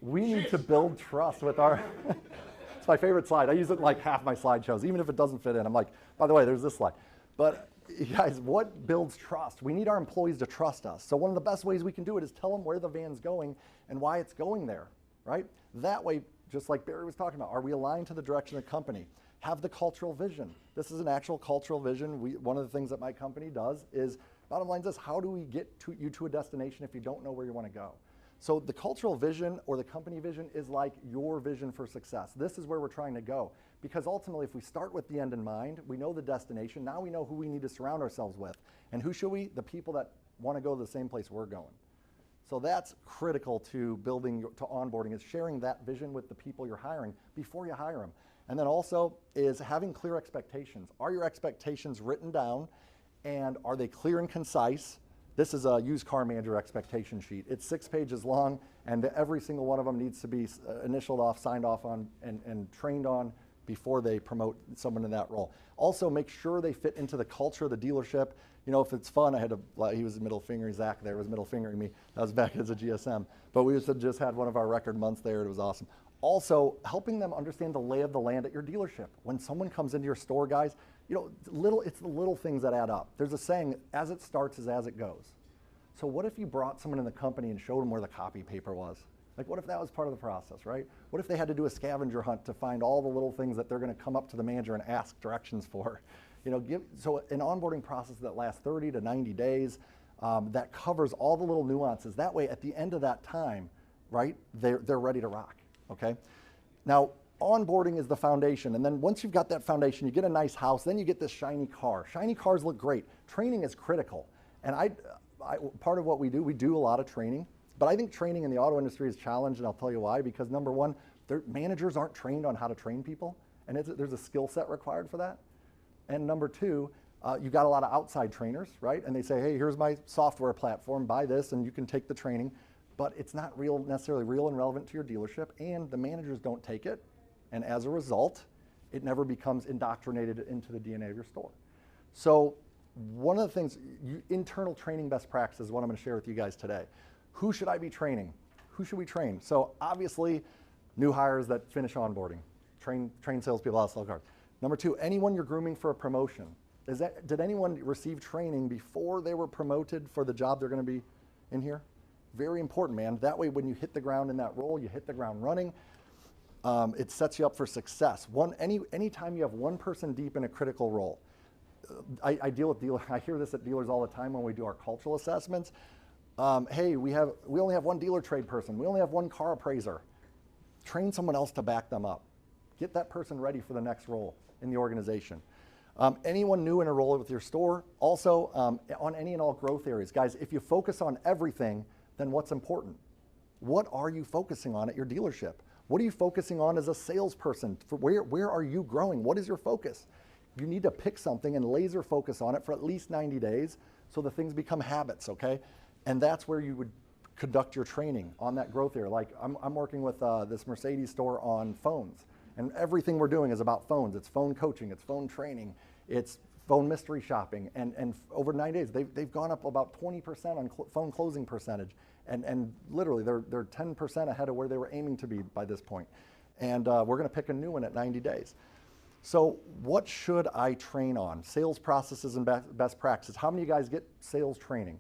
We need to build trust with our... It's my favorite slide. I use it in like half my slideshows, even if it doesn't fit in. I'm like, by the way, there's this slide. But guys, what builds trust? We need our employees to trust us. So one of the best ways we can do it is tell them where the van's going and why it's going there, right? That way, just like Barrie was talking about, are we aligned to the direction of the company? Have the cultural vision. This is an actual cultural vision. One of the things that my company does is, bottom line is this, how do we get you to a destination if you don't know where you want to go? So the cultural vision or the company vision is like your vision for success. This is where we're trying to go. Because ultimately, if we start with the end in mind, we know the destination, now we know who we need to surround ourselves with. And who should we? The people that want to go to the same place we're going. So that's critical to building, to onboarding, is sharing that vision with the people you're hiring before you hire them. And then also is having clear expectations. Are your expectations written down, and are they clear and concise? This is a used car manager expectation sheet. It's 6 pages long, and every single one of them needs to be initialed off, signed off on, and trained on before they promote someone in that role. Also, make sure they fit into the culture of the dealership. You know, if it's fun, he was middle fingering, Zach there was middle fingering me. That was back as a GSM. But we just had one of our record months there. It was awesome. Also, helping them understand the lay of the land at your dealership. When someone comes into your store, guys, you know, it's the little things that add up. There's a saying, as it starts is as it goes. So what if you brought someone in the company and showed them where the copy paper was? Like, what if that was part of the process, right? What if they had to do a scavenger hunt to find all the little things that they're going to come up to the manager and ask directions for? You know, so an onboarding process that lasts 30 to 90 days that covers all the little nuances. That way, at the end of that time, right, they're ready to rock. Okay. Now, onboarding is the foundation, and then once you've got that foundation, you get a nice house, then you get this shiny car. Shiny cars look great. Training is critical, and part of what we do a lot of training, but I think training in the auto industry is challenged, and I'll tell you why. Because number one, managers aren't trained on how to train people, and there's a skill set required for that. And number two, you got a lot of outside trainers, right? And they say, hey, here's my software platform, buy this, and you can take the training. But it's not necessarily real and relevant to your dealership, and the managers don't take it, and as a result, it never becomes indoctrinated into the DNA of your store. So one of the things, internal training best practices is what I'm going to share with you guys today. Who should I be training? Who should we train? So obviously, new hires that finish onboarding. Train salespeople how to sell cars. Number two, anyone you're grooming for a promotion. Did anyone receive training before they were promoted for the job they're going to be in here? Very important, man. That way, when you hit the ground in that role, you hit the ground running. It sets you up for success. Anytime you have one person deep in a critical role, I deal with dealers. I hear this at dealers all the time when we do our cultural assessments. Hey, we only have one dealer trade person. We only have one car appraiser. Train someone else to back them up. Get that person ready for the next role in the organization. Anyone new in a role with your store, also on any and all growth areas. Guys, if you focus on everything, then what's important? What are you focusing on at your dealership? What are you focusing on as a salesperson? Where are you growing? What is your focus? You need to pick something and laser focus on it for at least 90 days so the things become habits, okay? And that's where you would conduct your training on that growth area. Like I'm working with this Mercedes store on phones, and everything we're doing is about phones. It's phone coaching, it's phone training, it's phone mystery shopping, and over 9 days, they've gone up about 20% on phone closing percentage, and literally they're 10% ahead of where they were aiming to be by this point. And we're gonna pick a new one at 90 days. So what should I train on? Sales processes and best practices. How many of you guys get sales training?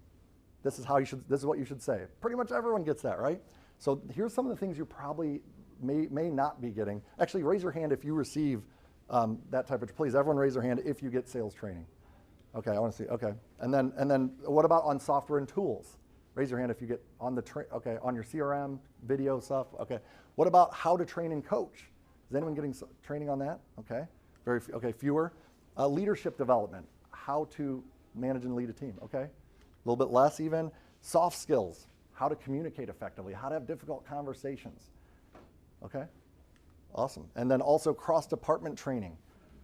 This is what you should say. Pretty much everyone gets that, right? So here's some of the things you probably may not be getting. Actually, raise your hand if you receive that type of, please, everyone raise their hand if you get sales training. Okay, I want to see, okay. And then what about on software and tools? Raise your hand if you get on on your CRM, video stuff, okay. What about how to train and coach? Is anyone getting training on that? Okay, fewer. Leadership development, how to manage and lead a team, okay. A little bit less even. Soft skills, how to communicate effectively, how to have difficult conversations, okay. Awesome. And then also cross-department training.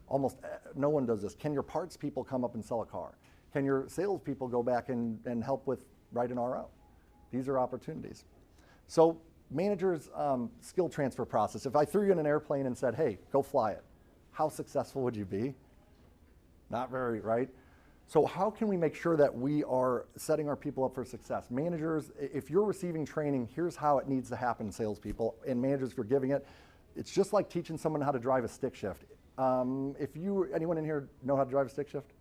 Almost no one does this. Can your parts people come up and sell a car? Can your sales people go back and help with write an RO? These are opportunities. So managers' skill transfer process. If I threw you in an airplane and said, hey, go fly it, how successful would you be? Not very, right? So how can we make sure that we are setting our people up for success? Managers, if you're receiving training, here's how it needs to happen, salespeople, and managers, if you're giving it, it's just like teaching someone how to drive a stick shift. Anyone in here know how to drive a stick shift?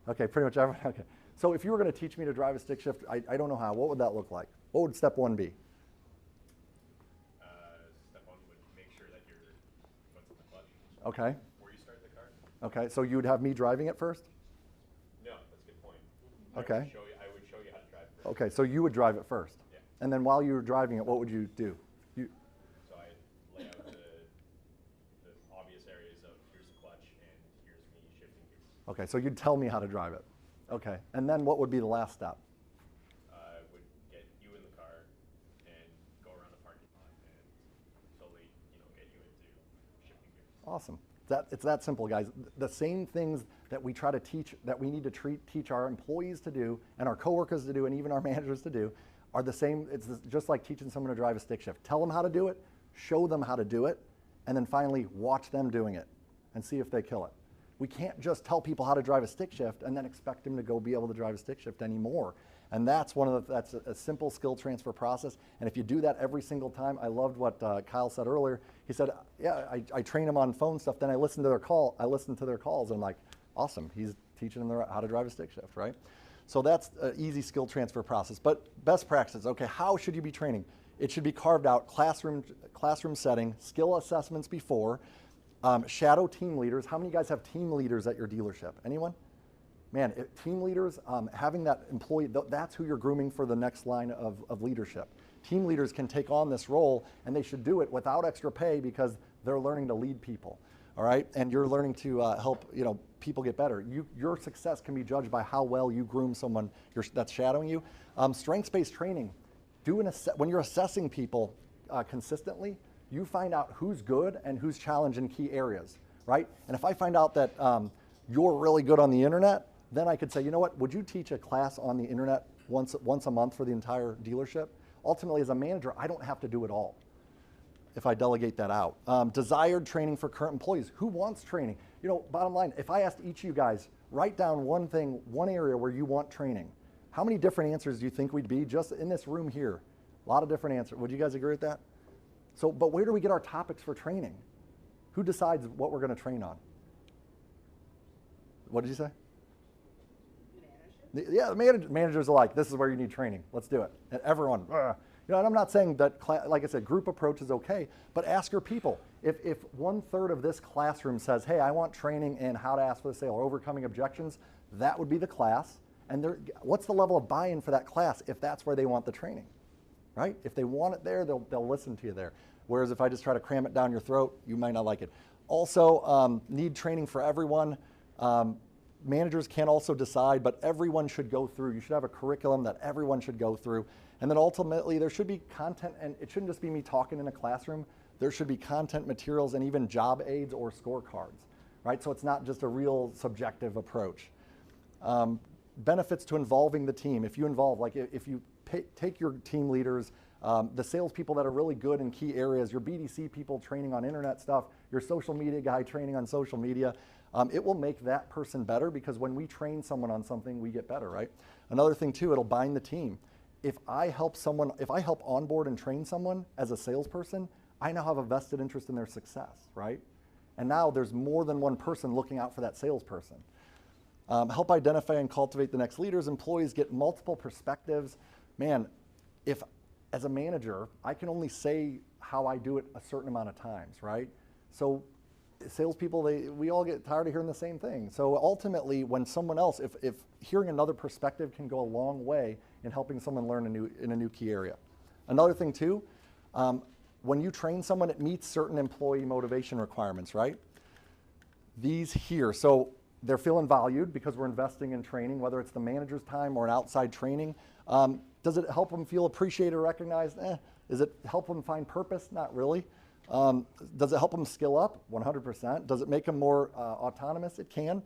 Okay, pretty much everyone, okay. So if you were gonna teach me to drive a stick shift, I don't know how, what would that look like? What would step one be? Step one would make sure that Okay. before you start the car. Okay, so you would have me driving it first? No, that's a good point. Okay. I would show you how to drive first. Okay, so you would drive it first. Yeah. And then while you were driving it, what would you do? So I lay out the obvious areas of here's the clutch and here's me shifting gears. Okay, so you'd tell me how to drive it. Okay, and then what would be the last step? I would get you in the car and go around the parking lot and slowly, get you into shifting gears. Awesome. It's that simple, guys. The same things that we try to teach, that we need to teach our employees to do, and our coworkers to do, and even our managers to do, are the same. It's just like teaching someone to drive a stick shift. Tell them how to do it, show them how to do it, and then finally watch them doing it and see if they kill it. We can't just tell people how to drive a stick shift and then expect them to go be able to drive a stick shift anymore. And that's that's a simple skill transfer process. And if you do that every single time, I loved what Kyle said earlier. He said, yeah, I train them on phone stuff, then I listen to their calls, and I'm like, awesome, he's teaching them how to drive a stick shift, right? So that's an easy skill transfer process. But best practices, okay, how should you be training? It should be carved out, classroom setting, skill assessments before, shadow team leaders. How many guys have team leaders at your dealership? Anyone? Man, team leaders, having that employee, that's who you're grooming for the next line of leadership. Team leaders can take on this role, and they should do it without extra pay because they're learning to lead people, all right? And you're learning to help people get better. Your success can be judged by how well you groom someone that's shadowing you. Strengths-based training. When you're assessing people consistently, you find out who's good and who's challenged in key areas, right? And if I find out that you're really good on the internet, then I could say, you know what, would you teach a class on the internet once a month for the entire dealership? Ultimately, as a manager, I don't have to do it all if I delegate that out. Desired training for current employees. Who wants training? Bottom line, if I asked each of you guys, write down one area where you want training. How many different answers do you think we'd be just in this room here? A lot of different answers. Would you guys agree with that? So, but where do we get our topics for training? Who decides what we're going to train on? What did you say? Yeah, the managers are like, this is where you need training. Let's do it. And everyone, and I'm not saying that, like I said, group approach is okay, but ask your people. If 1/3 of this classroom says, hey, I want training in how to ask for the sale or overcoming objections, that would be the class. And what's the level of buy-in for that class if that's where they want the training, right? If they want it there, they'll listen to you there. Whereas if I just try to cram it down your throat, you might not like it. Also, need training for everyone. Managers can also decide, but everyone should go through. You should have a curriculum that everyone should go through. And then ultimately, there should be content, and it shouldn't just be me talking in a classroom. There should be content materials and even job aids or scorecards, right? So it's not just a real subjective approach. Benefits to involving the team. If you involve, like if you take your team leaders, the salespeople that are really good in key areas, your BDC people training on internet stuff, your social media guy training on social media, it will make that person better because when we train someone on something, we get better, right? Another thing too, it'll bind the team. If I help onboard and train someone as a salesperson, I now have a vested interest in their success, right? And now there's more than one person looking out for that salesperson. Help identify and cultivate the next leaders. Employees get multiple perspectives. Man, if as a manager, I can only say how I do it a certain amount of times, right? So salespeople, we all get tired of hearing the same thing. So ultimately, when someone else, if hearing another perspective can go a long way in helping someone learn in a new key area. Another thing too, when you train someone, it meets certain employee motivation requirements, right? These here, so they're feeling valued because we're investing in training, whether it's the manager's time or an outside training. Does it help them feel appreciated or recognized? Does it help them find purpose? Not really. Does it help them skill up? 100%. Does it make them more autonomous? It can.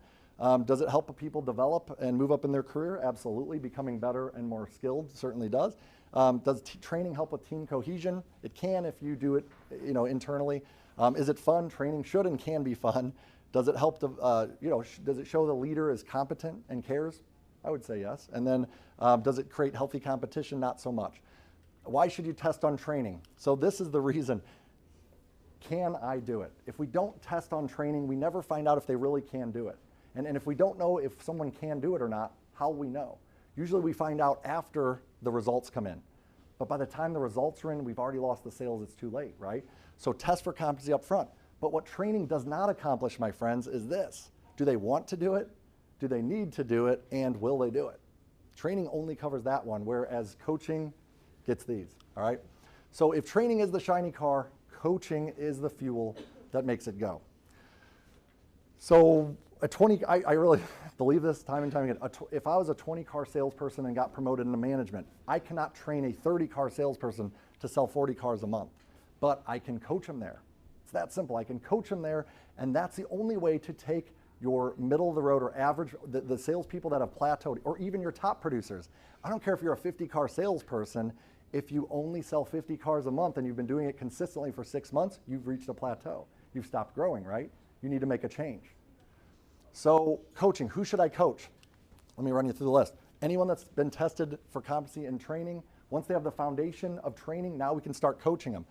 Does it help people develop and move up in their career? Absolutely. Becoming better and more skilled certainly does. Does training help with team cohesion? It can if you do it, internally. Is it fun? Training should and can be fun. Does it help to, does it show the leader is competent and cares? I would say yes. And then does it create healthy competition? Not so much. Why should you test on training? So this is the reason. Can I do it? If we don't test on training, we never find out if they really can do it. And if we don't know if someone can do it or not, how will we know? Usually we find out after the results come in. But by the time the results are in, we've already lost the sales, it's too late, right? So test for competency up front. But what training does not accomplish, my friends, is this. Do they want to do it? Do they need to do it? And will they do it? Training only covers that one, whereas coaching gets these, all right? So if training is the shiny car, coaching is the fuel that makes it go. So I really believe this time and time again. If I was a 20-car salesperson and got promoted into management, I cannot train a 30-car salesperson to sell 40 cars a month, but I can coach them there. It's that simple. I can coach them there, and that's the only way to take your middle of the road or average, the salespeople that have plateaued, or even your top producers. I don't care if you're a 50-car salesperson, if you only sell 50 cars a month and you've been doing it consistently for 6 months, you've reached a plateau. You've stopped growing, right? You need to make a change. So coaching, who should I coach? Let me run you through the list. Anyone that's been tested for competency in training, once they have the foundation of training, now we can start coaching them.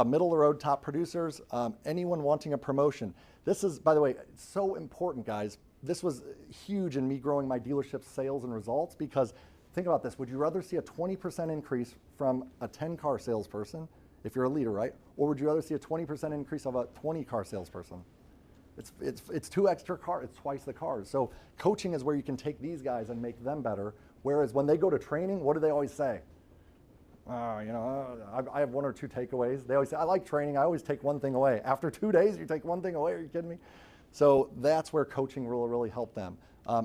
Middle of the road top producers, anyone wanting a promotion. This is, by the way, so important, guys. This was huge in me growing my dealership sales and results, because think about this. Would you rather see a 20% increase from a 10-car salesperson, if you're a leader, right? Or would you rather see a 20% increase of a 20-car salesperson? It's 2 extra cars, it's twice the cars. So coaching is where you can take these guys and make them better. Whereas when they go to training, what do they always say? I have 1 or 2 takeaways. They always say, I like training, I always take one thing away. After 2 days, you take one thing away, are you kidding me? So that's where coaching will really help them.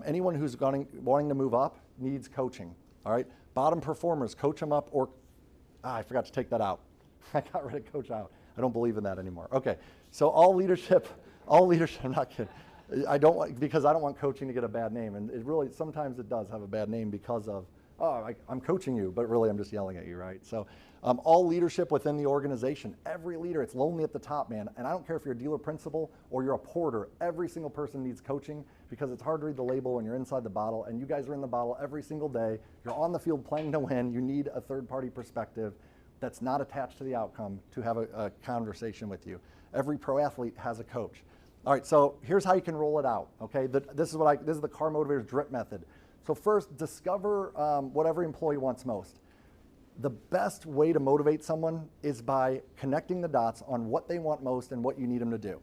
Anyone who's wanting to move up needs coaching, all right? Bottom performers, coach them up, or, I forgot to take that out. I got rid of coach out. I don't believe in that anymore. Okay, so all leadership, I'm not kidding. Because I don't want coaching to get a bad name, and it really, sometimes it does have a bad name because of, I'm coaching you, but really I'm just yelling at you, right? So all leadership within the organization, every leader, it's lonely at the top, man. And I don't care if you're a dealer principal or you're a porter, every single person needs coaching, because it's hard to read the label when you're inside the bottle, and you guys are in the bottle every single day. You're on the field playing to win. You need a third-party perspective that's not attached to the outcome to have a conversation with you. Every pro athlete has a coach. All right, so here's how you can roll it out, okay? This is the Car Motivators drip method. So first, discover what every employee wants most. The best way to motivate someone is by connecting the dots on what they want most and what you need them to do.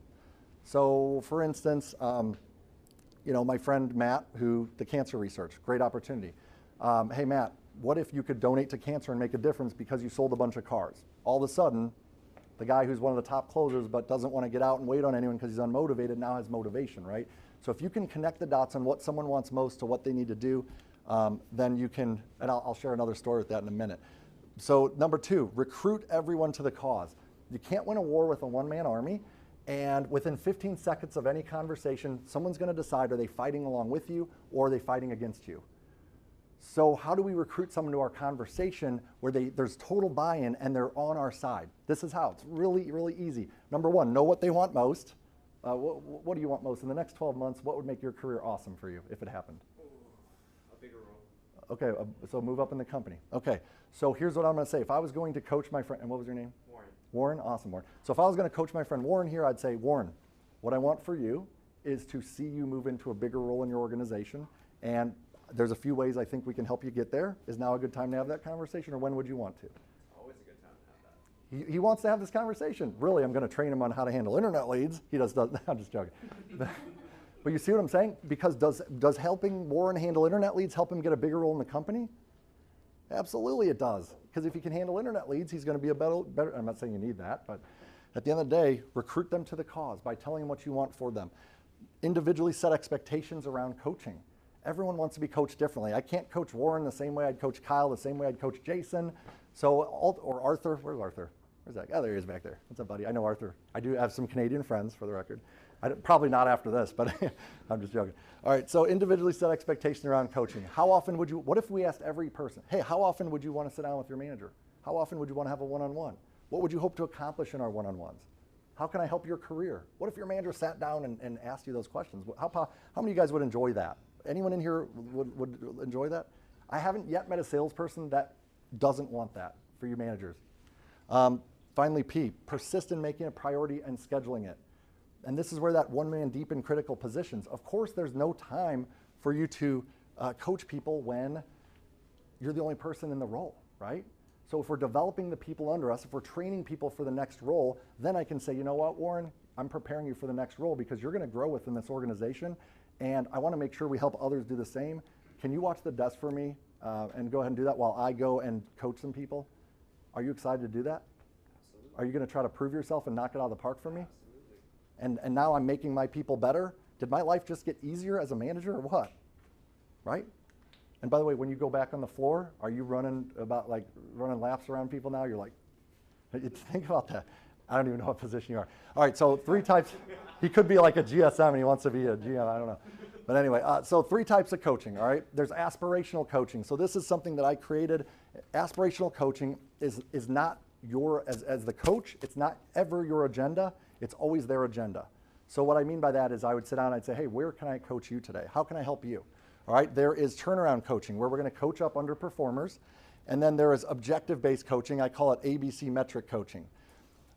So for instance, my friend Matt, the cancer research, great opportunity. Hey Matt, what if you could donate to cancer and make a difference because you sold a bunch of cars? All of a sudden, the guy who's one of the top closers but doesn't want to get out and wait on anyone because he's unmotivated now has motivation, right? So if you can connect the dots on what someone wants most to what they need to do, then you can, and I'll share another story with that in a minute. So number 2, recruit everyone to the cause. You can't win a war with a one-man army, and within 15 seconds of any conversation, someone's going to decide, are they fighting along with you or are they fighting against you? So how do we recruit someone to our conversation where there's total buy-in and they're on our side? This is how. It's really, really easy. Number 1, know what they want most. What do you want most? In the next 12 months, what would make your career awesome for you if it happened? A bigger role. Okay, so move up in the company. Okay, so here's what I'm going to say. If I was going to coach my friend, and what was your name? Warren. Warren? Awesome, Warren. So if I was going to coach my friend Warren here, I'd say, Warren, what I want for you is to see you move into a bigger role in your organization, and there's a few ways I think we can help you get there. Is now a good time to have that conversation, or when would you want to? Always a good time to have that. He wants to have this conversation. Really, I'm going to train him on how to handle internet leads. He does I'm just joking. But you see what I'm saying? Because does helping Warren handle internet leads help him get a bigger role in the company? Absolutely it does. Because if he can handle internet leads, he's going to be a better, I'm not saying you need that, but at the end of the day, recruit them to the cause by telling them what you want for them. Individually set expectations around coaching. Everyone wants to be coached differently. I can't coach Warren the same way I'd coach Kyle, the same way I'd coach Jason. Or Arthur. Where's Arthur? Where's that? Oh, there he is back there. What's up, buddy? I know Arthur. I do have some Canadian friends, for the record. Probably not after this, but I'm just joking. All right, so individually set expectations around coaching. How often would you, what if we asked every person, hey, how often would you want to sit down with your manager? How often would you want to have a one-on-one? What would you hope to accomplish in our one-on-ones? How can I help your career? What if your manager sat down and asked you those questions? How many of you guys would enjoy that? Anyone in here would enjoy that? I haven't yet met a salesperson that doesn't want that for you managers. Finally, P, persist in making a priority and scheduling it. And this is where that one man deep in critical positions. Of course, there's no time for you to coach people when you're the only person in the role, right? So if we're developing the people under us, if we're training people for the next role, then I can say, you know what, Warren, I'm preparing you for the next role because you're going to grow within this organization, and I want to make sure we help others do the same. Can you watch the desk for me and go ahead and do that while I go and coach some people? Are you excited to do that? Absolutely. Are you going to try to prove yourself and knock it out of the park for me? Absolutely. And now I'm making my people better. Did my life just get easier as a manager or what? Right? And by the way, when you go back on the floor, are you running laps around people now? You're like, think about that. I don't even know what position you are. All right, so 3 types. He could be like a GSM and he wants to be a GM, I don't know. But anyway, so 3 types of coaching, all right? There's aspirational coaching. So this is something that I created. Aspirational coaching is not as the coach, it's not ever your agenda, it's always their agenda. So what I mean by that is I would sit down and I'd say, hey, where can I coach you today? How can I help you? All right, there is turnaround coaching where we're going to coach up underperformers. And then there is objective-based coaching. I call it ABC metric coaching.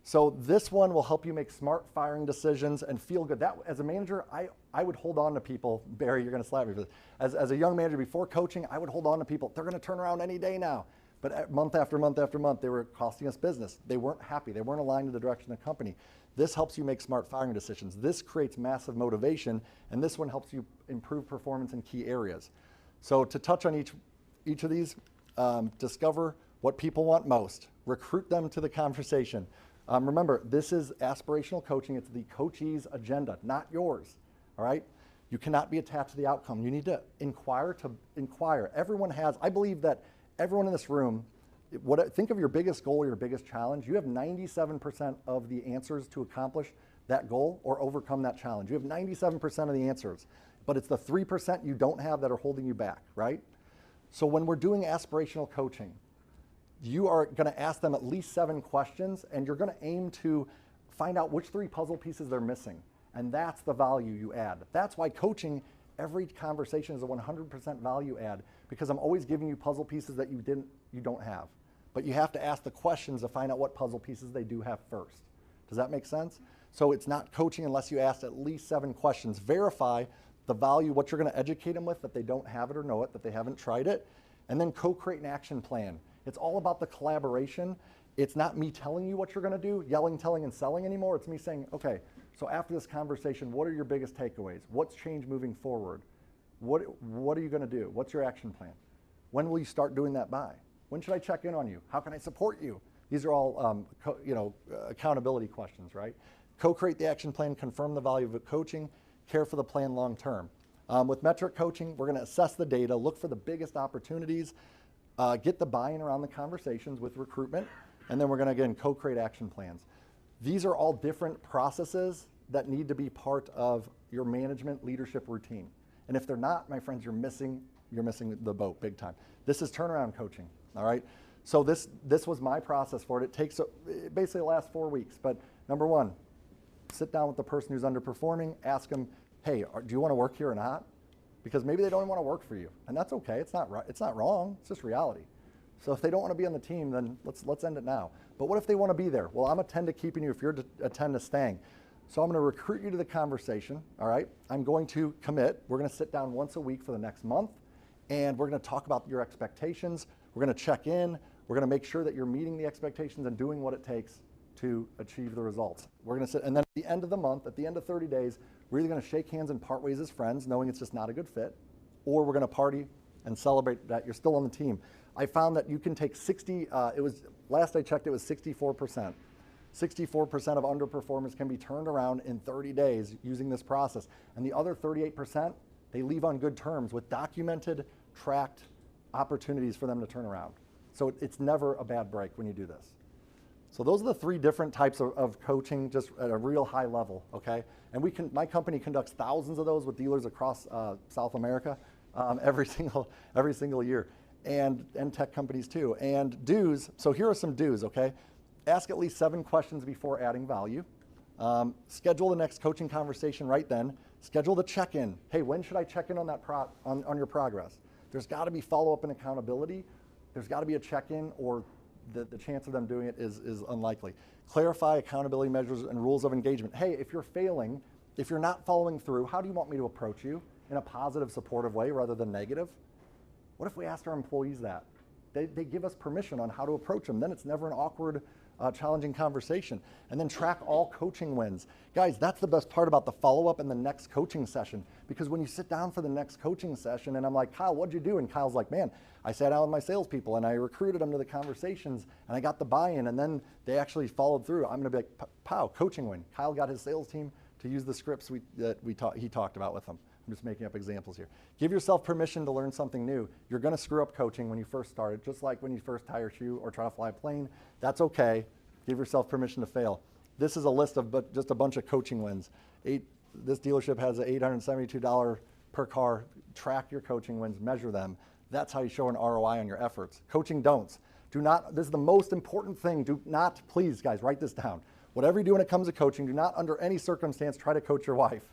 So this one will help you make smart firing decisions and feel good. That, as a manager, I would hold on to people. Barry, you're going to slap me for this. As a young manager before coaching, I would hold on to people. They're going to turn around any day now. But month after month after month, they were costing us business. They weren't happy. They weren't aligned to the direction of the company. This helps you make smart firing decisions. This creates massive motivation, and this one helps you improve performance in key areas. So to touch on each of these, discover what people want most. Recruit them to the conversation. Remember, this is aspirational coaching. It's the coachee's agenda, not yours. All right? You cannot be attached to the outcome. You need to inquire. Everyone has, I believe that everyone in this room, think of your biggest goal, your biggest challenge. You have 97% of the answers to accomplish that goal or overcome that challenge. You have 97% of the answers, but it's the 3% you don't have that are holding you back, right? So when we're doing aspirational coaching, you are going to ask them at least 7 questions, and you're going to aim to find out which 3 puzzle pieces they're missing. And that's the value you add. That's why coaching, every conversation is a 100% value add, because I'm always giving you puzzle pieces that you don't have. But you have to ask the questions to find out what puzzle pieces they do have first. Does that make sense? So it's not coaching unless you ask at least 7 questions. Verify the value, what you're going to educate them with, that they don't have it or know it, that they haven't tried it, and then co-create an action plan. It's all about the collaboration. It's not me telling you what you're going to do, yelling, telling, and selling anymore. It's me saying, okay, so after this conversation, what are your biggest takeaways? What's changed moving forward? What are you going to do? What's your action plan? When will you start doing that by? When should I check in on you? How can I support you? These are all accountability questions, right? Co-create the action plan, confirm the value of coaching, care for the plan long term. With metric coaching, we're going to assess the data, look for the biggest opportunities, get the buy-in around the conversations with recruitment, and then we're going to, again, co-create action plans. These are all different processes that need to be part of your management leadership routine. And if they're not, my friends, you're missing the boat big time. This is turnaround coaching, all right? So this was my process for it. It takes, basically the last 4 weeks. But number 1, sit down with the person who's underperforming, ask them, hey, do you want to work here or not? Because maybe they don't want to work for you, and that's okay. It's not right. It's not wrong. It's just reality. So if they don't want to be on the team, then let's end it now. But what if they want to be there? Well, I'm attend to keeping you if you're attend to staying. So I'm going to recruit you to the conversation. All right. I'm going to commit. We're going to sit down once a week for the next month, and we're going to talk about your expectations. We're going to check in. We're going to make sure that you're meeting the expectations and doing what it takes to achieve the results. We're going to sit, and then at the end of the month, at the end of 30 days, we're either going to shake hands and part ways as friends, knowing it's just not a good fit, or we're going to party and celebrate that you're still on the team. I found that you can take 60, last I checked, it was 64%. 64% of underperformers can be turned around in 30 days using this process. And the other 38%, they leave on good terms with documented, tracked opportunities for them to turn around. So it's never a bad break when you do this. So those are the 3 different types of coaching, just at a real high level, okay? And my company conducts thousands of those with dealers across South America every single year, and tech companies too. And do's, so here are some do's, okay? Ask at least 7 questions before adding value. Schedule the next coaching conversation right then. Schedule the check-in. Hey, when should I check in on that on your progress? There's got to be follow-up and accountability. There's got to be a check-in, or the chance of them doing it is unlikely. Clarify accountability measures and rules of engagement. Hey, if you're failing, if you're not following through, how do you want me to approach you in a positive, supportive way rather than negative? What if we asked our employees that? They give us permission on how to approach them. Then it's never an awkward challenging conversation, and then track all coaching wins. Guys, that's the best part about the follow-up and the next coaching session, because when you sit down for the next coaching session and I'm like, Kyle, what'd you do? And Kyle's like, man, I sat down with my salespeople and I recruited them to the conversations and I got the buy-in, and then they actually followed through. I'm gonna be like, pow, coaching win. Kyle got his sales team to use the scripts he talked about with them. I'm just making up examples here. Give yourself permission to learn something new. You're going to screw up coaching when you first started, just like when you first tie your shoe or try to fly a plane. That's okay. Give yourself permission to fail. This is a list of just a bunch of coaching wins. This dealership has an $872 per car. Track your coaching wins, measure them. That's how you show an ROI on your efforts. Coaching don'ts. Do not, this is the most important thing. Do not, please guys, write this down. Whatever you do when it comes to coaching, do not under any circumstance try to coach your wife.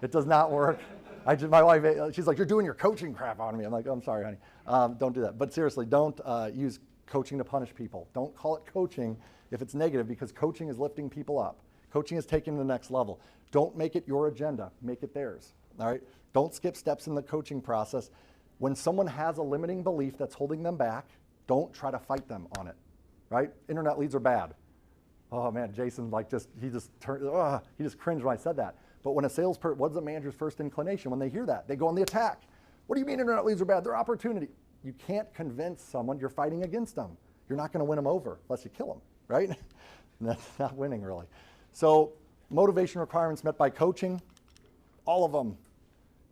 It does not work. My wife, she's like, you're doing your coaching crap on me. I'm like, oh, I'm sorry, honey. Don't do that. But seriously, don't use coaching to punish people. Don't call it coaching if it's negative, because coaching is lifting people up. Coaching is taking to the next level. Don't make it your agenda. Make it theirs. All right? Don't skip steps in the coaching process. When someone has a limiting belief that's holding them back, don't try to fight them on it. Right? Internet leads are bad. Oh man, Jason, he just cringed when I said that. But when what's a manager's first inclination when they hear that? They go on the attack. What do you mean internet leads are bad? They're opportunity. You can't convince someone you're fighting against them. You're not going to win them over unless you kill them, right? That's not winning really. So motivation requirements met by coaching, all of them.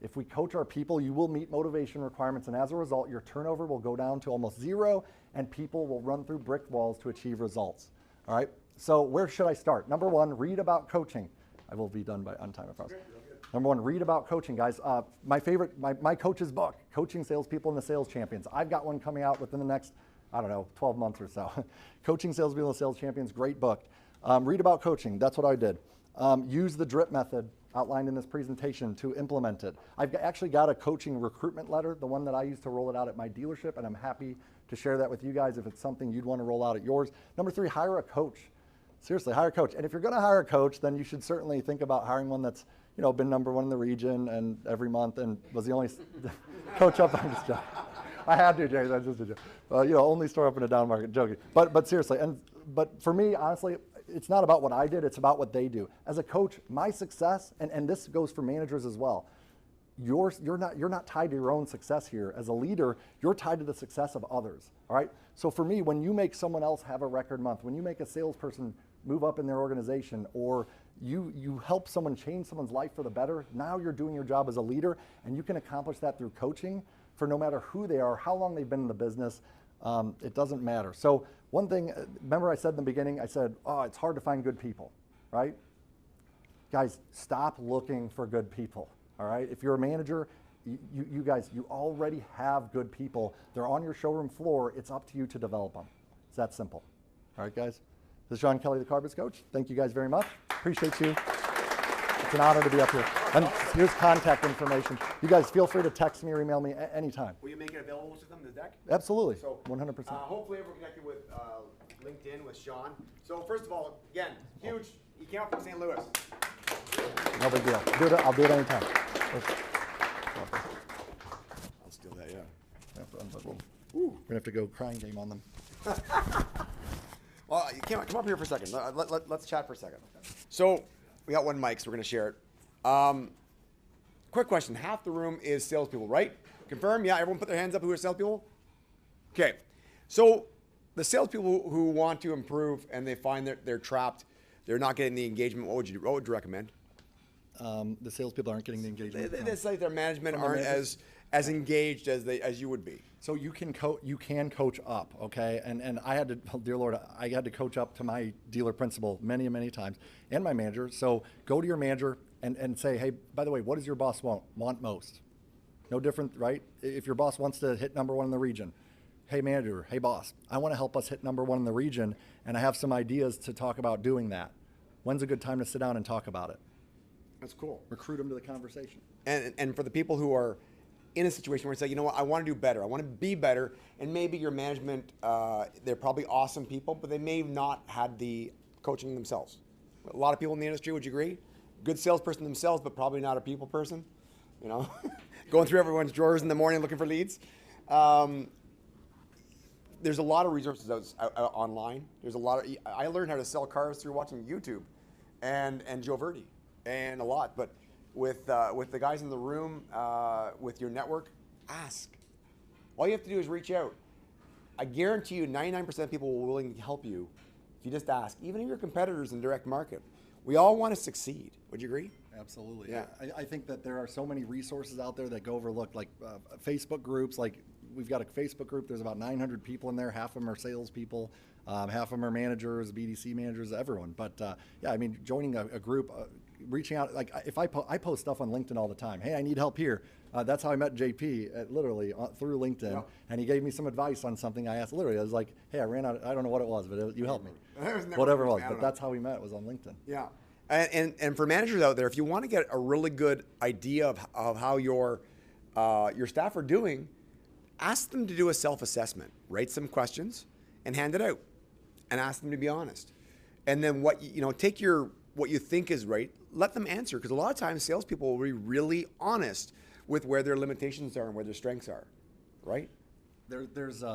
If we coach our people, you will meet motivation requirements, and as a result, your turnover will go down to almost zero, and people will run through brick walls to achieve results. All right? So where should I start? Number one, read about coaching. I will be done on time, I promise. Number one, read about coaching, guys. My coach's book, Coaching Salespeople and the Sales Champions. I've got one coming out within the next, 12 months or so. Coaching Salespeople and the Sales Champions, great book. Read about coaching, that's what I did. Use the DRIP method outlined in this presentation to implement it. I've actually got a coaching recruitment letter, the one that I use to roll it out at my dealership, and I'm happy to share that with you guys if it's something you'd want to roll out at yours. Number three, hire a coach. Seriously, hire a coach. And if you're going to hire a coach, then you should certainly think about hiring one that's, been number one in the region and every month and was the only coach up. I'm just joking. I had to, James. That's just a joke. Only store up in a down market. Joking. But seriously, but for me, honestly, it's not about what I did. It's about what they do. As a coach, my success, and this goes for managers as well. You're not tied to your own success here. As a leader, you're tied to the success of others. All right. So for me, when you make someone else have a record month, when you make a salesperson move up in their organization, or you help someone change someone's life for the better, now you're doing your job as a leader, and you can accomplish that through coaching for no matter who they are, how long they've been in the business. It doesn't matter. So one thing, remember I said in the beginning, I said, it's hard to find good people, right? Guys, stop looking for good people, all right? If you're a manager, you guys, you already have good people. They're on your showroom floor. It's up to you to develop them. It's that simple. All right, guys? This is John Kelley, the Car Biz Coach. Thank you guys very much. Appreciate you. It's an honor to be up here. And here's contact information. You guys feel free to text me or email me anytime. Will you make it available to them, the deck? Absolutely, So, 100%. Hopefully we're connected with LinkedIn with Sean. So first of all, again, huge. He came up from St. Louis. No big deal. I'll do it anytime. I'll steal that, yeah. We're going to have to go crying game on them. Well, you come up here for a second. Let's chat for a second. So we got one mic, so we're going to share it. Quick question. Half the room is salespeople, right? Confirm? Yeah, everyone put their hands up who are salespeople? Okay. So the salespeople who want to improve and they find that they're trapped, they're not getting the engagement, what would you recommend? The salespeople aren't getting the engagement. It's like their management aren't as engaged as you would be. So you can coach up, okay? And I had to, dear Lord, I had to coach up to my dealer principal many times, and my manager. So go to your manager and say, hey, by the way, what does your boss want most? No different, right? If your boss wants to hit number one in the region, hey manager, hey boss, I want to help us hit number one in the region, and I have some ideas to talk about doing that. When's a good time to sit down and talk about it? That's cool. Recruit them to the conversation. And for the people who are in a situation where it's like, you know what, I want to do better. I want to be better. And maybe your management, they're probably awesome people, but they may have not had the coaching themselves. A lot of people in the industry, would you agree? Good salesperson themselves, but probably not a people person. You know, going through everyone's drawers in the morning looking for leads. There's there's a lot of resources out online. There's a lot of. I learned how to sell cars through watching YouTube, and Joe Verdi, and a lot. But with the guys in the room, with your network, ask. All you have to do is reach out. I guarantee you, 99% of people will be willing to help you if you just ask. Even if your competitors in direct market, we all want to succeed. Would you agree? Absolutely. Yeah. I think that there are so many resources out there that go overlooked, like Facebook groups. Like we've got a Facebook group. There's about 900 people in there. Half of them are salespeople. Half of them are managers, BDC managers, everyone. But yeah, I mean, joining a group, reaching out. Like if I post stuff on LinkedIn all the time. Hey, I need help here. That's how I met JP, literally through LinkedIn, Yeah. and he gave me some advice on something I asked. Literally, I was like, "Hey, I ran out. I don't know what it was, but you helped me. Whatever it was." But that's how we met. Was on LinkedIn. Yeah. And for managers out there, if you want to get a really good idea of how your staff are doing, ask them to do a self-assessment. Write some questions and hand it out, and ask them to be honest. And then take what you think is right, let them answer, because a lot of times salespeople will be really honest with where their limitations are and where their strengths are, right? There's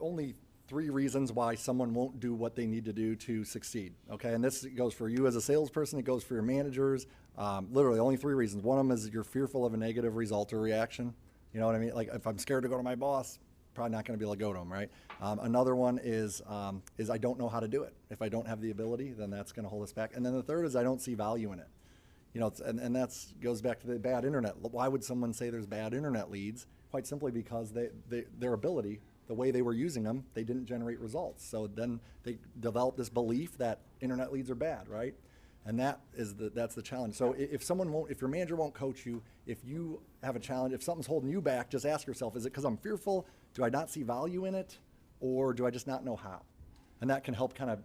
only 3 reasons why someone won't do what they need to do to succeed. Okay, and this goes for you as a salesperson. It goes for your managers. Literally, only 3 reasons. One of them is you're fearful of a negative result or reaction. You know what I mean? Like if I'm scared to go to my boss, probably not going to be able to go to him, right? Another one is I don't know how to do it. If I don't have the ability, then that's going to hold us back. And then the third is I don't see value in it. You know, and that goes back to the bad internet. Why would someone say there's bad internet leads? Quite simply because their ability, the way they were using them, they didn't generate results. So then they developed this belief that internet leads are bad, right? And that's the challenge. So if your manager won't coach you, if you have a challenge, if something's holding you back, just ask yourself, is it because I'm fearful? Do I not see value in it? Or do I just not know how? And that can help kind of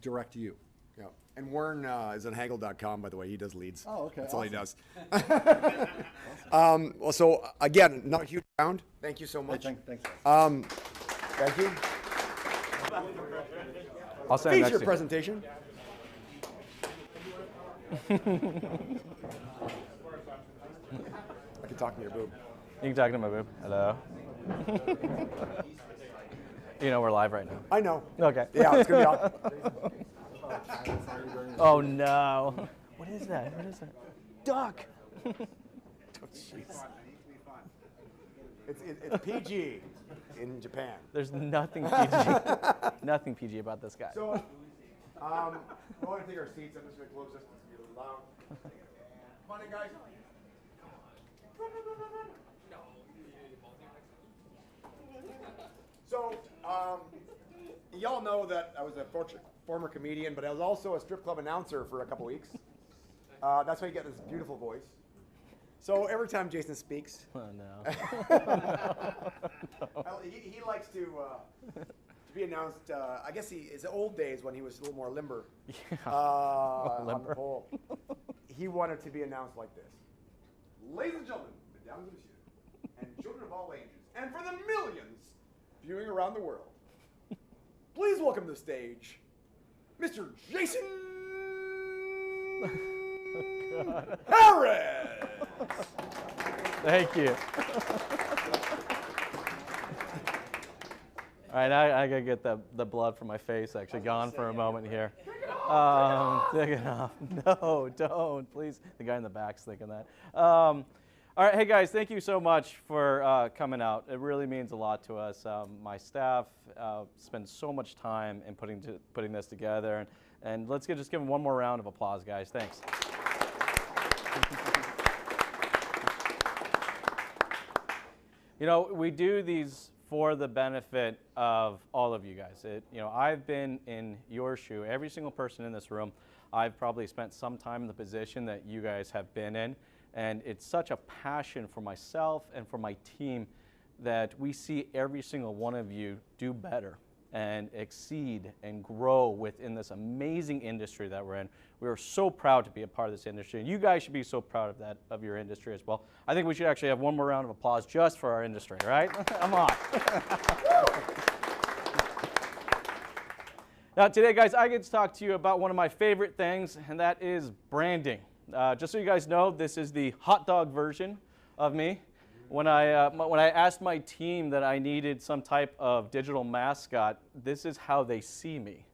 direct you. Yeah. And Warren is on haggle.com, by the way. He does leads. Oh, okay. That's awesome. all he does. Well, so again, not a huge round. Thank you so much. Hey, thanks. Thank you. I'll stand next Feature to you. presentation. I can talk to your boob. You can talk to my boob. Hello. You know we're live right now. I know. Okay. Yeah, it's going to be Oh no. What is that? What is that? Duck. Oh, jeez. It's PG in Japan. There's nothing PG. Nothing PG about this guy. So, we're going to take our seats. I'm just going to close this. It's going to be a little loud. Come on in, guys. So, y'all know that I was a former comedian, but I was also a strip club announcer for a couple weeks. That's why you get this beautiful voice. So every time Jason speaks, Oh no. he likes to be announced. I guess it's the old days when he was a little more limber. Yeah. On Limber. the pole. He wanted to be announced like this. Ladies and gentlemen, mesdames et messieurs, and children of all ages, and for the millions viewing around the world, please welcome to the stage, Mr. Jason Harris. Thank you. All right, now I gotta get the blood from my face actually gone for a moment here. Take it off. No, don't, please. The guy in the back's thinking that. All right, hey guys, thank you so much for coming out. It really means a lot to us. My staff spends so much time in putting this together, and let's just give them one more round of applause, guys. Thanks. You know, we do these for the benefit of all of you guys. I've been in your shoe. Every single person in this room, I've probably spent some time in the position that you guys have been in. And it's such a passion for myself and for my team that we see every single one of you do better and exceed and grow within this amazing industry that we're in. We are so proud to be a part of this industry, and you guys should be so proud of your industry as well. I think we should actually have one more round of applause just for our industry, right? Come on. Now today, guys, I get to talk to you about one of my favorite things, and that is branding. Just so you guys know, this is the hot dog version of me. when I asked my team that I needed some type of digital mascot, this is how they see me.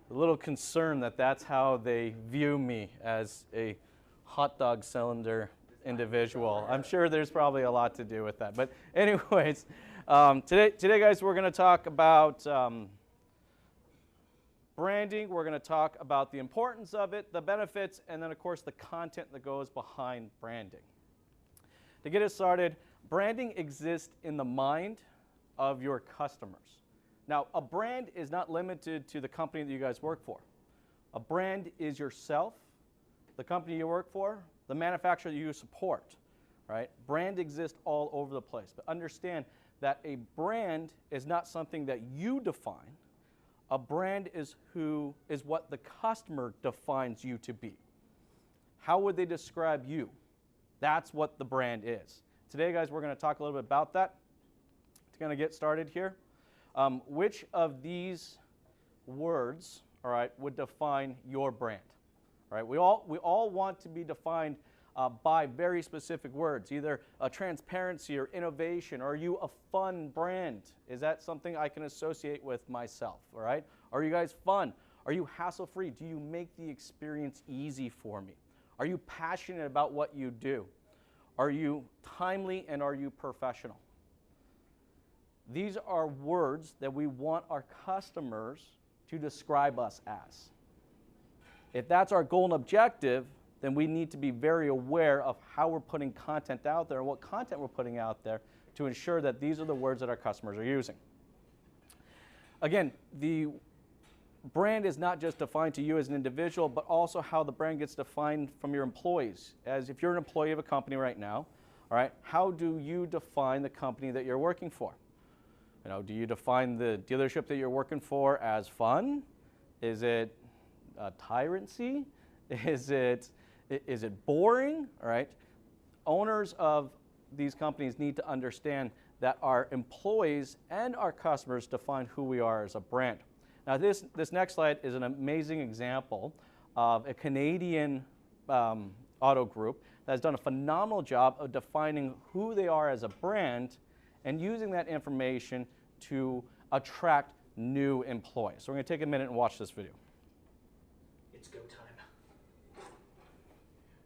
A little concerned that that's how they view me, as a hot dog cylinder individual. I'm sure there's probably a lot to do with that. But anyways, today guys, we're going to talk about branding. We're going to talk about the importance of it, the benefits, and then of course the content that goes behind branding. To get us started, branding exists in the mind of your customers. Now, a brand is not limited to the company that you guys work for. A brand is yourself, the company you work for, the manufacturer you support, right? Brand exists all over the place. But understand that a brand is not something that you define. A brand is what the customer defines you to be. How would they describe you? That's what the brand is. Today, guys, we're going to talk a little bit about that. It's going to get started here. Which of these words, all right, would define your brand? All right, we all want to be defined by very specific words, either a transparency or innovation. Are you a fun brand? Is that something I can associate with myself? All right, are you guys fun? Are you hassle-free? Do you make the experience easy for me? Are you passionate about what you do? Are you timely and are you professional? These are words that we want our customers to describe us as. If that's our goal and objective, then we need to be very aware of how we're putting content out there and what content we're putting out there to ensure that these are the words that our customers are using. Again, the brand is not just defined to you as an individual, but also how the brand gets defined from your employees. As if you're an employee of a company right now, all right, how do you define the company that you're working for? You know, do you define the dealership that you're working for as fun? Is it tyrancy? Is it boring? All right. Owners of these companies need to understand that our employees and our customers define who we are as a brand. Now, this next slide is an amazing example of a Canadian auto group that has done a phenomenal job of defining who they are as a brand and using that information to attract new employees. So we're going to take a minute and watch this video. It's go time.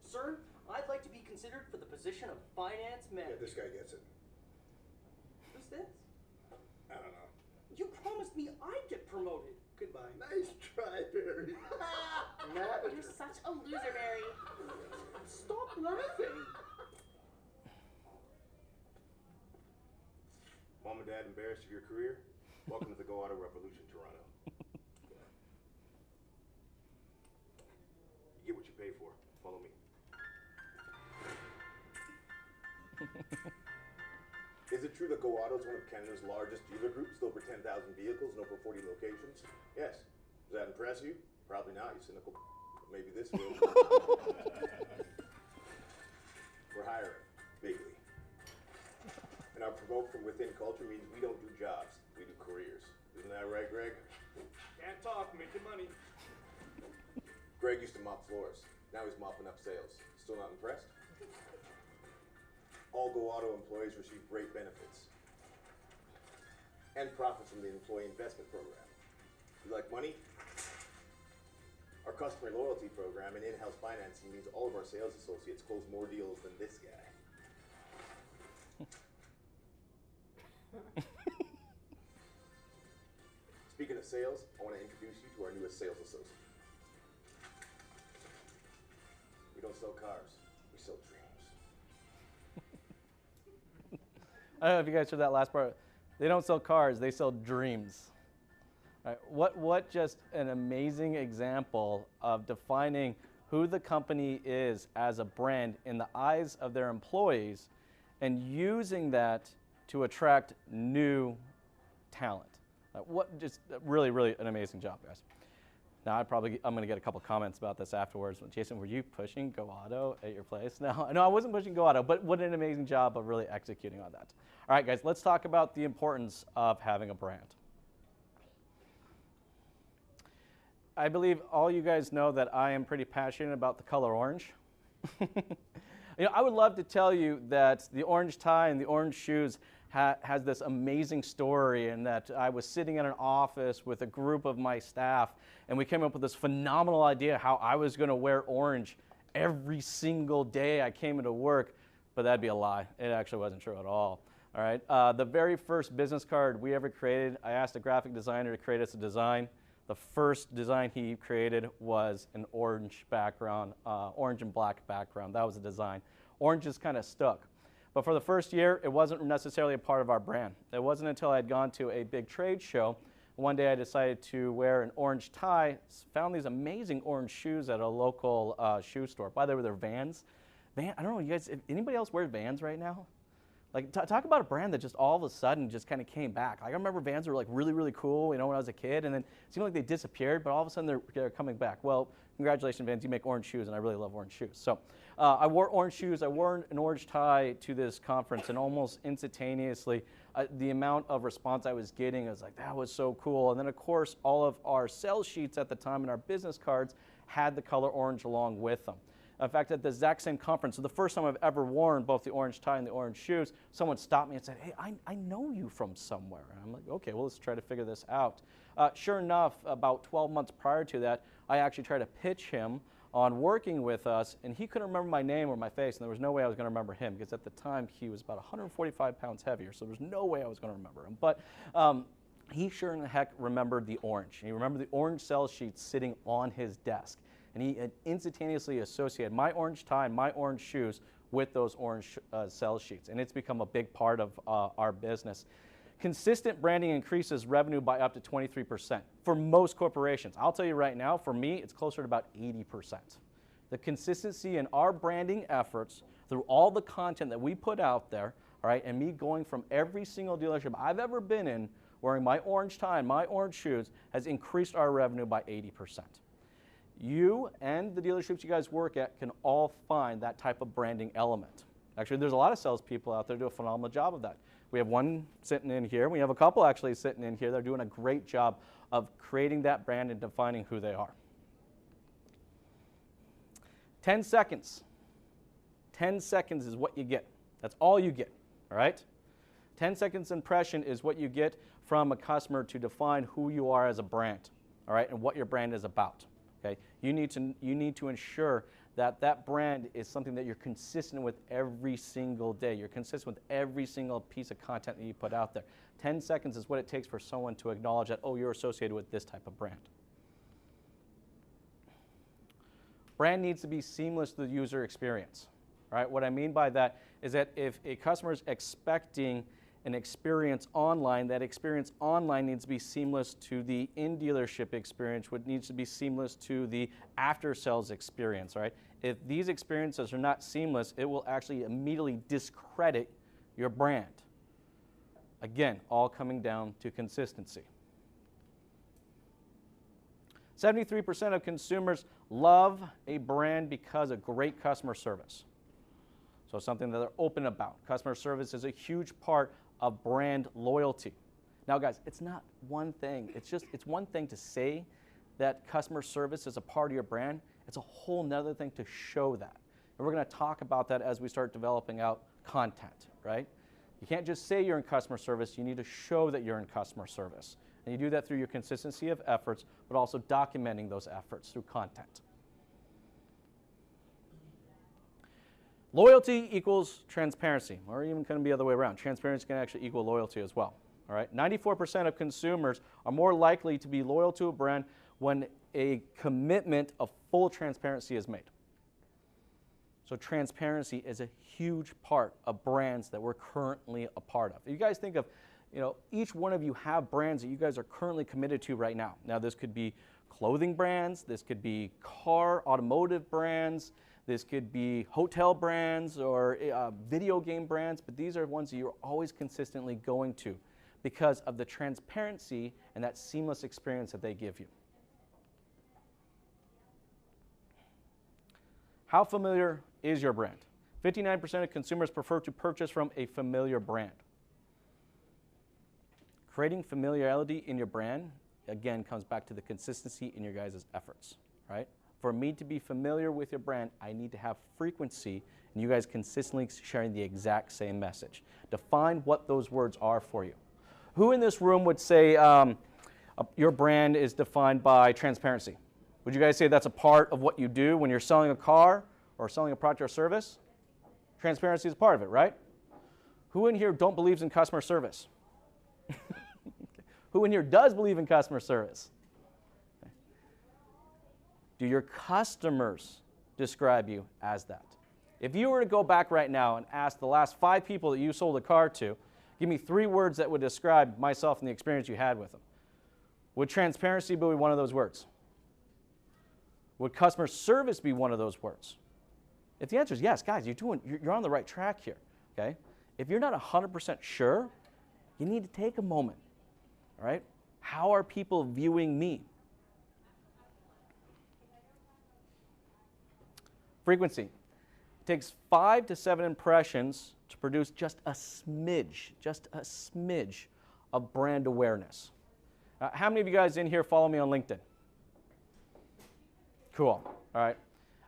Sir, I'd like to be considered for the position of finance manager. Yeah, this guy gets it. Who's this? I don't know. You promised me I'd get promoted. Goodbye. Nice try, Barry. You're such a loser, Barry. Stop laughing. Mom and Dad embarrassed of your career? Welcome to the Go Auto Revolution, Toronto. You get what you pay for. Follow me. Is it true that Go Auto is one of Canada's largest dealer groups with over 10,000 vehicles and over 40 locations? Yes. Does that impress you? Probably not, you cynical. Maybe this will. We're hiring, bigly. And our promote from within culture means we don't do jobs, we do careers. Isn't that right, Greg? Can't talk, making money. Greg used to mop floors. Now he's mopping up sales. Still not impressed? All Go Auto employees receive great benefits and profits from the employee investment program. You like money? Our customer loyalty program and in-house financing means all of our sales associates close more deals than this guy. Speaking of sales, I want to introduce you to our newest sales associate. We don't sell cars, we sell dreams. I don't know if you guys heard that last part. They don't sell cars, they sell dreams. All right, what just an amazing example of defining who the company is as a brand in the eyes of their employees and using that to attract new talent. What just really, really an amazing job, guys. Now, I'm going to get a couple comments about this afterwards. Jason, were you pushing Go Auto at your place? No, I wasn't pushing Go Auto, but what an amazing job of really executing on that. All right, guys, let's talk about the importance of having a brand. I believe all you guys know that I am pretty passionate about the color orange. You know, I would love to tell you that the orange tie and the orange shoes has this amazing story, and that I was sitting in an office with a group of my staff, and we came up with this phenomenal idea how I was going to wear orange every single day I came into work, but that'd be a lie. It actually wasn't true at all. All right. The very first business card we ever created, I asked a graphic designer to create us a design. The first design he created was an orange background, orange and black background. That was the design. Orange just kind of stuck. But for the first year, it wasn't necessarily a part of our brand. It wasn't until I had gone to a big trade show. One day I decided to wear an orange tie, found these amazing orange shoes at a local shoe store. By the way, they're Vans. I don't know, you guys, if anybody else wears Vans right now? Like, talk about a brand that just all of a sudden just kind of came back. Like, I remember Vans were like really, really cool, you know, when I was a kid, and then it seemed like they disappeared, but all of a sudden they're coming back. Well, congratulations, Vans, you make orange shoes, and I really love orange shoes. So I wore orange shoes, I wore an orange tie to this conference, and almost instantaneously, the amount of response I was getting, I was like, that was so cool. And then, of course, all of our sales sheets at the time and our business cards had the color orange along with them. In fact, at the exact same conference, so the first time I've ever worn both the orange tie and the orange shoes, someone stopped me and said, hey, I know you from somewhere. And I'm like, okay, well, let's try to figure this out. Sure enough, about 12 months prior to that, I actually tried to pitch him on working with us, and he couldn't remember my name or my face, and there was no way I was going to remember him, because at the time he was about 145 pounds heavier, so there was no way I was going to remember him. But he sure in the heck remembered the orange. He remembered the orange sales sheet sitting on his desk. And he had instantaneously associated my orange tie and my orange shoes with those orange sales sheets. And it's become a big part of our business. Consistent branding increases revenue by up to 23% for most corporations. I'll tell you right now, for me, it's closer to about 80%. The consistency in our branding efforts through all the content that we put out there, all right, and me going from every single dealership I've ever been in wearing my orange tie and my orange shoes has increased our revenue by 80%. You and the dealerships you guys work at can all find that type of branding element. Actually, there's a lot of salespeople out there who do a phenomenal job of that. We have one sitting in here. We have a couple actually sitting in here. They're doing a great job of creating that brand and defining who they are. 10 seconds. 10 seconds is what you get. That's all you get, all right? 10 seconds impression is what you get from a customer to define who you are as a brand, all right, and what your brand is about. Okay? You need to ensure that that brand is something that you're consistent with every single day. You're consistent with every single piece of content that you put out there. 10 seconds is what it takes for someone to acknowledge that, oh, you're associated with this type of brand. Brand needs to be seamless to the user experience. All right? What I mean by that is that if a customer is expecting an experience online, that experience online needs to be seamless to the in-dealership experience, which needs to be seamless to the after-sales experience, right? If these experiences are not seamless, it will actually immediately discredit your brand. Again, all coming down to consistency. 73% of consumers love a brand because of great customer service. So something that they're open about. Customer service is a huge part of brand loyalty. Now, guys, it's not one thing. It's one thing to say that customer service is a part of your brand. It's a whole nother thing to show that. And we're going to talk about that as we start developing out content, right? You can't just say you're in customer service. You need to show that you're in customer service. And you do that through your consistency of efforts, but also documenting those efforts through content. Loyalty equals transparency, or even can be the other way around. Transparency can actually equal loyalty as well. All right? 94% of consumers are more likely to be loyal to a brand when a commitment of full transparency is made. So transparency is a huge part of brands that we're currently a part of. You guys think of, you know, each one of you have brands that you guys are currently committed to right now. Now, this could be clothing brands, this could be car, automotive brands, this could be hotel brands or video game brands, but these are ones that you're always consistently going to because of the transparency and that seamless experience that they give you. How familiar is your brand? 59% of consumers prefer to purchase from a familiar brand. Creating familiarity in your brand, again, comes back to the consistency in your guys' efforts, right? For me to be familiar with your brand, I need to have frequency, and you guys consistently sharing the exact same message. Define what those words are for you. Who in this room would say your brand is defined by transparency? Would you guys say that's a part of what you do when you're selling a car or selling a product or service? Transparency is a part of it, right? Who in here don't believe in customer service? Who in here does believe in customer service? Do your customers describe you as that? If you were to go back right now and ask the last 5 people that you sold a car to, give me 3 words that would describe myself and the experience you had with them. Would transparency be one of those words? Would customer service be one of those words? If the answer is yes, guys, you're on the right track here, okay? If you're not 100% sure, you need to take a moment, all right? How are people viewing me? Frequency. It takes 5 to 7 impressions to produce just a smidge of brand awareness. How many of you guys in here follow me on LinkedIn? Cool. All right.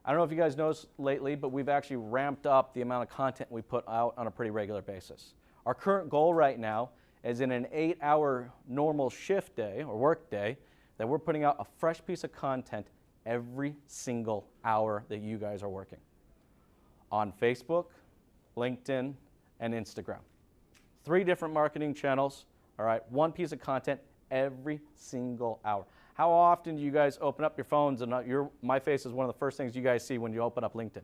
I don't know if you guys noticed lately, but we've actually ramped up the amount of content we put out on a pretty regular basis. Our current goal right now is in an 8-hour normal shift day or work day that we're putting out a fresh piece of content every single hour that you guys are working on Facebook, LinkedIn, and Instagram. 3 different marketing channels, all right, 1 piece of content every single hour. How often do you guys open up your phones and my face is one of the first things you guys see when you open up LinkedIn?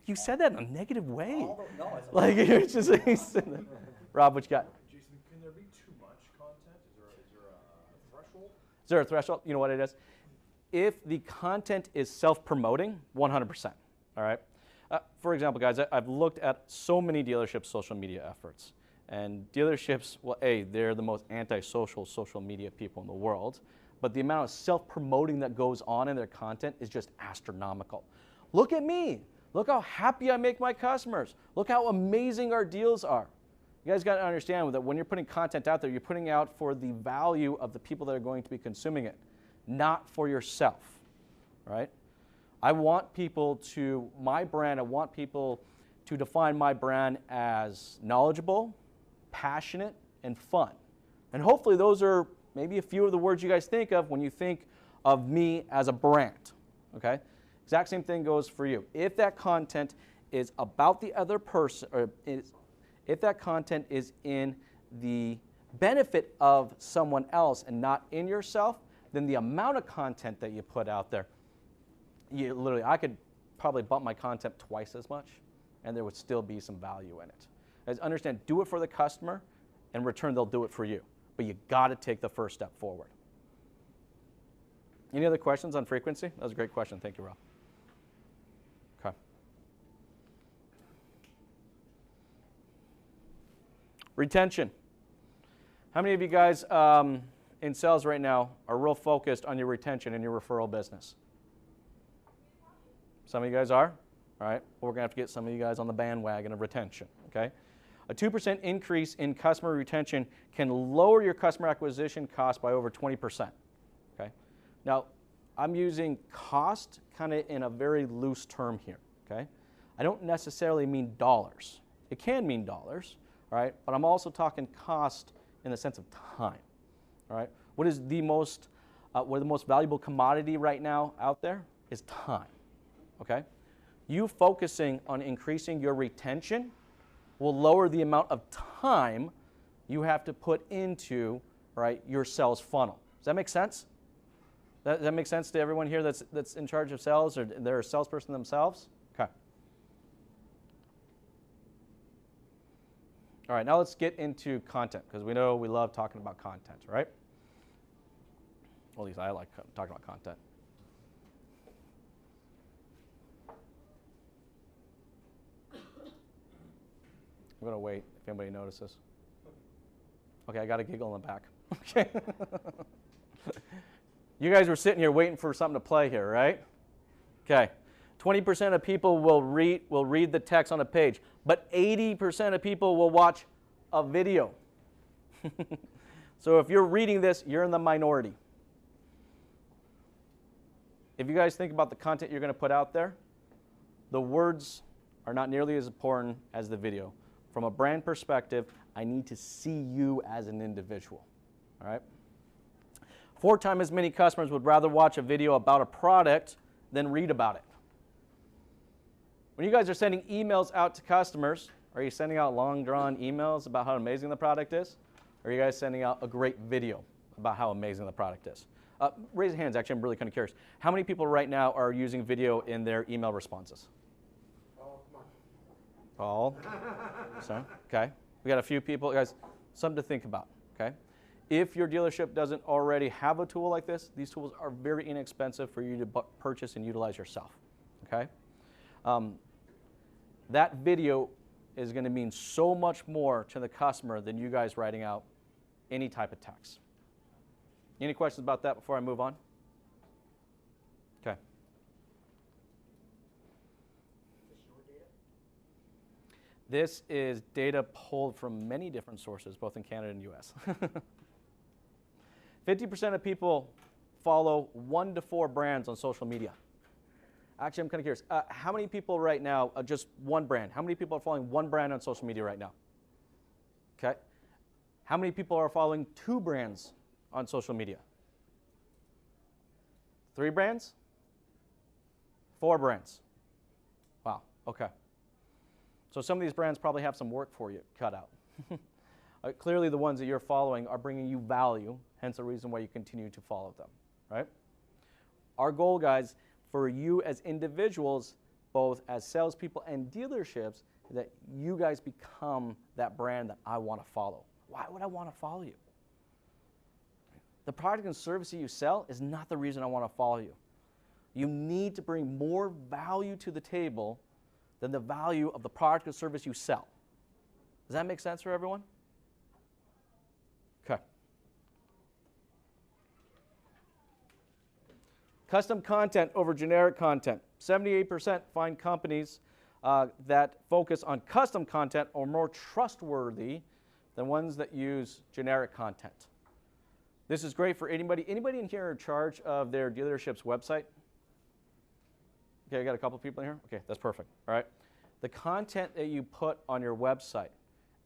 You said that in a negative way. No, like you're just Rob, what you got? Jason, can there be too much content? Is there a threshold? Is there a threshold? You know what it is? If the content is self-promoting, 100%. All right. For example, guys, I've looked at so many dealerships' social media efforts. And dealerships, well, they're the most anti-social social media people in the world. But the amount of self-promoting that goes on in their content is just astronomical. Look at me. Look how happy I make my customers. Look how amazing our deals are. You guys got to understand that when you're putting content out there, you're putting out for the value of the people that are going to be consuming it, not for yourself, right? I want people to define my brand as knowledgeable, passionate, and fun. And hopefully those are maybe a few of the words you guys think of when you think of me as a brand, okay? Exact same thing goes for you. If that content is about the other person, or if that content is in the benefit of someone else and not in yourself, then the amount of content that you put out there, I could probably bump my content twice as much, and there would still be some value in it. Guys, understand, do it for the customer, in return they'll do it for you. But you got to take the first step forward. Any other questions on frequency? That was a great question. Thank you, Rob. Okay. Retention. How many of you guys in sales right now are real focused on your retention and your referral business? Some of you guys are. All right. Well, we're going to have to get some of you guys on the bandwagon of retention. Okay. A 2% increase in customer retention can lower your customer acquisition cost by over 20%. Okay. Now, I'm using cost kind of in a very loose term here. Okay. I don't necessarily mean dollars. It can mean dollars, all right, but I'm also talking cost in the sense of time. All right. What is the most valuable commodity right now out there is time. Okay. You focusing on increasing your retention will lower the amount of time you have to put into, right, your sales funnel. Does that make sense? Does that make sense to everyone here that's in charge of sales or they're a salesperson themselves? Okay. All right, now let's get into content because we know we love talking about content, right? Well, at least I like talking about content. I'm going to wait if anybody notices. Okay, I got a giggle in the back. Okay. You guys were sitting here waiting for something to play here, right? Okay. 20% of people will read the text on a page, but 80% of people will watch a video. So if you're reading this, you're in the minority. If you guys think about the content you're going to put out there, the words are not nearly as important as the video. From a brand perspective, I need to see you as an individual. All right? 4 times as many customers would rather watch a video about a product than read about it. When you guys are sending emails out to customers, are you sending out long-drawn emails about how amazing the product is? Or are you guys sending out a great video about how amazing the product is? Raise your hands, actually, I'm really kind of curious. How many people right now are using video in their email responses? Oh, come on. Paul? So, okay. We got a few people. Guys, something to think about, okay? If your dealership doesn't already have a tool like this, these tools are very inexpensive for you to purchase and utilize yourself, okay? That video is going to mean so much more to the customer than you guys writing out any type of text. Any questions about that before I move on? Okay. This is data pulled from many different sources, both in Canada and US. 50% of people follow 1 to 4 brands on social media. Actually, I'm kind of curious. How many people right now, just one brand, how many people are following one brand on social media right now? Okay. How many people are following 2 brands on social media? 3 brands? 4 brands? Wow, okay. So some of these brands probably have some work for you cut out. Clearly the ones that you're following are bringing you value, hence the reason why you continue to follow them, right? Our goal, guys, for you as individuals, both as salespeople and dealerships, is that you guys become that brand that I want to follow. Why would I want to follow you? The product and service that you sell is not the reason I want to follow you. You need to bring more value to the table than the value of the product or service you sell. Does that make sense for everyone? Okay. Custom content over generic content. 78% find companies that focus on custom content are more trustworthy than ones that use generic content. This is great for anybody. Anybody in here in charge of their dealership's website? Okay, I got a couple people in here. Okay, that's perfect. All right. The content that you put on your website,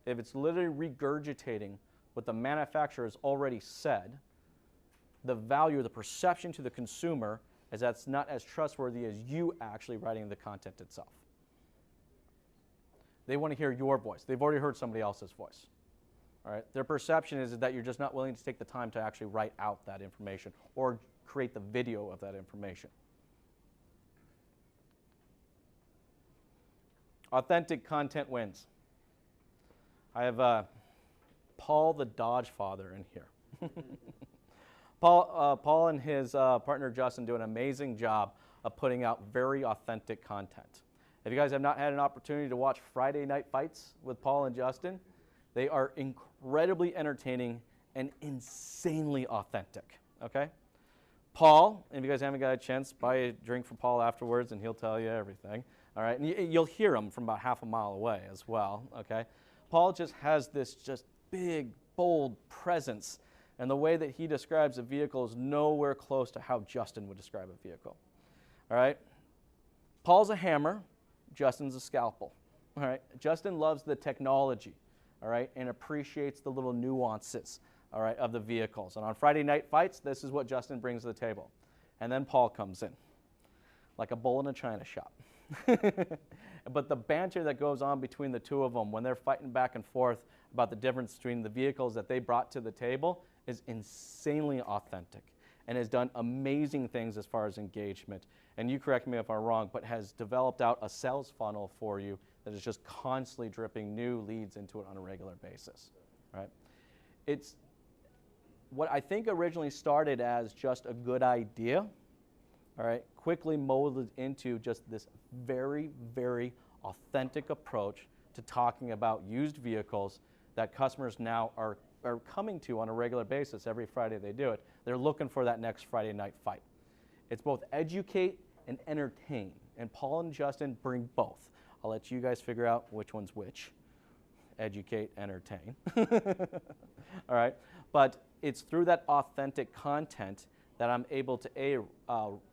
if it's literally regurgitating what the manufacturer has already said, the value or the perception to the consumer is that's not as trustworthy as you actually writing the content itself. They want to hear your voice. They've already heard somebody else's voice. All right? Their perception is that you're just not willing to take the time to actually write out that information or create the video of that information. Authentic content wins. I have Paul the Dodge Father in here. Paul and his partner Justin do an amazing job of putting out very authentic content. If you guys have not had an opportunity to watch Friday Night Fights with Paul and Justin, they are incredibly entertaining and insanely authentic, okay? Paul, if you guys haven't got a chance, buy a drink from Paul afterwards and he'll tell you everything, all right? And you'll hear him from about half a mile away as well, okay? Paul just has this just big, bold presence, and the way that he describes a vehicle is nowhere close to how Justin would describe a vehicle, all right? Paul's a hammer, Justin's a scalpel, all right? Justin loves the technology, all right, and appreciates the little nuances, all right, of the vehicles. And on Friday Night Fights, this is what Justin brings to the table. And then Paul comes in, like a bull in a china shop. But the banter that goes on between the two of them when they're fighting back and forth about the difference between the vehicles that they brought to the table is insanely authentic and has done amazing things as far as engagement. And you correct me if I'm wrong, but has developed out a sales funnel for you that is just constantly dripping new leads into it on a regular basis, right? It's what I think originally started as just a good idea, all right, quickly molded into just this very, very authentic approach to talking about used vehicles that customers now are coming to on a regular basis. Every Friday they do it. They're looking for that next Friday night fight. It's both educate and entertain, and Paul and Justin bring both. I'll let you guys figure out which one's which. Educate, entertain. All right? But it's through that authentic content that I'm able to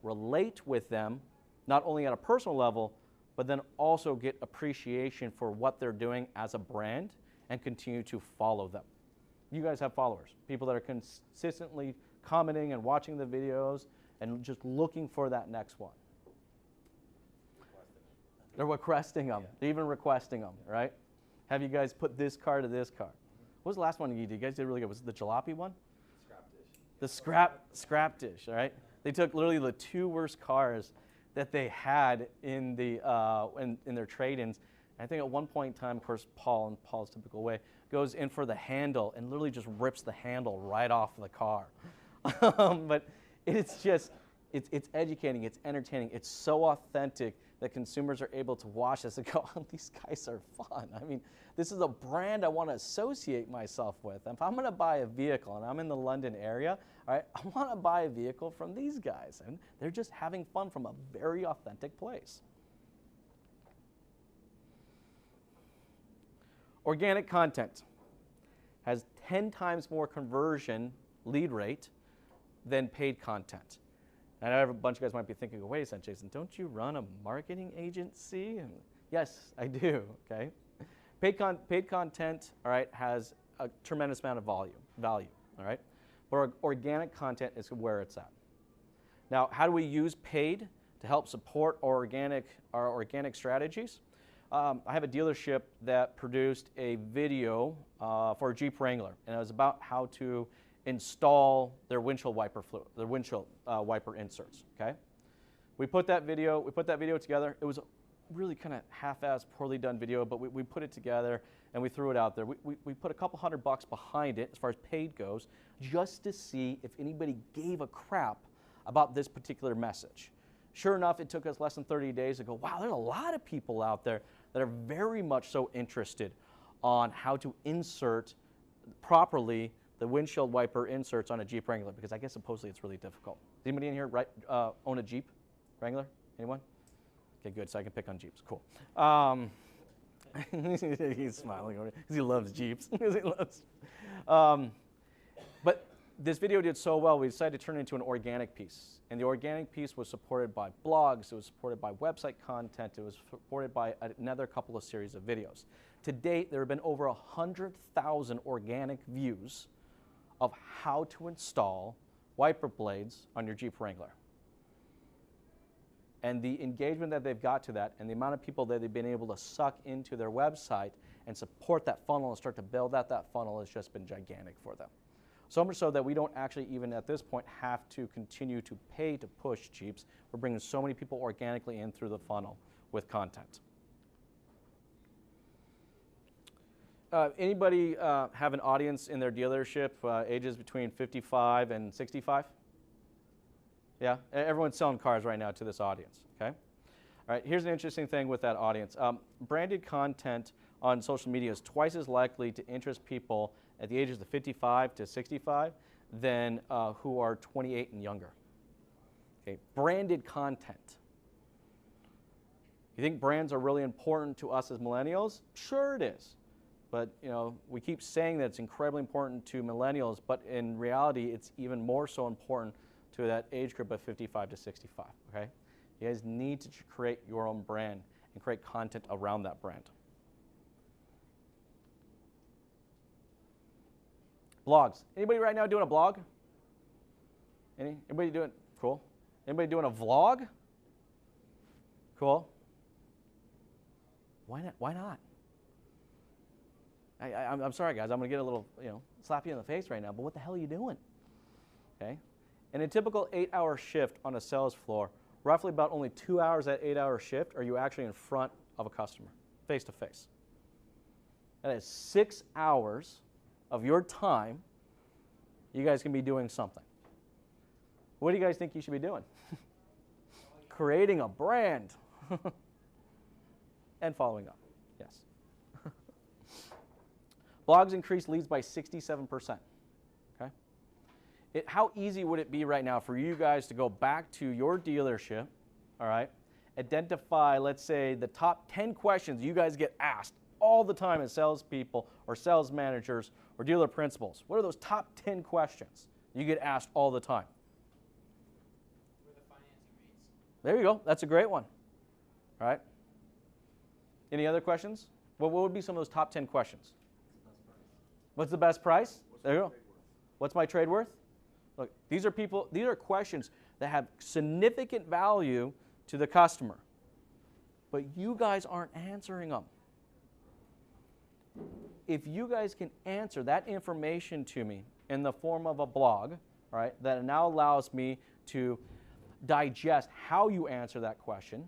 relate with them, not only at a personal level, but then also get appreciation for what they're doing as a brand and continue to follow them. You guys have followers, people that are consistently commenting and watching the videos and just looking for that next one. They're requesting them. They're even requesting them, right? Have you guys put this car to this car? What was the last one you did? You guys did really good. Was it the jalopy one? Scrap dish. The scrap dish, all right? They took literally the 2 worst cars that they had in the in their trade-ins. And I think at one point in time, of course, Paul, in Paul's typical way, goes in for the handle and literally just rips the handle right off the car. But it's just, it's educating, it's entertaining, it's so authentic that consumers are able to watch this and go, oh, these guys are fun. I mean, this is a brand I want to associate myself with. If I'm going to buy a vehicle and I'm in the London area, all right, I want to buy a vehicle from these guys. And they're just having fun from a very authentic place. Organic content has 10 times more conversion lead rate than paid content. And I know a bunch of guys might be thinking, wait a second, Jason, don't you run a marketing agency? And yes, I do, okay? Paid content, all right, has a tremendous amount of value, all right? But organic content is where it's at. Now, how do we use paid to help support our organic strategies? I have a dealership that produced a video for a Jeep Wrangler, and it was about how to install their windshield wiper fluid, their windshield wiper inserts. Okay, we put that video together. It was a really kind of half-assed, poorly done video, but we put it together and we threw it out there. We put a couple $100 behind it as far as paid goes, just to see if anybody gave a crap about this particular message. Sure enough, it took us less than 30 days to go, wow, there's a lot of people out there that are very much so interested on how to insert properly the windshield wiper inserts on a Jeep Wrangler, because I guess supposedly it's really difficult. Does anybody in here own a Jeep Wrangler? Anyone? Okay, good, so I can pick on Jeeps, cool. He's smiling over it because he loves Jeeps. But this video did so well, we decided to turn it into an organic piece. And the organic piece was supported by blogs, it was supported by website content, it was supported by another couple of series of videos. To date, there have been over 100,000 organic views of how to install wiper blades on your Jeep Wrangler. And the engagement that they've got to that and the amount of people that they've been able to suck into their website and support that funnel and start to build out that funnel has just been gigantic for them. So much so that we don't actually even at this point have to continue to pay to push Jeeps. We're bringing so many people organically in through the funnel with content. Anybody have an audience in their dealership ages between 55 and 65? Yeah, everyone's selling cars right now to this audience, okay? All right, here's an interesting thing with that audience. Branded content on social media is twice as likely to interest people at the ages of 55 to 65 than who are 28 and younger. Okay, branded content. You think brands are really important to us as millennials? Sure it is. But you know, we keep saying that it's incredibly important to millennials, but in reality, it's even more so important to that age group of 55 to 65, okay? You guys need to create your own brand and create content around that brand. Blogs. Anybody right now doing a blog? Anybody doing, cool. Anybody doing a vlog? Cool. Why not? Why not? I'm sorry, guys. I'm going to get a little, slap you in the face right now, but what the hell are you doing? Okay? In a typical 8-hour shift on a sales floor, roughly about only 2 hours that 8-hour shift are you actually in front of a customer, face to face. That is 6 hours of your time you guys can be doing something. What do you guys think you should be doing? Creating a brand and following up. Yes. Blogs increase leads by 67%. Okay? How easy would it be right now for you guys to go back to your dealership, all right, identify, let's say, the top 10 questions you guys get asked all the time as salespeople or sales managers or dealer principals? What are those top 10 questions you get asked all the time? There you go. That's a great one. All right. Any other questions? What would be some of those top 10 questions? What's the best price? There you go. What's my trade worth? Look, these are questions that have significant value to the customer. But you guys aren't answering them. If you guys can answer that information to me in the form of a blog, right, that now allows me to digest how you answer that question.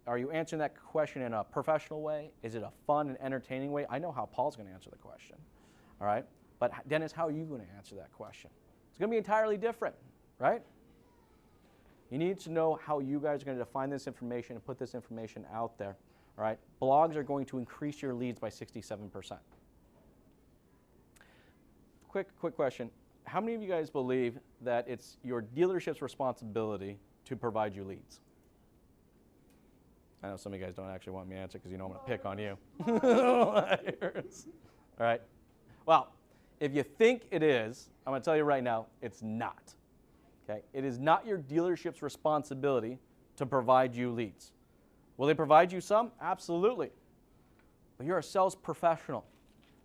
Are you answering that question in a professional way? Is it a fun and entertaining way? I know how Paul's going to answer the question, all right? But Dennis, how are you going to answer that question? It's going to be entirely different, right? You need to know how you guys are going to define this information and put this information out there, all right? Blogs are going to increase your leads by 67%. Quick question. How many of you guys believe that it's your dealership's responsibility to provide you leads? I know some of you guys don't actually want me to answer because you know I'm going to pick on you. All right. Well, if you think it is, I'm going to tell you right now, it's not. Okay? It is not your dealership's responsibility to provide you leads. Will they provide you some? Absolutely. But you're a sales professional.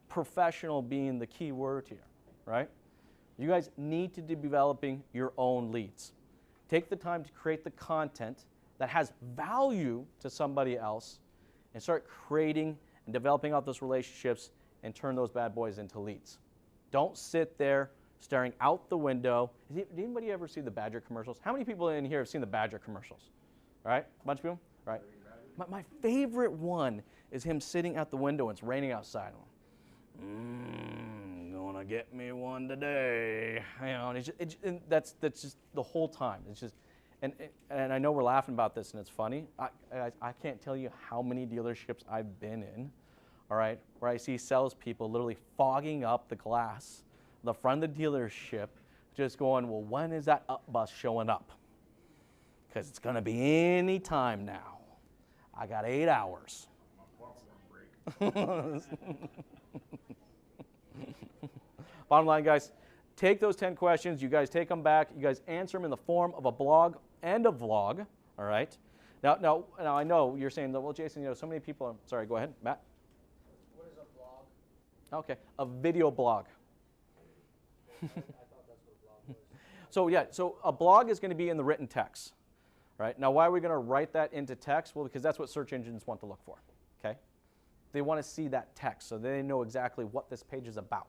Professional being the key word here, right? You guys need to be developing your own leads. Take the time to create the content that has value to somebody else and start creating and developing out those relationships and turn those bad boys into leads. Don't sit there staring out the window. Did anybody ever see the Badger commercials? How many people in here have seen the Badger commercials? All right, a bunch of people? All right. My favorite one is him sitting out the window and it's raining outside. Gonna get me one today. You know, and that's just the whole time. It's just, and I know we're laughing about this and it's funny. I can't tell you how many dealerships I've been in, all right, where I see salespeople literally fogging up the glass, the front of the dealership, just going, well, when is that up bus showing up? Because it's gonna be any time now. I got 8 hours. Bottom line, guys, take those 10 questions. You guys take them back. You guys answer them in the form of a blog and a vlog, all right? Now I know you're saying, well, Jason, you know, so many people are, sorry, go ahead, Matt. What is a blog? Okay, a video blog. I thought that's what a blog was. So yeah, so a blog is going to be in the written text, right? Now, why are we going to write that into text? Well, because that's what search engines want to look for, okay? They want to see that text so they know exactly what this page is about,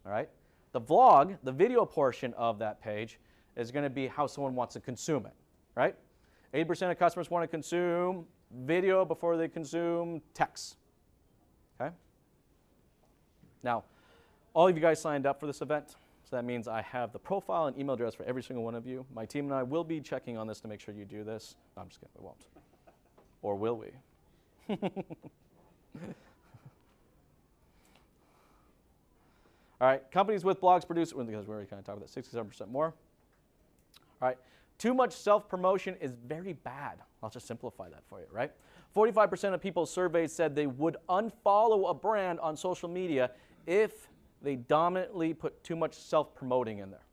all right? The vlog, the video portion of that page, is going to be how someone wants to consume it, right? 80% of customers want to consume video before they consume text, okay? Now, all of you guys signed up for this event, so that means I have the profile and email address for every single one of you. My team and I will be checking on this to make sure you do this. No, I'm just kidding, we won't. Or will we? All right, companies with blogs produce, because we already kind of talked about that, 67% more. All right, too much self-promotion is very bad. I'll just simplify that for you, right? 45% of people surveyed said they would unfollow a brand on social media if they dominantly put too much self-promoting in there.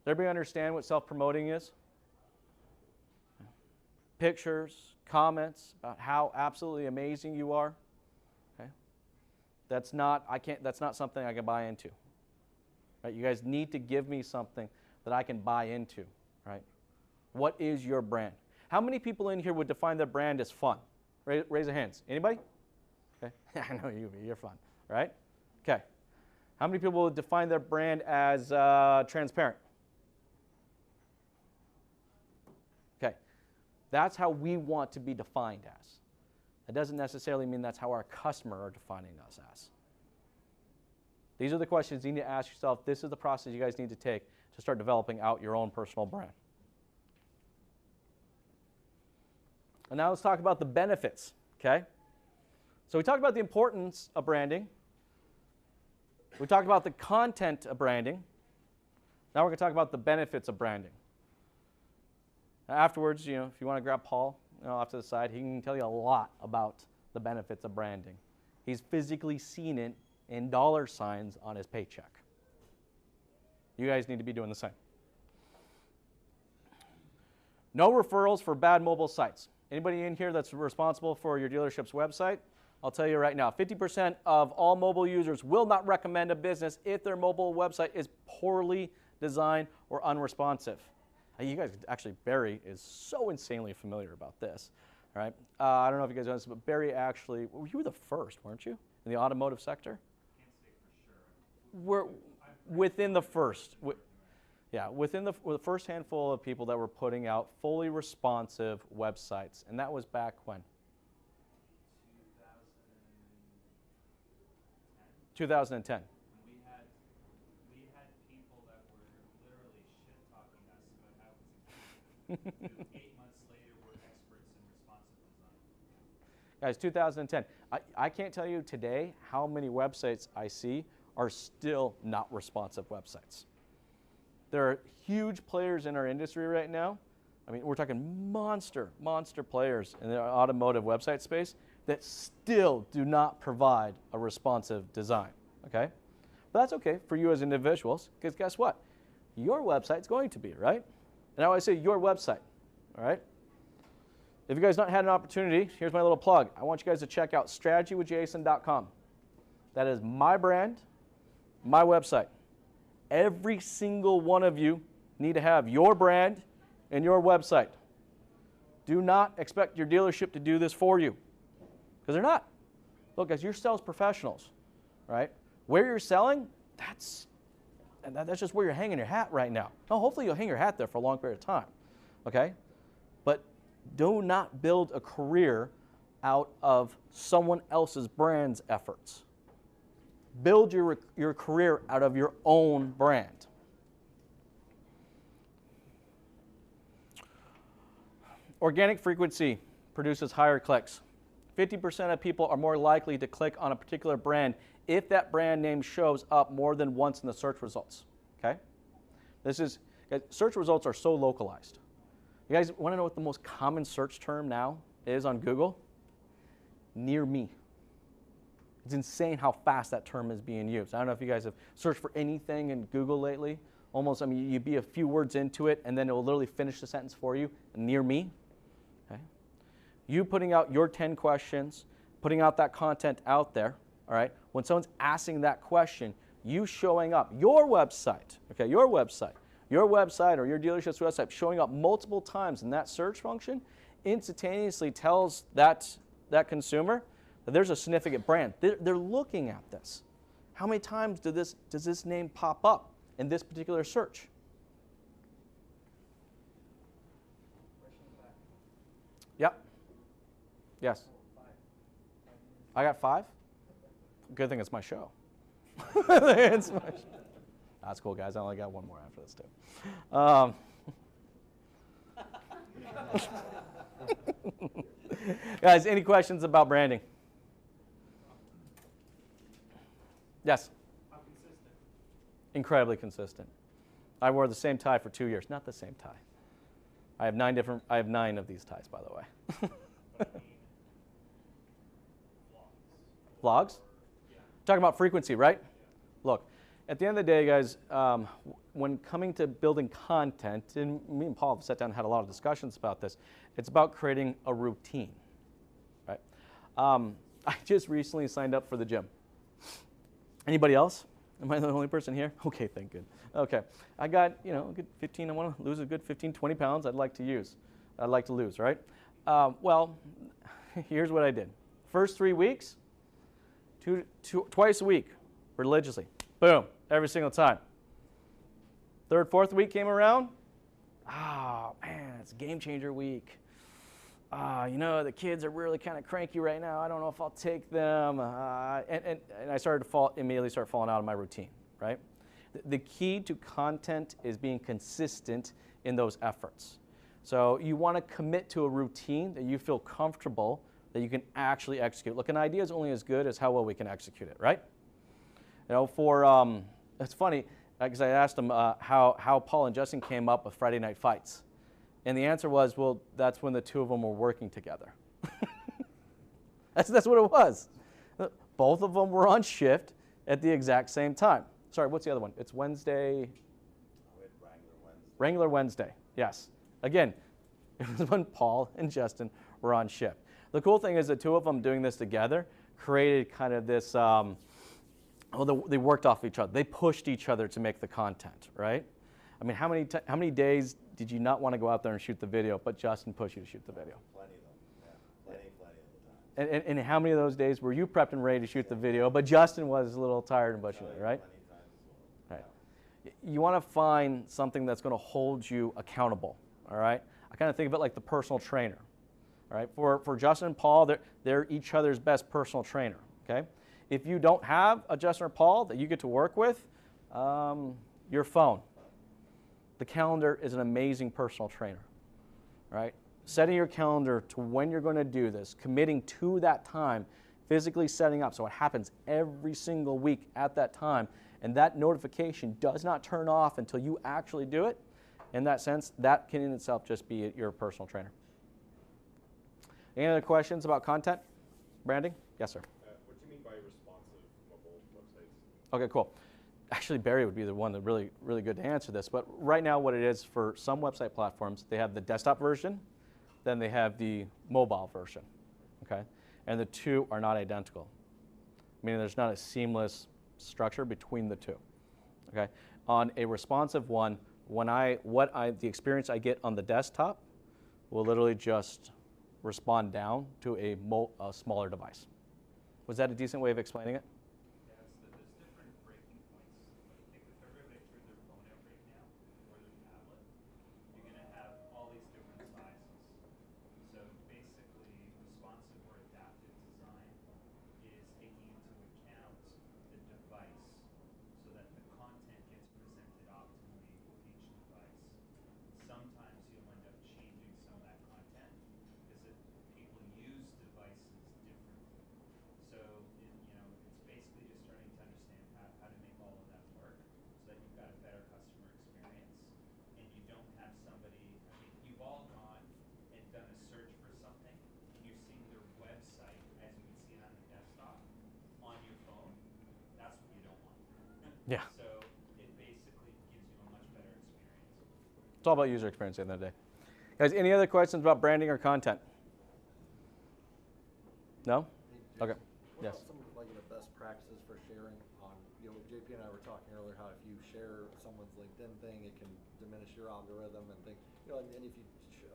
Does everybody understand what self-promoting is? Pictures, comments about how absolutely amazing you are. Okay? That's not something I can buy into. Right? You guys need to give me something that I can buy into, right? What is your brand? How many people in here would define their brand as fun? Raise your hands. Anybody? Okay. I know you're fun, right? Okay. How many people would define their brand as transparent? Okay. That's how we want to be defined as. That doesn't necessarily mean that's how our customer are defining us as. These are the questions you need to ask yourself. This is the process you guys need to take to start developing out your own personal brand. And now let's talk about the benefits, okay? So we talked about the importance of branding. We talked about the content of branding. Now we're going to talk about the benefits of branding. Now afterwards, if you want to grab Paul off to the side, he can tell you a lot about the benefits of branding. He's physically seen it in dollar signs on his paycheck. You guys need to be doing the same. No referrals for bad mobile sites. Anybody in here that's responsible for your dealership's website? I'll tell you right now, 50% of all mobile users will not recommend a business if their mobile website is poorly designed or unresponsive. You guys, actually, Barrie is so insanely familiar about this. All right. I don't know if you guys know this, but Barrie actually, well, you were the first, weren't you, in the automotive sector? Can't say for sure. We're within the first. Yeah, within the first handful of people that were putting out fully responsive websites, and that was back when? 2010. We had people that were literally shit talking us about how it was expensive. 8 months later, we're experts in responsive design. Guys, 2010. I can't tell you today how many websites I see are still not responsive websites. There are huge players in our industry right now. I mean, we're talking monster players in the automotive website space that still do not provide a responsive design, okay? But that's okay for you as individuals, because guess what? Your website's going to be, right? And I always say your website, all right? If you guys not had an opportunity, here's my little plug. I want you guys to check out strategywithjason.com. That is my brand, my website. Every single one of you need to have your brand and your website. Do not expect your dealership to do this for you, because they're not. Look, guys, you're sales professionals, right? Where you're selling, that's just where you're hanging your hat right now. Now, hopefully you'll hang your hat there for a long period of time, okay? But do not build a career out of someone else's brand's efforts. Build your career out of your own brand. Organic frequency produces higher clicks. 50% of people are more likely to click on a particular brand if that brand name shows up more than once in the search results, okay? Guys, search results are so localized. You guys want to know what the most common search term now is on Google? Near me. It's insane how fast that term is being used. I don't know if you guys have searched for anything in Google lately. Almost, I mean, you'd be a few words into it, and then it will literally finish the sentence for you, near me. Okay? You putting out your 10 questions, putting out that content out there, all right? When someone's asking that question, you showing up, your website or your dealership's website showing up multiple times in that search function instantaneously tells that consumer that there's a significant brand. They're looking at this. How many times does this name pop up in this particular search? Yep. Yes. I got 5? Good thing it's my show. It's my show. That's cool, guys. I only got one more after this, too. Guys, any questions about branding? Yes? How consistent? Incredibly consistent. I wore the same tie for 2 years. Not the same tie. I have 9 of these ties, by the way. Vlogs? Yeah. Talking about frequency, right? Look, at the end of the day, guys, when coming to building content, and me and Paul have sat down and had a lot of discussions about this, it's about creating a routine, right? I just recently signed up for the gym. Anybody else? Am I the only person here? Okay, thank good. Okay, I got, a good 15, I want to lose a good 15, 20 pounds I'd like to lose, right? Well, here's what I did. First 3 weeks, twice a week, religiously. Boom, every single time. Third, fourth week came around. Oh, man, it's game changer week. The kids are really kind of cranky right now. I don't know if I'll take them. And I started to immediately start falling out of my routine, right? The key to content is being consistent in those efforts. So you want to commit to a routine that you feel comfortable that you can actually execute. Look, an idea is only as good as how well we can execute it, right? It's funny, because I asked them how Paul and Justin came up with Friday Night Fights. And the answer was, well, that's when the two of them were working together. That's what it was. Both of them were on shift at the exact same time. Sorry, what's the other one? It's Wednesday. Wrangler Wednesday. Wrangler Wednesday, yes. Again, It was when Paul and Justin were on shift. The cool thing is the two of them doing this together created kind of this, they worked off each other. They pushed each other to make the content, right? I mean, how many days did you not want to go out there and shoot the video, but Justin pushed you to shoot the video? Plenty of them. Yeah, plenty of the time. And how many of those days were you prepped and ready to shoot the video, but Justin was a little tired and pushing it, right? Plenty of times as well. Right. You want to find something that's going to hold you accountable, all right? I kind of think of it like the personal trainer, all right? For Justin and Paul, they're each other's best personal trainer, okay? If you don't have a Justin or Paul that you get to work with, your phone. The calendar is an amazing personal trainer, right? Setting your calendar to when you're going to do this, committing to that time, physically setting up so it happens every single week at that time, and that notification does not turn off until you actually do it. In that sense, that can in itself just be your personal trainer. Any other questions about content? Branding? Yes, sir. What do you mean by responsive mobile websites? Okay, cool. Actually, Barrie would be the one that really good to answer this. But right now, what it is for some website platforms, they have the desktop version, then they have the mobile version, okay? And the two are not identical, meaning there's not a seamless structure between the two, okay? On a responsive one, the experience I get on the desktop will literally just respond down to a smaller device. Was that a decent way of explaining it? There's different breaking points. I think if everybody threw their phone out right now, or their tablet, you're going to have all these different sizes. So basically, responsive or adaptive design is taking into account the device so that the content gets presented optimally with each device. Sometimes you'll end up changing some of that content because people use devices differently. So it's basically just starting to understand how to make all of that work so that you've got a better customer experience and you don't have somebody, I mean, you've all gone and done a search for something and you've seen their website as you can see it on the desktop on your phone. That's what you don't want. Yeah. So it basically gives you a much better experience. It's all about user experience at the end of the day. Guys, any other questions about branding or content? No? Okay. What Yes. about some like the best practices for sharing on, JP and I were talking earlier how if you share someone's LinkedIn thing, it can diminish your algorithm and things. And if you,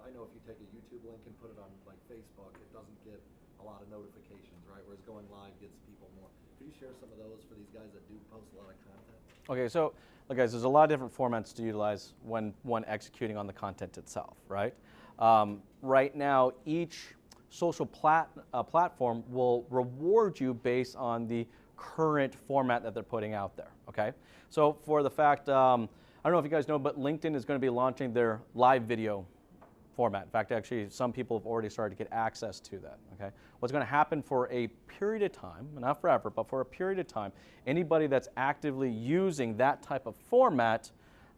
I know if you take a YouTube link and put it on like Facebook, it doesn't get a lot of notifications, right? Whereas going live gets people more. Could you share some of those for these guys that do post a lot of content? Okay, so look, guys, there's a lot of different formats to utilize when executing on the content itself, right? Right now, each social platform will reward you based on the current format that they're putting out there, okay? So for the fact, I don't know if you guys know, but LinkedIn is going to be launching their live video format. In fact, actually, some people have already started to get access to that, okay? What's going to happen for a period of time, not forever, but for a period of time, anybody that's actively using that type of format,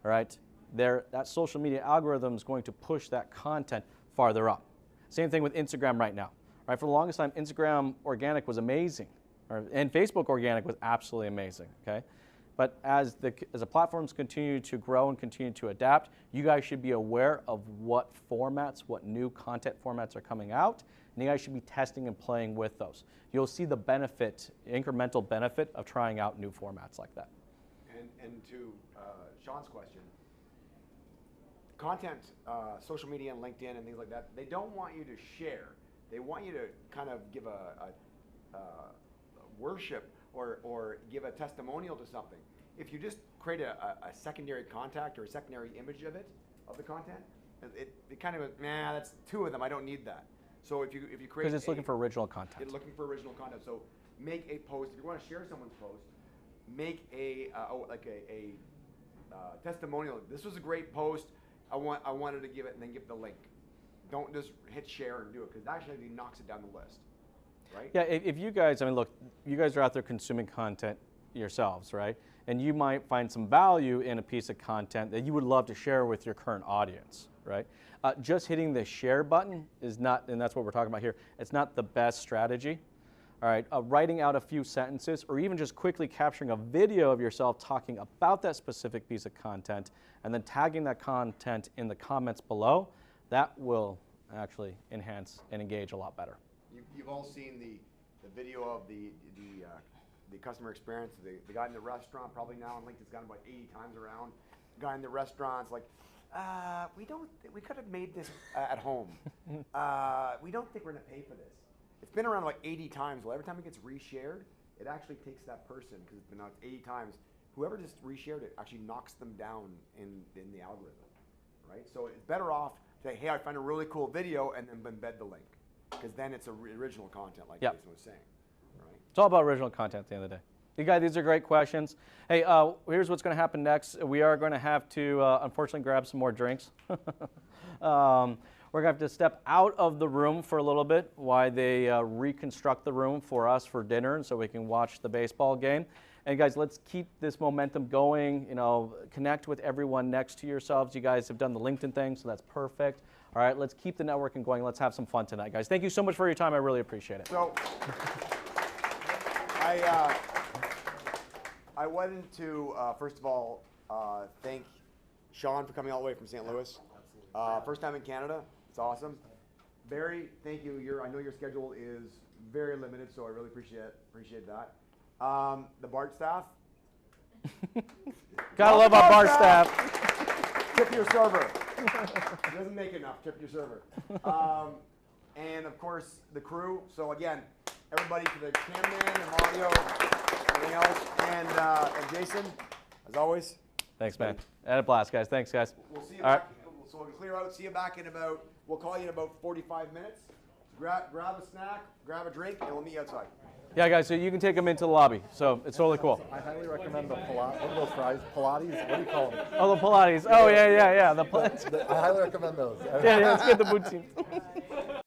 all right, that social media algorithm is going to push that content farther up. Same thing with Instagram right now. Right? For the longest time, Instagram organic was amazing, and Facebook organic was absolutely amazing. Okay, but as the platforms continue to grow and continue to adapt, you guys should be aware of what new content formats are coming out, and you guys should be testing and playing with those. You'll see the incremental benefit of trying out new formats like that. And to Sean's question, content, social media and LinkedIn and things like that, they don't want you to share. They want you to kind of give a worship or give a testimonial to something. If you just create a secondary contact or a secondary image of the content, it kind of, nah, that's two of them, I don't need that. So if you create, because it's looking for original content. It's looking for original content. So make a post. If you want to share someone's post, make a testimonial. This was a great post. I wanted to give it, and then give the link. Don't just hit share and do it, because that actually knocks it down the list, right? Yeah, if you guys, look, you guys are out there consuming content yourselves, right? And you might find some value in a piece of content that you would love to share with your current audience, right? Just hitting the share button is not, and that's what we're talking about here, it's not the best strategy. All right, writing out a few sentences or even just quickly capturing a video of yourself talking about that specific piece of content and then tagging that content in the comments below, that will actually enhance and engage a lot better. You've all seen the video of the customer experience. The guy in the restaurant, probably now on LinkedIn's gotten about 80 times around. The guy in the restaurant's like, we could have made this at home. We don't think we're gonna pay for this. It's been around like 80 times. Well, every time it gets reshared, it actually takes that person, because it's been out 80 times, whoever just reshared it actually knocks them down in the algorithm, right? So it's better off to say, hey, I found a really cool video, and then embed the link, because then it's original content, like Jason was saying, right? It's all about original content at the end of the day. You guys, these are great questions. Hey, here's what's going to happen next. We are going to have to, unfortunately, grab some more drinks. We're going to have to step out of the room for a little bit while they reconstruct the room for us for dinner, so we can watch the baseball game. And guys, let's keep this momentum going. You know, connect with everyone next to yourselves. You guys have done the LinkedIn thing, so that's perfect. All right, let's keep the networking going. Let's have some fun tonight, guys. Thank you so much for your time. I really appreciate it. So, I wanted to, first of all, thank Sean for coming all the way from St. Louis. First time in Canada. It's awesome. Barrie, thank you. I know your schedule is very limited, so I really appreciate that. The BART staff. Gotta love our BART staff. Tip your server. It doesn't make enough. Tip your server. And of course, the crew. So again, everybody, for the cameraman and audio, everything else, and Jason, as always. Thanks, man. Had a blast, guys. Thanks, guys. We'll see you all back. Right. So we'll clear out. See you back in about. We'll call you in about 45 minutes. Grab a snack, grab a drink, and we'll meet you outside. Yeah, guys. So you can take them into the lobby. So it's totally cool. I highly recommend the Pilates. What are those fries? Pilates? What do you call them? Oh, the Pilates. Oh, yeah. I highly recommend those. Yeah, let's get the poutine.